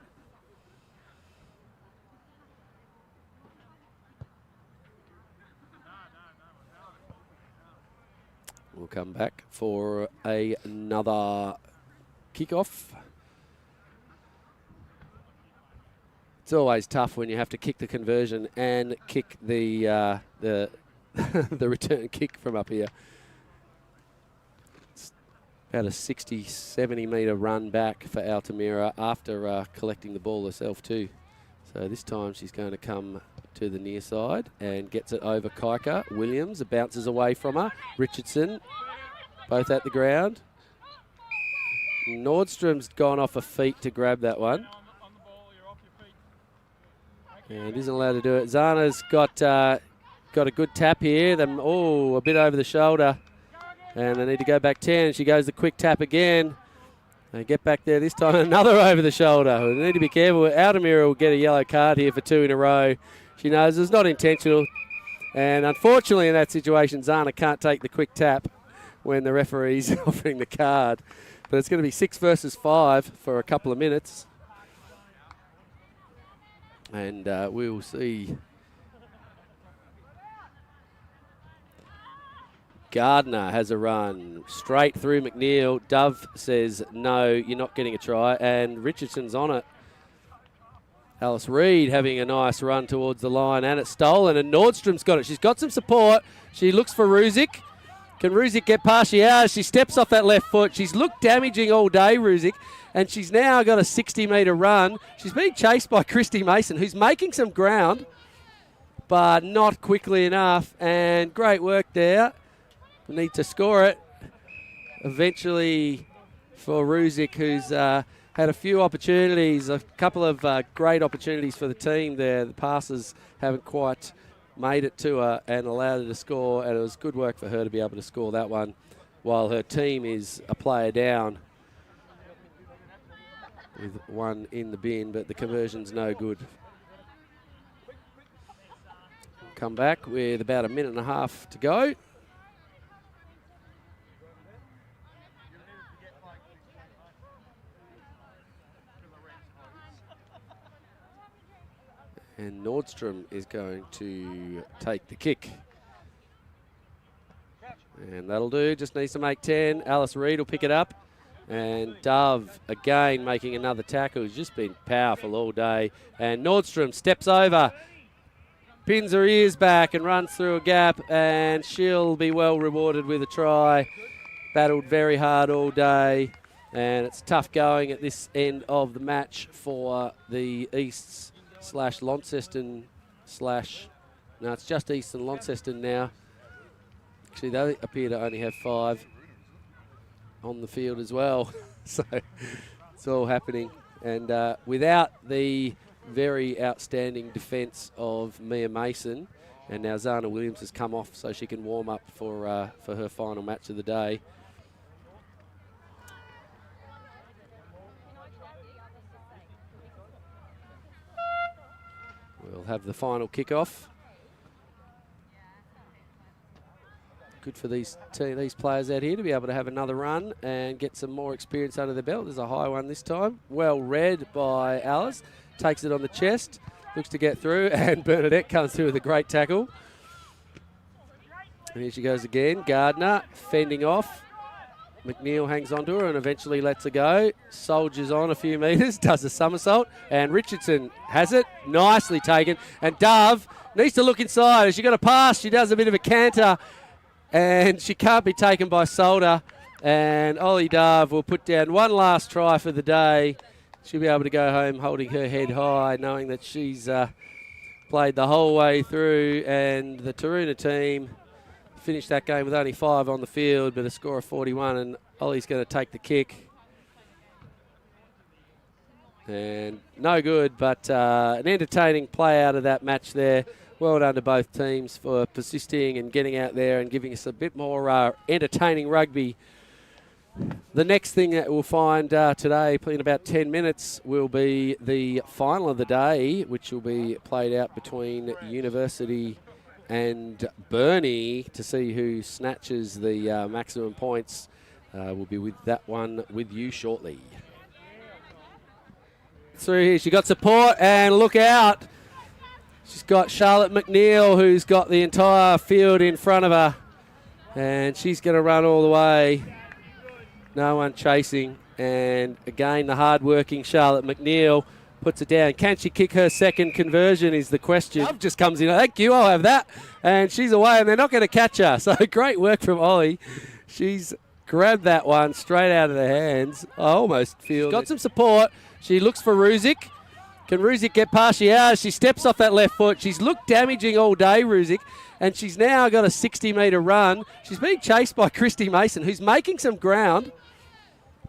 We'll come back for another kickoff. It's always tough when you have to kick the conversion and kick the the return kick from up here. It's about a 60, 70 metre run back for Altamira after collecting the ball herself too. So this time she's going to come to the near side and gets it over Kaika. Williams bounces away from her. Richardson, both at the ground. Nordstrom's gone off her feet to grab that one. And isn't allowed to do it. Zana's got a good tap here. A bit over the shoulder. And they need to go back 10. She goes the quick tap again. They get back there this time. Another over the shoulder. They need to be careful. Altamira will get a yellow card here for 2 in a row. She knows it's not intentional. And unfortunately in that situation, Zana can't take the quick tap when the referee's offering the card. But it's going to be 6 versus 5 for a couple of minutes. And we'll see Gardner has a run straight through McNeil. Dove says, no, you're not getting a try. And Richardson's on it. Alice Reid having a nice run towards the line, and it's stolen, and Nordstrom's got it. She's got some support. She looks for Ruzic. Can Ruzic get past? She has. She steps off that left foot. She's looked damaging all day, Ruzic, and she's now got a 60-metre run. She's being chased by Christy Mason, who's making some ground, but not quickly enough, and great work there. We need to score it eventually for Ruzic, who's had a few opportunities, a couple of great opportunities for the team there. The passes haven't quite made it to her and allowed her to score, and it was good work for her to be able to score that one while her team is a player down with one in the bin, but the conversion's no good. Come back with about a minute and a half to go. And Nordstrom is going to take the kick. And that'll do, just needs to make 10. Alice Reid will pick it up. And Dove again making another tackle. He's just been powerful all day. And Nordstrom steps over, pins her ears back and runs through a gap. And she'll be well rewarded with a try. Battled very hard all day. And it's tough going at this end of the match for the Easts / Launceston / no, it's just Eastern Launceston now. Actually, they appear to only have 5 on the field as well. So it's all happening. And without the very outstanding defence of Mia Mason, and now Zana Williams has come off so she can warm up for her final match of the day. We'll have the final kickoff. Good for these players out here to be able to have another run and get some more experience under their belt. There's a high one this time. Well read by Alice. Takes it on the chest. Looks to get through. And Bernadette comes through with a great tackle. And here she goes again. Gardner fending off. McNeil hangs onto her and eventually lets her go. Soldiers on a few metres, does a somersault, and Richardson has it. Nicely taken. And Dove needs to look inside. As she got a pass, she does a bit of a canter, and she can't be taken by Solder. And Ollie Dove will put down one last try for the day. She'll be able to go home holding her head high, knowing that she's played the whole way through, and the Taruna team finished that game with only 5 on the field, but a score of 41, and Ollie's going to take the kick. And no good, but an entertaining play out of that match there. Well done to both teams for persisting and getting out there and giving us a bit more entertaining rugby. The next thing that we'll find today, in about 10 minutes, will be the final of the day, which will be played out between University and Burnie to see who snatches the maximum points. We'll be with that one with you shortly. Through here, she got support, and look out. She's got Charlotte McNeil, who's got the entire field in front of her, and she's going to run all the way. No one chasing, and again the hard-working Charlotte McNeil puts it down. Can she kick her second conversion is the question. Love just comes in. Thank you, I'll have that. And she's away, and they're not going to catch her. So great work from Ollie. She's grabbed that one straight out of their hands. I almost feel... She's got some support. She looks for Ruzic. Can Ruzic get past? She has. She steps off that left foot. She's looked damaging all day, Ruzic. And she's now got a 60-metre run. She's being chased by Christy Mason, who's making some ground,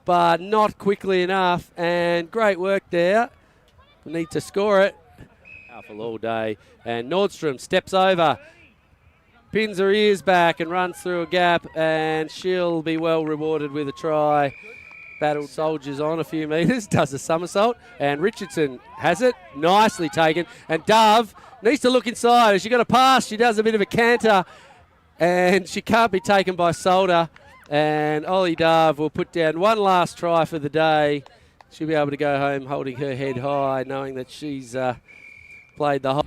but not quickly enough. And great work there. We need to score it. Powerful all day. And Nordstrom steps over, pins her ears back and runs through a gap, and she'll be well rewarded with a try. Battled soldiers on a few metres, does a somersault, and Richardson has it. Nicely taken. And Dove needs to look inside. As she got a pass, she does a bit of a canter, and she can't be taken by Solder. And Ollie Dove will put down one last try for the day. She'll be able to go home holding her head high, knowing that she's played the whole...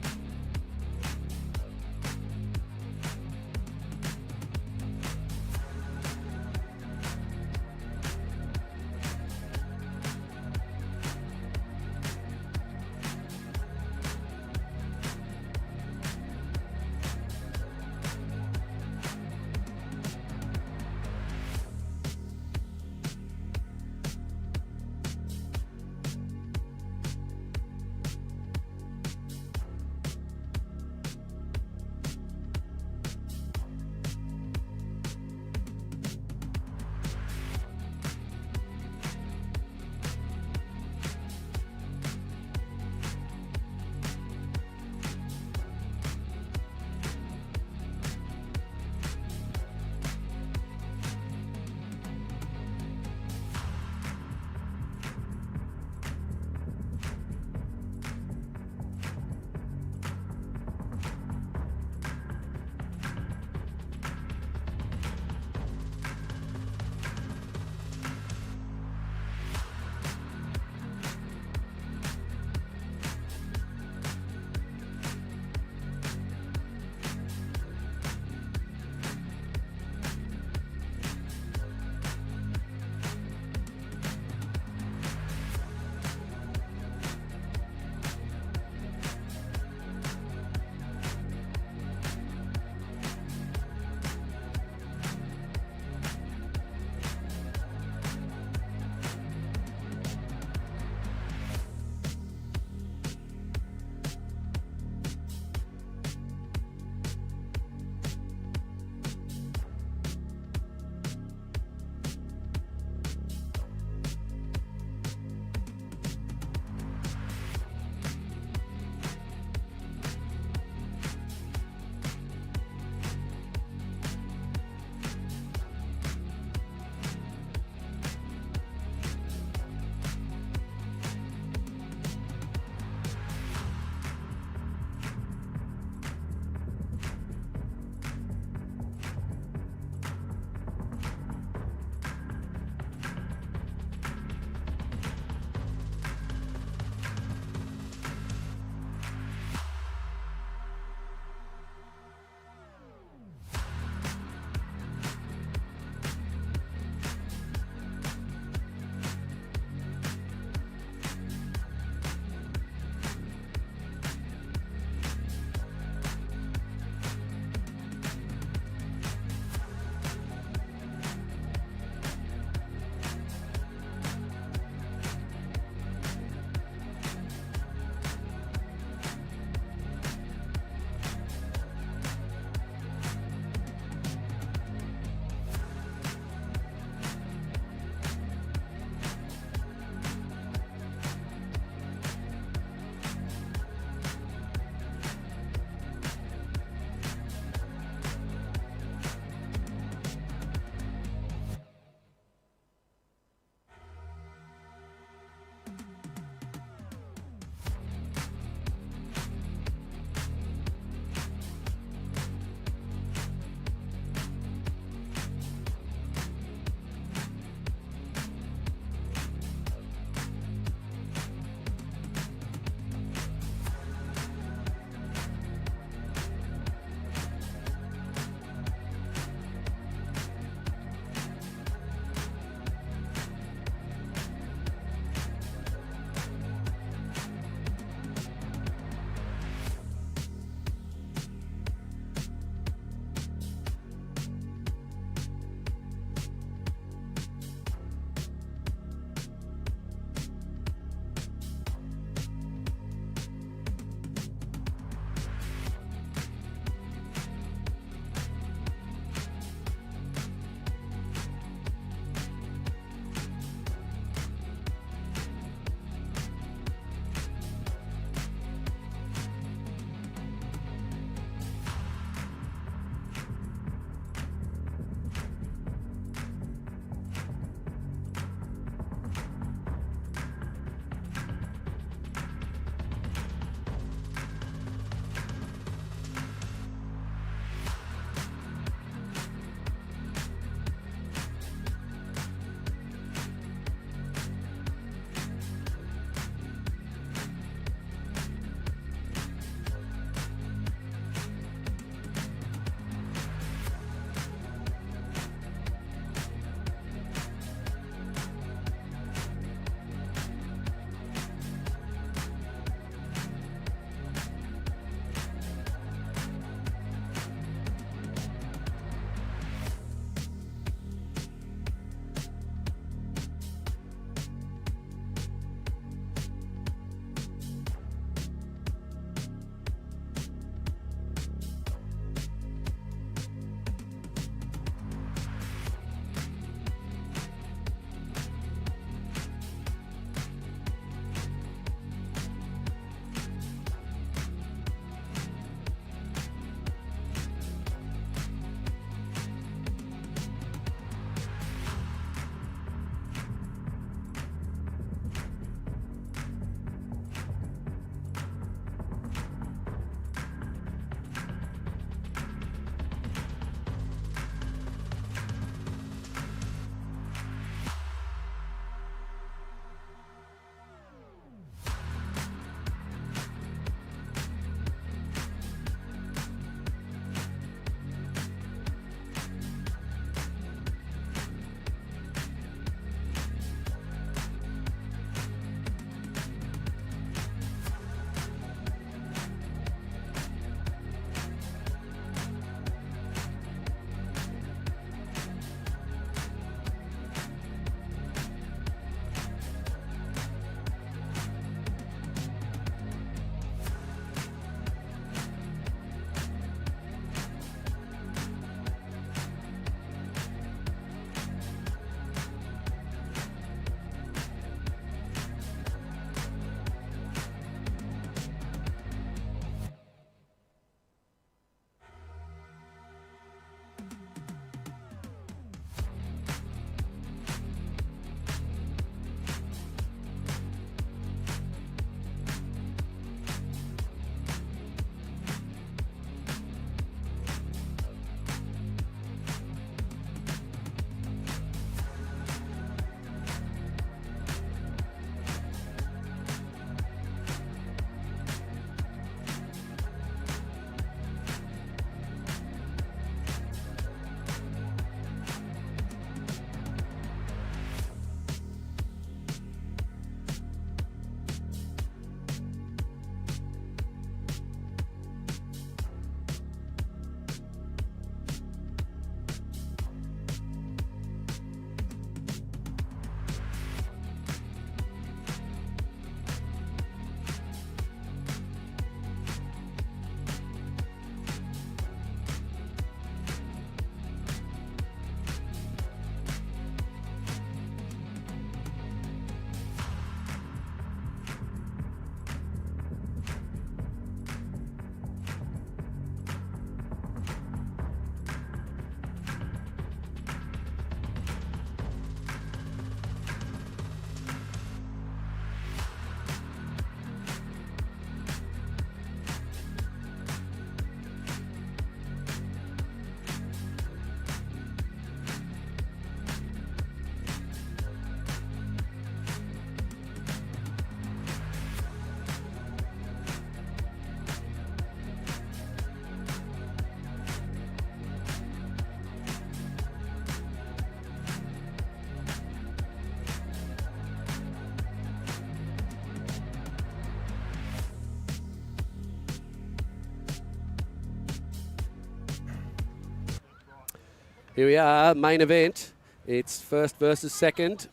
Here we are, main event. It's first versus second.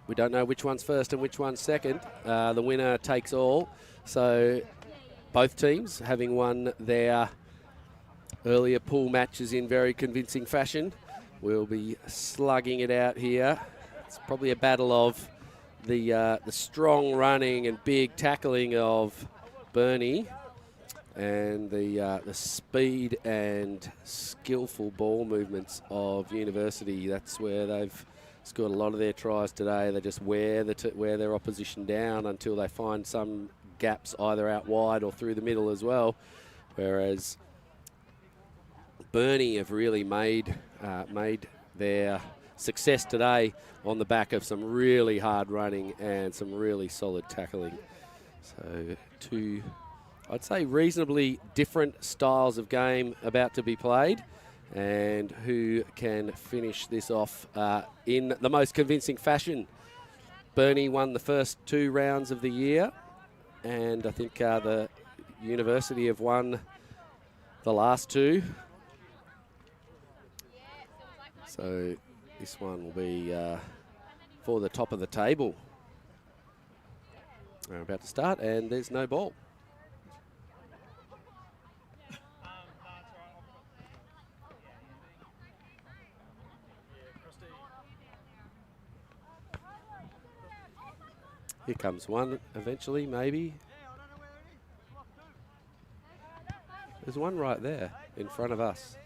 We don't know which one's first and which one's second. The winner takes all. So both teams, having won their earlier pool matches in very convincing fashion, will be slugging it out here. It's probably a battle of the strong running and big tackling of Bernie and the speed and skillful ball movements of University. That's where they've scored a lot of their tries today. They just wear their opposition down until they find some gaps either out wide or through the middle as well. Whereas Bernie have really made their success today on the back of some really hard running and some really solid tackling. So two, I'd say, reasonably different styles of game about to be played, and who can finish this off in the most convincing fashion. Bernie won the first 2 rounds of the year, and I think the University have won the last 2. So this one will be for the top of the table. We're about to start, and there's no ball. Here comes one eventually, maybe. There's one right there in front of us.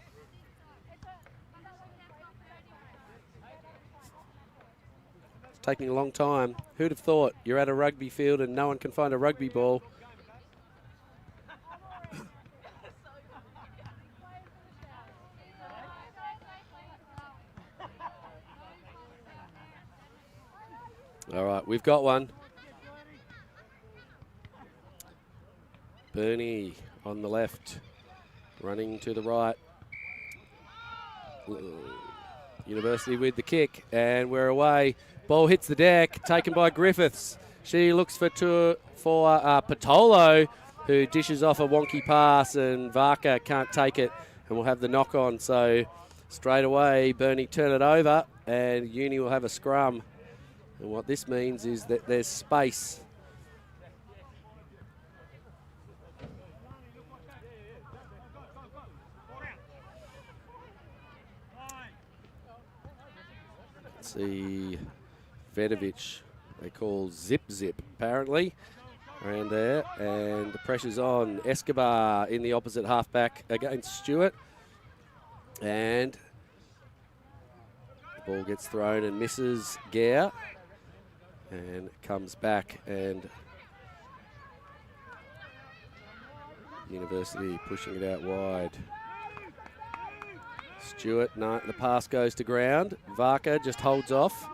It's taking a long time. Who'd have thought you're at a rugby field and no one can find a rugby ball? All right, we've got one. Bernie on the left, running to the right. University with the kick, and we're away. Ball hits the deck, taken by Griffiths. She looks for Patolo, who dishes off a wonky pass, and Varka can't take it, and we'll have the knock on. So straight away, Bernie turn it over, and Uni will have a scrum. And what this means is that there's space. Let's see, Vedovic, they call Zip apparently, around there, and the pressure's on. Escobar in the opposite halfback against Stewart, and the ball gets thrown and misses Gare, and comes back, and University pushing it out wide. Stewart, no, the pass goes to ground. Varka just holds off.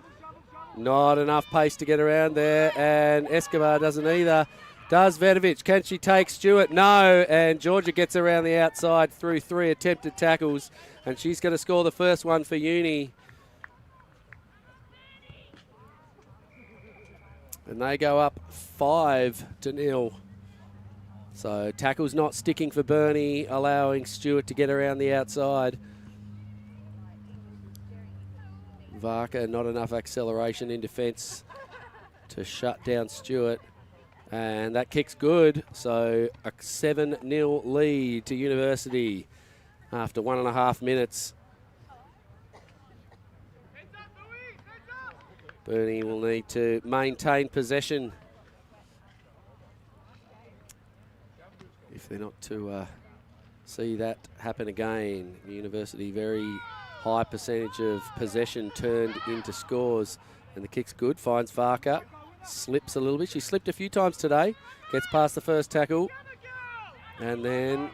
Not enough pace to get around there, and Escobar doesn't either. Does Vedovic? Can she take Stewart? No, and Georgia gets around the outside through 3 attempted tackles, and she's going to score the first one for Uni. And they go up 5-0. So tackle's not sticking for Bernie, allowing Stewart to get around the outside. Varka, not enough acceleration in defence to shut down Stewart. And that kick's good. So a 7-0 lead to University after 1.5 minutes. Bernie will need to maintain possession if they're not to see that happen again. University, very high percentage of possession turned into scores, and the kick's good. Finds Varka, slips a little bit. She slipped a few times today, gets past the first tackle, and then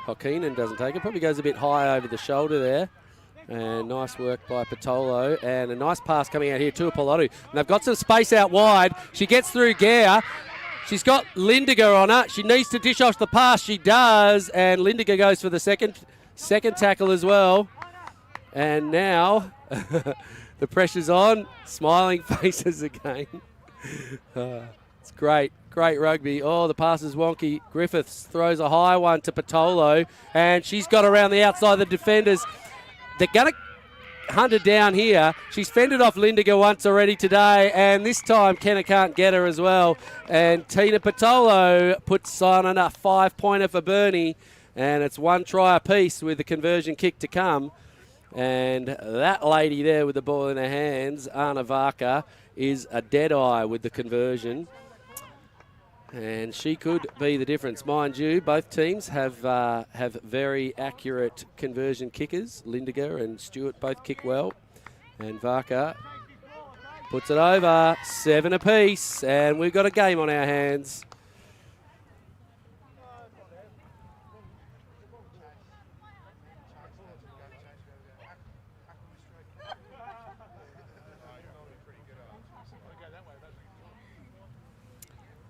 Hokinen doesn't take it. Probably goes a bit high over the shoulder there. And nice work by Patolo, and a nice pass coming out here to Apollodu. And they've got some space out wide. She gets through Gare. She's got Lindiger on her. She needs to dish off the pass. She does, and Lindiger goes for the second tackle as well. And now the pressure's on. Smiling faces again. It's great Great rugby. Oh, the pass is wonky. Griffiths throws a high one to Patolo, and she's got around the outside of the defenders. They're going to hunt her down here. She's fended off Lindiger once already today, and this time Kenna can't get her as well. And Tina Patolo puts on a 5-pointer for Bernie, and it's 1 try apiece with the conversion kick to come. And that lady there with the ball in her hands, Anna Varka, is a dead eye with the conversion. And she could be the difference. Mind you, both teams have very accurate conversion kickers. Lindiger and Stewart both kick well. And Varka puts it over, 7 apiece. And we've got a game on our hands.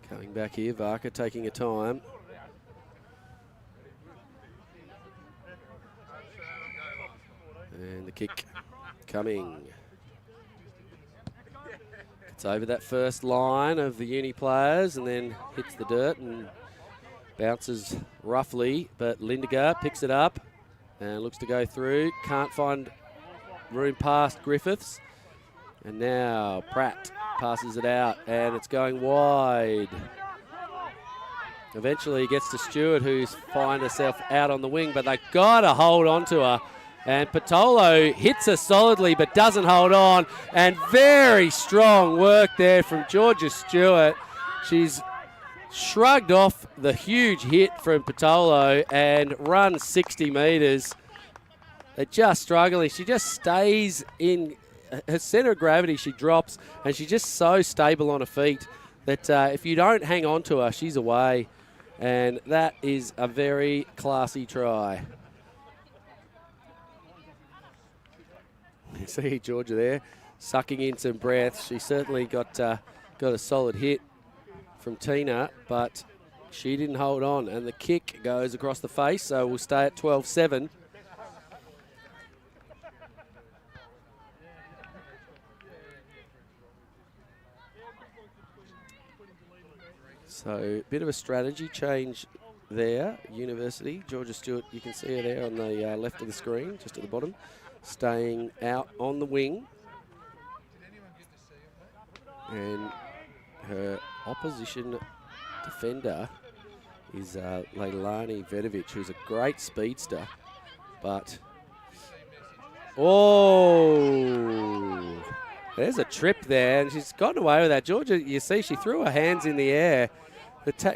Coming back here, Varka taking a time. And the kick coming. It's over that first line of the uni players and then hits the dirt and bounces roughly, but Lindiger picks it up and looks to go through. Can't find room past Griffiths. And now Pratt passes it out, and it's going wide. Eventually it gets to Stewart, who's find herself out on the wing, but they've got to hold on to her. And Patolo hits her solidly, but doesn't hold on. And very strong work there from Georgia Stewart. She's shrugged off the huge hit from Patolo and run 60 metres. They're just struggling. She just stays in her centre of gravity. She drops, and she's just so stable on her feet that if you don't hang on to her, she's away. And that is a very classy try. You see Georgia there sucking in some breath. She certainly got a solid hit from Tina, but she didn't hold on. And the kick goes across the face, so we'll stay at 12-7. So a bit of a strategy change there. University, Georgia Stewart, you can see her there on the left of the screen, just at the bottom, staying out on the wing. And her opposition defender is Leilani Vedovic, who's a great speedster, but oh, there's a trip there, and she's gotten away with that. Georgia, you see, she threw her hands in the air.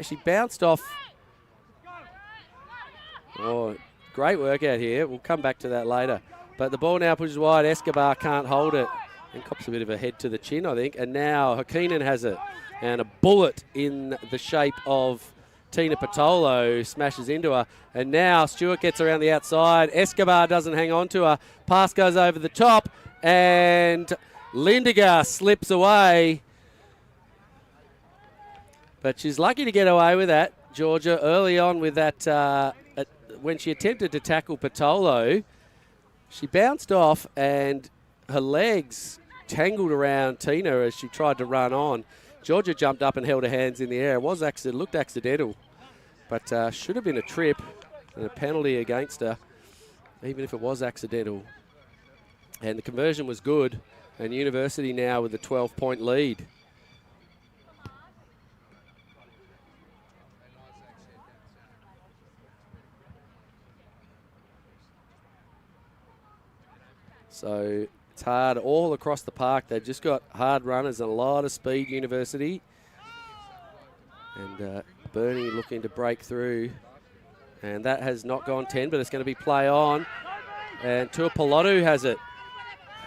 She bounced off. Oh, great work out here. We'll come back to that later. But the ball now pushes wide. Escobar can't hold it and cops a bit of a head to the chin, I think. And now Hakinen has it. And a bullet in the shape of Tina Patolo smashes into her. And now Stewart gets around the outside. Escobar doesn't hang on to her. Pass goes over the top. And Lindiger slips away. But she's lucky to get away with that, Georgia, early on with that. When she attempted to tackle Patolo, she bounced off and her legs tangled around Tina as she tried to run on. Georgia jumped up and held her hands in the air. It looked accidental, but should have been a trip and a penalty against her, even if it was accidental. And the conversion was good, and University now with a 12-point lead. So it's hard all across the park. They've just got hard runners and a lot of speed, University. And Bernie looking to break through. And that has not gone 10, but it's going to be play on. And Tuapolotu has it.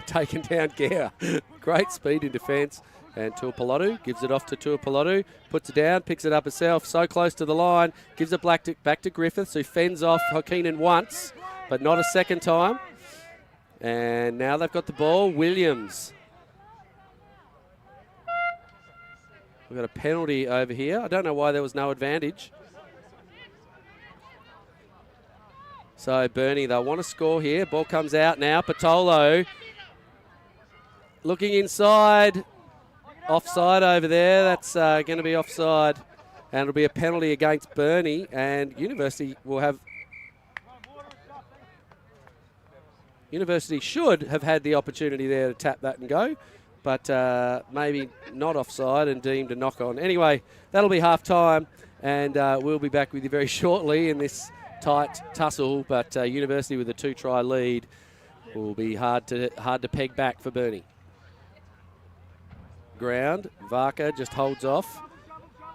Taken down Gare. Great speed in defence. And Tuapolotu gives it off to Tuapolotu. Puts it down, picks it up herself. So close to the line. Gives it back to Griffiths, who fends off Hakinen once, but not a second time. And now they've got the ball. Williams. We've got a penalty over here. I don't know why there was no advantage. So Bernie, they'll want to score here. Ball comes out now. Patolo looking inside. Offside over there. That's going to be offside. and it'll be a penalty against Burnie, and University will have... University should have had the opportunity there to tap that and go, but maybe not offside and deemed a knock-on. Anyway, that'll be half-time, and we'll be back with you very shortly in this tight tussle, but University with a 2-try lead will be hard to peg back for Burnie. Ground, Varka just holds off.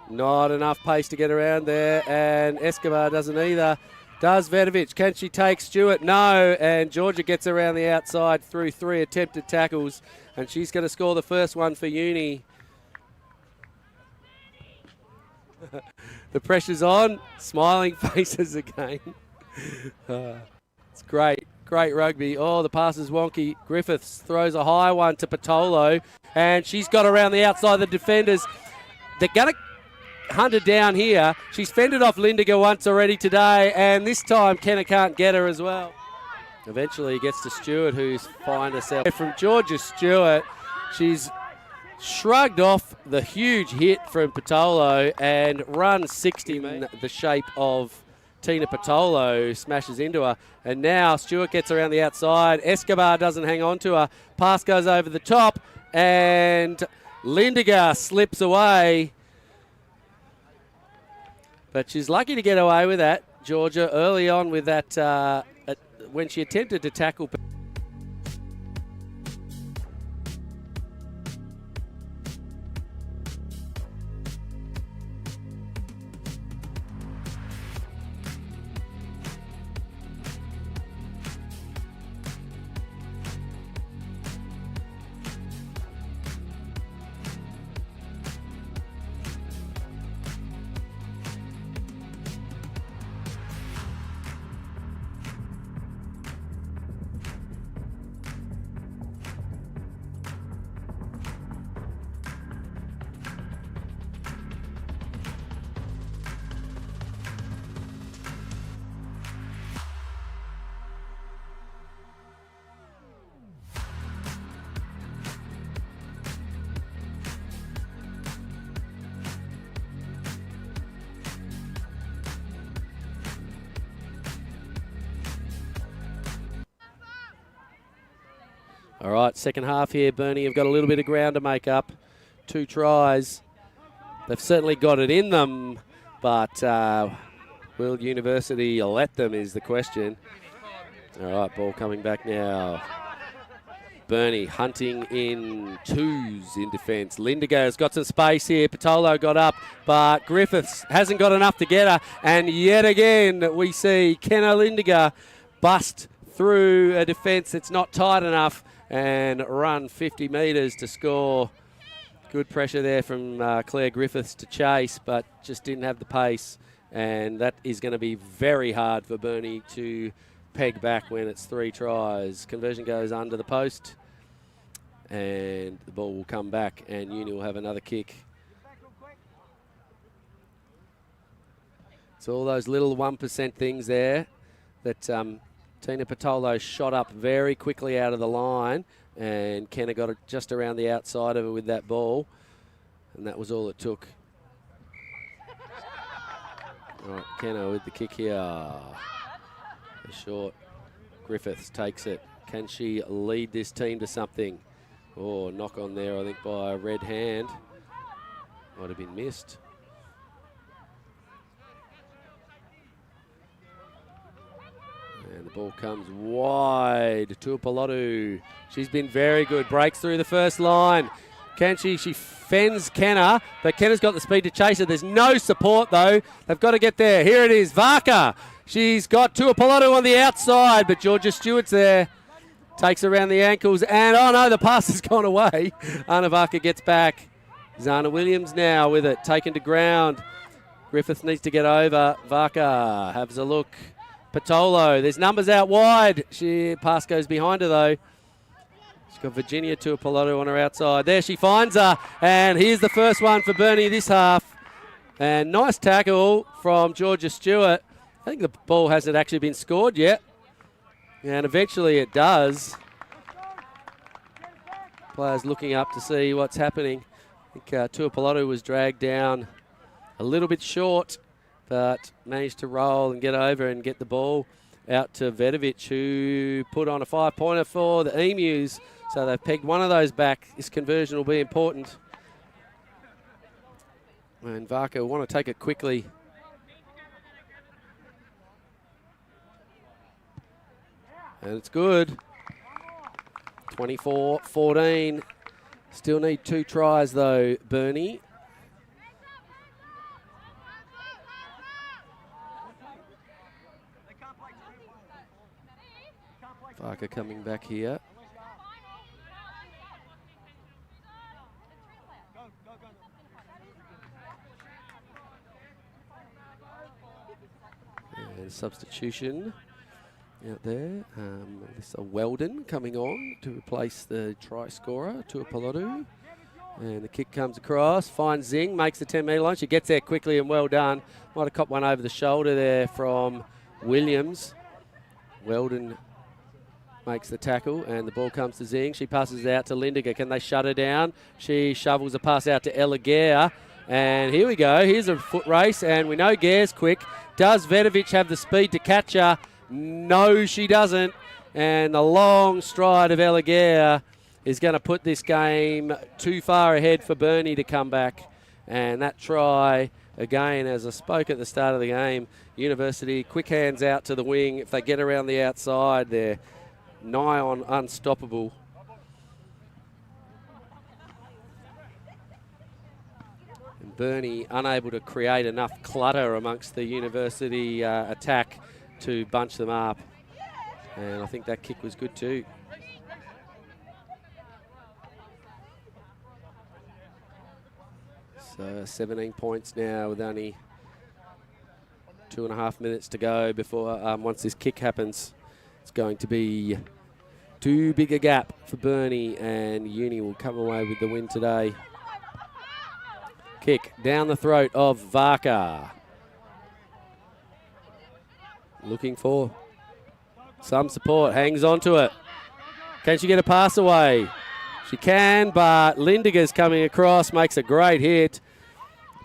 Not enough pace to get around there, and Escobar doesn't either. Does Vedovic? Can she take Stewart? No, and Georgia gets around the outside through 3 attempted tackles, and she's going to score the first one for Uni. The pressure's on. Smiling faces again. It's great. Great rugby. Oh, the pass is wonky. Griffiths throws a high one to Patolo, and she's got around the outside of the defenders. They're going to hunt her down here. She's fended off Lindiger once already today, and this time Kenna can't get her as well. Eventually he gets to Stewart, who's find herself from Georgia Stewart. She's shrugged off the huge hit from Patolo and runs 60 in the shape of Tina Patolo, smashes into her, and now Stewart gets around the outside. Escobar doesn't hang on to her. Pass goes over the top, and Lindiger slips away. But she's lucky to get away with that, Georgia, early on with that when she attempted to tackle. All right, second half here. Burnie have got a little bit of ground to make up. 2 tries. They've certainly got it in them, but will University let them is the question. All right, ball coming back now. Burnie hunting in 2s in defence. Lindiger has got some space here. Patolo got up, but Griffiths hasn't got enough to get her. And yet again, we see Kenna Lindiger bust through a defence that's not tight enough and run 50 metres to score. Good pressure there from Claire Griffiths to chase, but just didn't have the pace. And that is going to be very hard for Burnie to peg back when it's 3 tries. Conversion goes under the post, and the ball will come back, and Uni will have another kick. It's all those little 1% things there that Tina Patolo shot up very quickly out of the line, and Kenna got it just around the outside of her with that ball, and that was all it took. All right, Kenna with the kick here. Short. Griffiths takes it. Can she lead this team to something? Oh, knock on there, I think, by a red hand. Might have been missed. And the ball comes wide to Tuapolotu. She's been very good. Breaks through the first line. Can she? She fends Kenna, but Kenna's got the speed to chase her. There's no support, though. They've got to get there. Here it is. Varka. She's got Tuapolotu on the outside, but Georgia Stewart's there. Takes around the ankles, and oh no, the pass has gone away. Anna Varka gets back. Zana Williams now with it, taken to ground. Griffith needs to get over. Varka has a look. Patolo, there's numbers out wide. Pass goes behind her though. She's got Virginia Tuapolotu on her outside. There she finds her, and here's the first one for Burnie this half. And nice tackle from Georgia Stewart. I think the ball hasn't actually been scored yet. And eventually it does. Players looking up to see what's happening. I think Tuapolotu was dragged down a little bit short, but managed to roll and get over and get the ball out to Vedovic, who put on a 5-pointer for the Emus. So they've pegged one of those back. This conversion will be important. And Varka will want to take it quickly. And it's good. 24-14. Still need 2 tries though, Bernie. Varka coming back here. And substitution out there. This a Weldon coming on to replace the try scorer, Tuapolodu. And the kick comes across, finds Zing, makes the 10-metre line. She gets there quickly and well done. Might have copped one over the shoulder there from Williams. Weldon makes the tackle and the ball comes to Zing. She passes it out to Lindiger. Can they shut her down? She shovels a pass out to Ella Gare. And here we go. Here's a foot race and we know Gare's quick. Does Vedovic have the speed to catch her? No, she doesn't. And the long stride of Ella Gare is going to put this game too far ahead for Bernie to come back. And that try, again, as I spoke at the start of the game, University, quick hands out to the wing. If they get around the outside, they're nigh on unstoppable. And Bernie unable to create enough clutter amongst the University attack to bunch them up. And I think that kick was good too. So 17 points now with only 2.5 minutes to go before once this kick happens. It's going to be too big a gap for Bernie, and Uni will come away with the win today. Kick down the throat of Varka. Looking for some support, hangs on to it. Can she get a pass away? She can, but Lindiger's coming across, makes a great hit.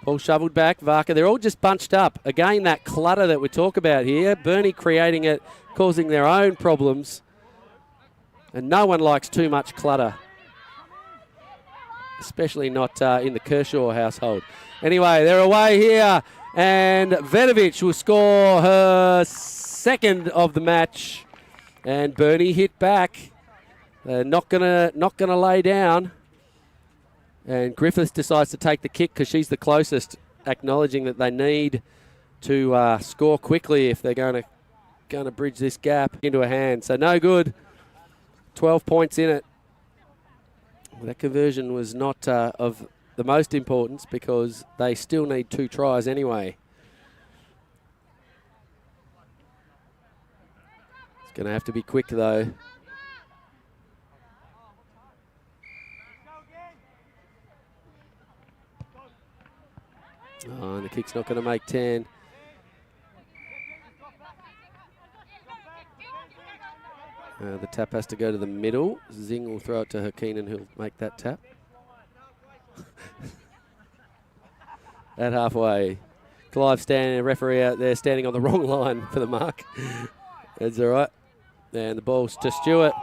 Ball shoveled back, Varka. They're all just bunched up. Again, that clutter that we talk about here. Bernie creating it, causing their own problems. And no one likes too much clutter, especially not in the Kershaw household. Anyway, they're away here, and Vedovic will score her second of the match. And Bernie hit back. They're not gonna lay down. And Griffiths decides to take the kick because she's the closest, acknowledging that they need to score quickly if they're going to bridge this gap into a hand. So no good. 12 points in it. Well, that conversion was not of the most importance because they still need 2 tries anyway. It's going to have to be quick though. Oh, and the kick's not going to make 10. The tap has to go to the middle. Zing will throw it to Hakinen, who'll make that tap. At halfway. Clive standing, a referee out there standing on the wrong line for the mark. That's all right. And the ball's to Stewart.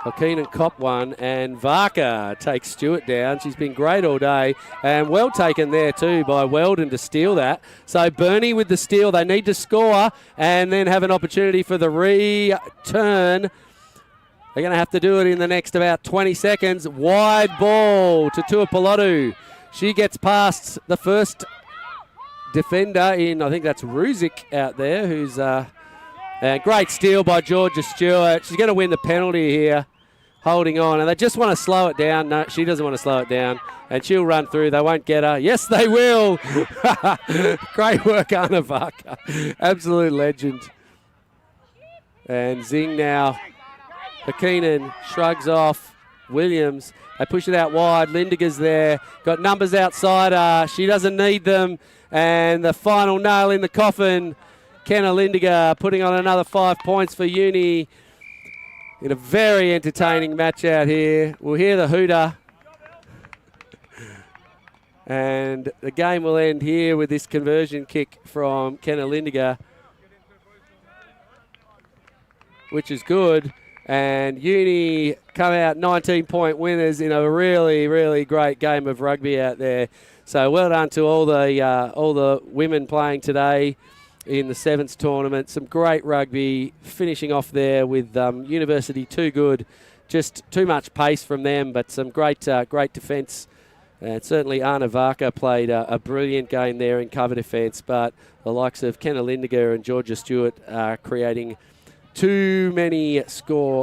Hakinen cop one, and Varka takes Stewart down. She's been great all day, and well taken there too by Weldon to steal that. So Bernie with the steal. They need to score and then have an opportunity for the return. They're going to have to do it in the next about 20 seconds. Wide ball to Tuapolodu. She gets past the first defender in, I think that's Ruzic out there, who's and great steal by Georgia Stewart. She's going to win the penalty here, holding on. And they just want to slow it down. No, she doesn't want to slow it down. And she'll run through. They won't get her. Yes, they will. Great work, Anna Varka. Absolute legend. And Zing now. Hakinen shrugs off Williams. They push it out wide. Lindiger's there. Got numbers outside her. She doesn't need them. And the final nail in the coffin. Kenna Lindiger putting on another 5 points for Uni in a very entertaining match out here. We'll hear the hooter. And the game will end here with this conversion kick from Kenna Lindiger, which is good. And Uni come out 19-point winners in a really, really great game of rugby out there. So well done to all the women playing today in the Sevens tournament. Some great rugby, finishing off there with University too good. Just too much pace from them, but some great defence. And certainly Anna Varka played a brilliant game there in cover defence, but the likes of Kenna Lindiger and Georgia Stewart are creating too many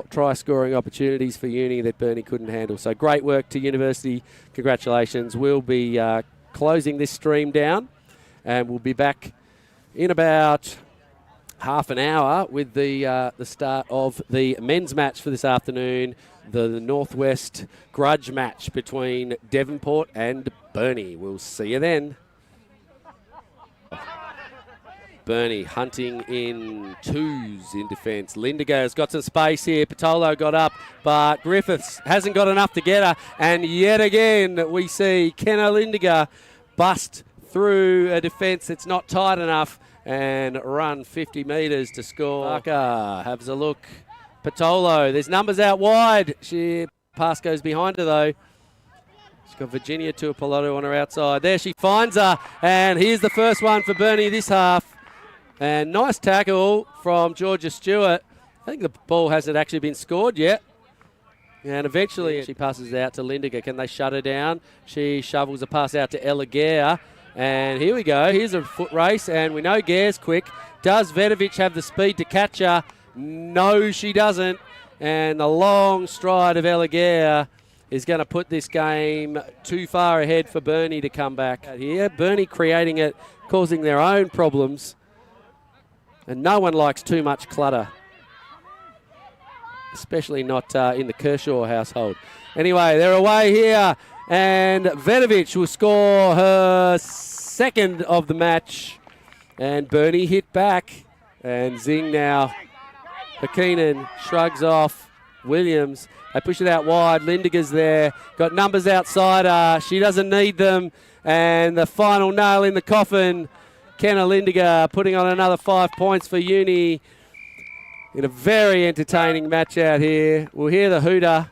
try-scoring opportunities for Uni that Burnie couldn't handle. So great work to University. Congratulations. We'll be closing this stream down, and we'll be back in about half an hour with the start of the men's match for this afternoon, the Northwest grudge match between Devonport and Burnie. We'll see you then. Burnie hunting in twos in defence. Lindiger has got some space here. Patolo got up, but Griffiths hasn't got enough to get her. And yet again, we see Kenna Lindiger bust through a defence that's not tight enough and run 50 metres to score. Parker has a look. Patolo, there's numbers out wide. Pass goes behind her though. She's got Virginia Tuapoloto on her outside. There she finds her, and here's the first one for Burnie this half. And nice tackle from Georgia Stewart. I think the ball hasn't actually been scored yet. And eventually she passes out to Lindiger. Can they shut her down? She shovels a pass out to Ella Gare. And here we go. Here's a foot race, and we know Gare's quick. Does Vedovic have the speed to catch her? No, she doesn't. And the long stride of Ella Gare is going to put this game too far ahead for Burnie to come back out here. Burnie creating it, causing their own problems. And no one likes too much clutter, especially not in the Kershaw household. Anyway, they're away here, and Vedovic will score her second of the match. And Burnie hit back, and zing now. Hakinen shrugs off Williams. They push it out wide. Lindiger's there. Got numbers outside her. She doesn't need them. And the final nail in the coffin. Kenna Lindiger putting on another 5 points for Uni in a very entertaining match out here. We'll hear the hooter